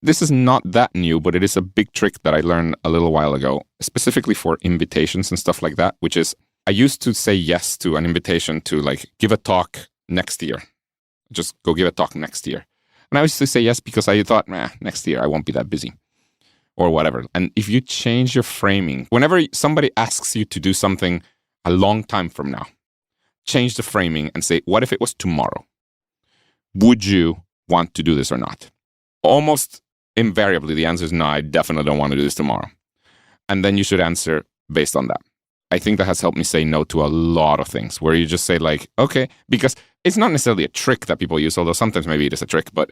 this is not that new, but it is a big trick that I learned a little while ago, specifically for invitations and stuff like that, which is I used to say yes to an invitation to like give a talk next year. Just go give a talk next year. And I used to say yes because I thought, next year I won't be that busy or whatever. And if you change your framing, whenever somebody asks you to do something a long time from now, change the framing and say, what if it was tomorrow? Would you want to do this or not? Almost invariably, the answer is no, I definitely don't want to do this tomorrow. And then you should answer based on that. I think that has helped me say no to a lot of things where you just say like, okay, because it's not necessarily a trick that people use, although sometimes maybe it is a trick, but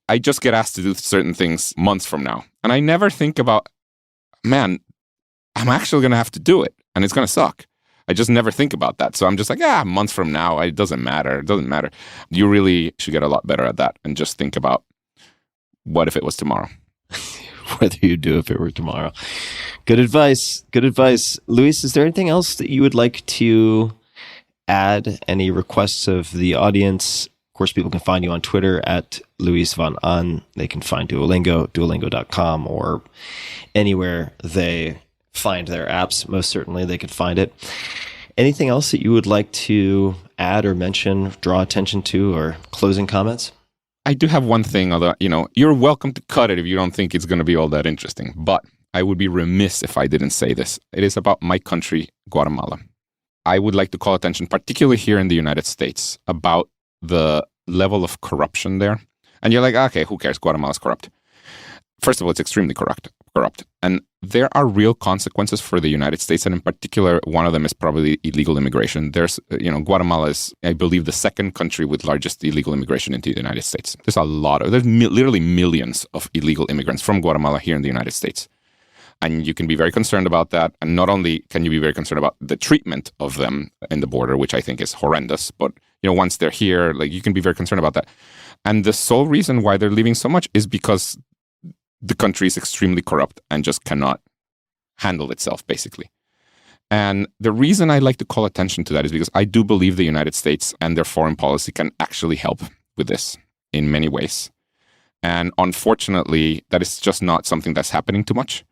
I just get asked to do certain things months from now. And I never think about, man, I'm actually going to have to do it and it's going to suck. I just never think about that. So I'm just like, months from now, it doesn't matter. It doesn't matter. You really should get a lot better at that and just think about what if it was tomorrow?
Whether you do if it were tomorrow. Good advice. Good advice. Luis, is there anything else that you would like to add? Any requests of the audience? Of course, people can find you on Twitter at Luis van An. They can find Duolingo, duolingo.com, or anywhere they find their apps. Most certainly they could find it. Anything else that you would like to add or mention, draw attention to, or closing comments?
I do have one thing, although, you're welcome to cut it if you don't think it's going to be all that interesting. But I would be remiss if I didn't say this. It is about my country, Guatemala. I would like to call attention, particularly here in the United States, about the level of corruption there. And you're like, okay, who cares? Guatemala's corrupt. First of all, it's extremely corrupt. And there are real consequences for the United States. And in particular, one of them is probably illegal immigration. There's, Guatemala is, I believe, the second country with largest illegal immigration into the United States. There's literally millions of illegal immigrants from Guatemala here in the United States. And you can be very concerned about that. And not only can you be very concerned about the treatment of them in the border, which I think is horrendous, but once they're here, like you can be very concerned about that. And the sole reason why they're leaving so much is because the country is extremely corrupt and just cannot handle itself, basically. And the reason I like to call attention to that is because I do believe the United States and their foreign policy can actually help with this in many ways. And unfortunately, that is just not something that's happening too much.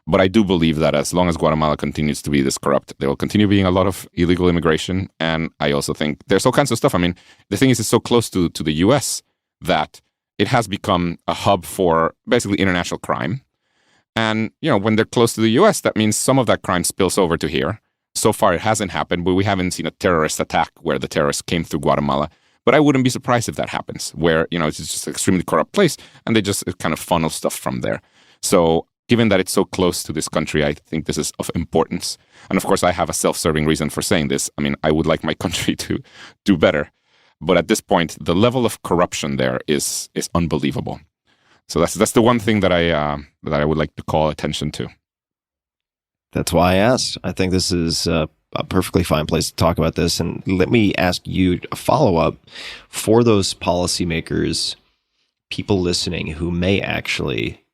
But I do believe that as long as Guatemala continues to be this corrupt, there will continue being a lot of illegal immigration. And I also think there's all kinds of stuff. I mean, the thing is, it's so close to the US that it has become a hub for basically international crime. And, when they're close to the US, that means some of that crime spills over to here. So far, it hasn't happened, but we haven't seen a terrorist attack where the terrorists came through Guatemala. But I wouldn't be surprised if that happens, where, it's just an extremely corrupt place and they just kind of funnel stuff from there. So given that it's so close to this country, I think this is of importance. And of course, I have a self-serving reason for saying this. I mean, I would like my country to do better. But at this point, the level of corruption there is unbelievable. So that's the one thing that I would like to call attention to.
That's why I asked. I think this is a perfectly fine place to talk about this. And let me ask you a follow-up for those policymakers, people listening who may actually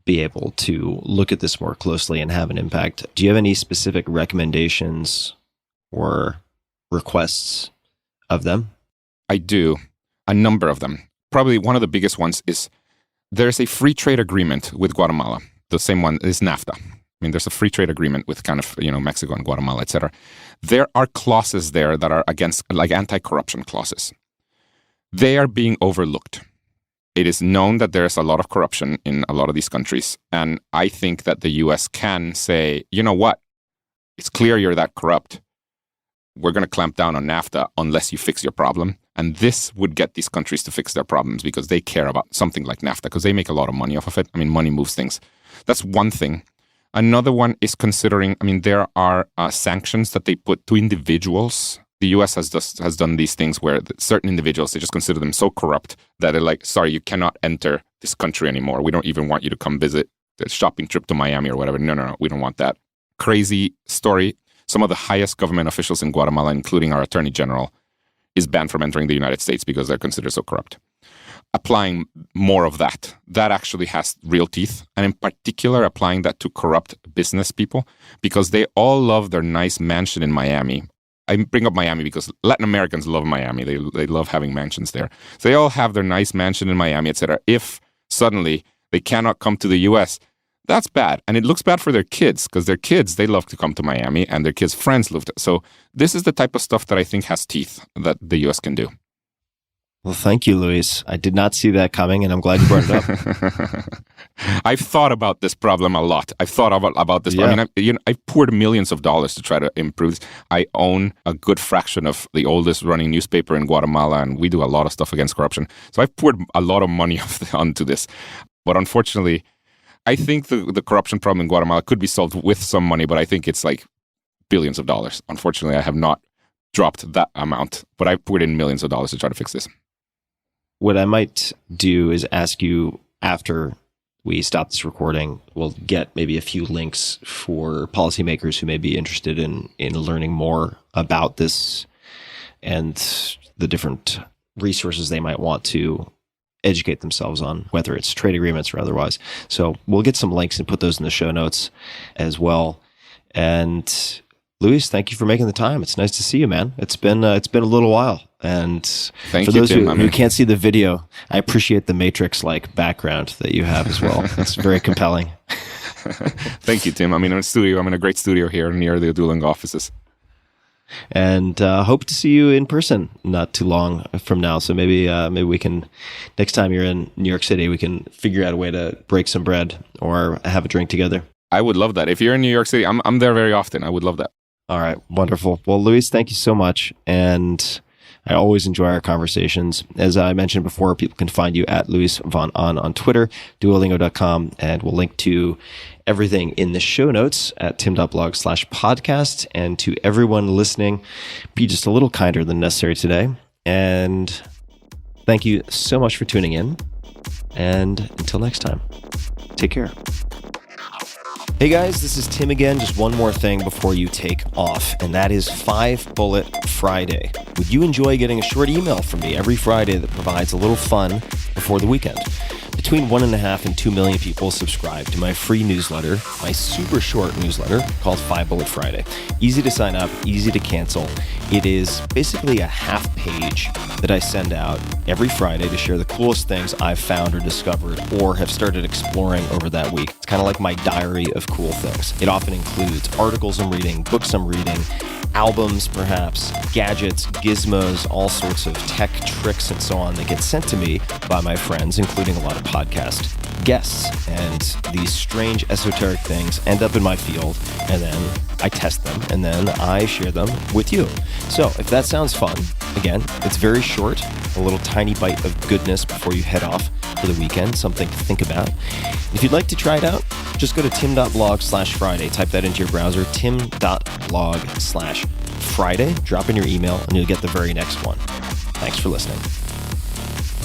be able to look at this more closely and have an impact. Do you have any specific recommendations or requests of them?
I do. A number of them. Probably one of the biggest ones is there's a free trade agreement with Guatemala. The same one is NAFTA. I mean, there's a free trade agreement with kind of, Mexico and Guatemala, etc. There are clauses there that are against, like anti-corruption clauses. They are being overlooked. It is known that there's a lot of corruption in a lot of these countries. And I think that the US can say, you know what? It's clear you're that corrupt. We're going to clamp down on NAFTA unless you fix your problem. And this would get these countries to fix their problems because they care about something like NAFTA because they make a lot of money off of it. I mean, money moves things. That's one thing. Another one is considering, there are sanctions that they put to individuals. The US has done these things where certain individuals, they just consider them so corrupt that they're like, sorry, you cannot enter this country anymore. We don't even want you to come visit the shopping trip to Miami or whatever. No, we don't want that. Crazy story. Some of the highest government officials in Guatemala, including our attorney general, is banned from entering the United States because they're considered so corrupt. Applying more of that actually has real teeth. And in particular, applying that to corrupt business people because they all love their nice mansion in Miami. I bring up Miami because Latin Americans love Miami. They love having mansions there. So they all have their nice mansion in Miami, etc. If suddenly they cannot come to the US. That's bad. And it looks bad for their kids because their kids, they love to come to Miami and their kids' friends love to. So this is the type of stuff that I think has teeth that the US can do.
Well, thank you, Luis. I did not see that coming, and I'm glad you brought it up.
I've thought about this problem a lot. I've thought about this.
Yeah.
I mean, I've poured millions of dollars to try to improve this. I own a good fraction of the oldest running newspaper in Guatemala, and we do a lot of stuff against corruption. So I've poured a lot of money onto this. But unfortunately, I think the corruption problem in Guatemala could be solved with some money, but I think it's like billions of dollars. Unfortunately, I have not dropped that amount, but I've poured in millions of dollars to try to fix this.
What I might do is ask you after we stop this recording, we'll get maybe a few links for policymakers who may be interested in learning more about this and the different resources they might want to educate themselves on, whether it's trade agreements or otherwise. So we'll get some links and put those in the show notes as well. And Luis, thank you for making the time. It's nice to see you, man. It's been a little while. And
Thank
for
you,
those
Tim.
who can't see the video, I appreciate the Matrix-like background that you have as well. It's very compelling.
Thank you, Tim. I'm in a great studio here near the Duolingo offices.
And hope to see you in person not too long from now. So maybe we can, next time you're in New York City, we can figure out a way to break some bread or have a drink together.
I would love that. If you're in New York City, I'm there very often. I would love that.
All right. Wonderful. Well, Luis, thank you so much. And I always enjoy our conversations. As I mentioned before, people can find you at Luis Von on Twitter, Duolingo.com, and we'll link to everything in the show notes at tim.blog/podcast. And to everyone listening, be just a little kinder than necessary today. And thank you so much for tuning in. And until next time, take care. Hey guys, this is Tim again. Just one more thing before you take off, and that is 5 Bullet Friday. Would you enjoy getting a short email from me every Friday that provides a little fun before the weekend? Between 1.5 and 2 million people subscribe to my free newsletter, my super short newsletter called 5 Bullet Friday. Easy to sign up, easy to cancel. It is basically a half page that I send out every Friday to share the coolest things I've found or discovered or have started exploring over that week. It's kind of like my diary of cool things. It often includes articles I'm reading, books I'm reading, albums perhaps, gadgets, gizmos, all sorts of tech tricks and so on that get sent to me by my friends, including a lot of podcast guests. And these strange esoteric things end up in my field, and then I test them, and then I share them with you. So if that sounds fun, again, it's very short, a little tiny bite of goodness before you head off for the weekend, something to think about. If you'd like to try it out, just go to tim.blog/Friday. Type that into your browser, tim.blog/Friday. Drop in your email, and you'll get the very next one. Thanks for listening.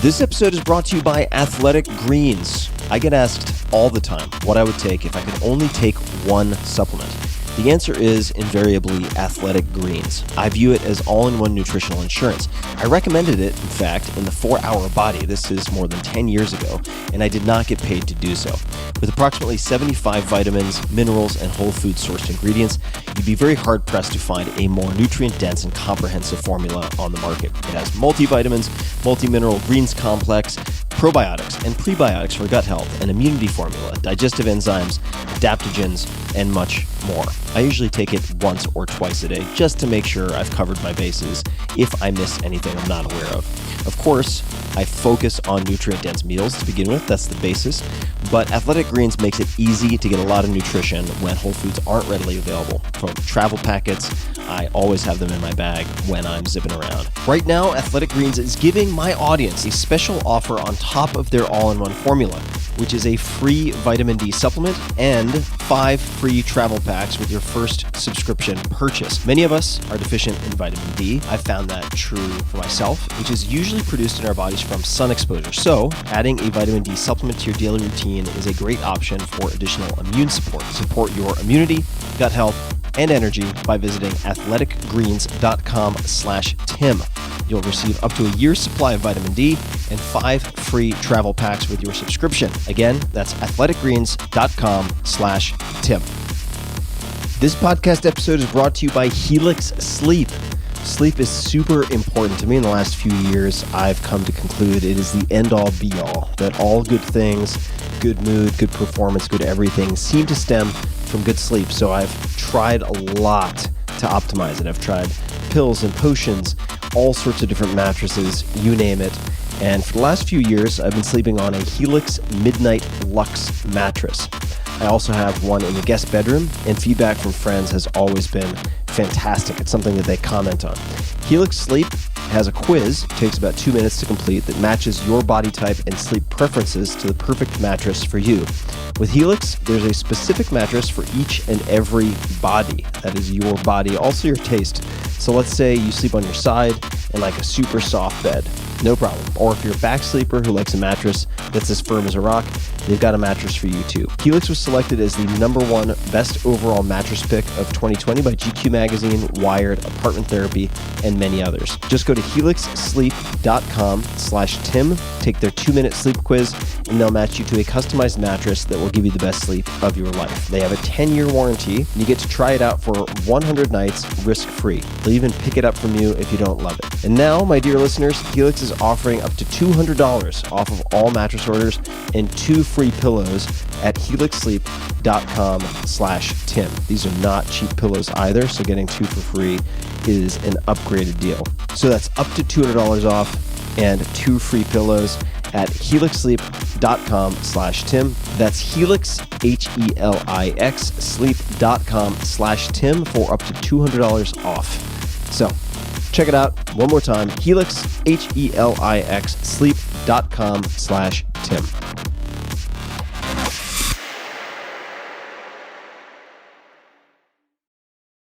This episode is brought to you by Athletic Greens. I get asked all the time what I would take if I could only take one supplement. The answer is invariably Athletic Greens. I view it as all-in-one nutritional insurance. I recommended it, in fact, in the 4-Hour Body. This is more than 10 years ago, and I did not get paid to do so. With approximately 75 vitamins, minerals, and whole food sourced ingredients, you'd be very hard-pressed to find a more nutrient-dense and comprehensive formula on the market. It has multivitamins, multi-mineral greens complex, probiotics and prebiotics for gut health, an immunity formula, digestive enzymes, adaptogens, and much more. I usually take it once or twice a day just to make sure I've covered my bases if I miss anything I'm not aware of. Of course, I focus on nutrient-dense meals to begin with. That's the basis. But Athletic Greens makes it easy to get a lot of nutrition when whole foods aren't readily available. From travel packets, I always have them in my bag when I'm zipping around. Right now, Athletic Greens is giving my audience a special offer on top of their all-in-one formula, which is a free vitamin D supplement and 5 free travel packs with your first subscription purchase. Many of us are deficient in vitamin D. I've found that true for myself, which is usually produced in our bodies from sun exposure. So, adding a vitamin D supplement to your daily routine is a great option for additional immune support. Support your immunity, gut health, and energy by visiting athleticgreens.com/Tim. You'll receive up to a year's supply of vitamin D and 5 free travel packs with your subscription. Again, that's athleticgreens.com/Tim. This podcast episode is brought to you by Helix Sleep. Sleep is super important to me. In the last few years, I've come to conclude it is the end-all be-all, that all good things, good mood, good performance, good everything seem to stem from good sleep. So I've tried a lot to optimize it. I've tried pills and potions, all sorts of different mattresses, you name it. And for the last few years, I've been sleeping on a Helix Midnight Luxe mattress. I also have one in the guest bedroom, and feedback from friends has always been fantastic. It's something that they comment on. Helix Sleep has a quiz, takes about 2 minutes to complete, that matches your body type and sleep preferences to the perfect mattress for you. With Helix, there's a specific mattress for each and every body. That is your body, also your taste. So let's say you sleep on your side and like a super soft bed. No problem. Or if you're a back sleeper who likes a mattress that's as firm as a rock, they've got a mattress for you too. Helix was selected as the #1 best overall mattress pick of 2020 by GQ Magazine, Wired, Apartment Therapy, and many others. Just go to helixsleep.com/Tim, take their 2-minute sleep quiz, and they'll match you to a customized mattress that will give you the best sleep of your life. They have a 10-year warranty, and you get to try it out for 100 nights risk-free. They'll even pick it up from you if you don't love it. And now, my dear listeners, Helix is offering up to $200 off of all mattress orders and 2 free pillows at helixsleep.com/Tim. These are not cheap pillows either, so getting 2 for free is an upgraded deal. So that's up to $200 off and 2 free pillows at helixsleep.com/Tim. That's Helix, Helix, sleep.com/Tim for up to $200 off. So check it out one more time, Helix, Helix, sleep.com/Tim.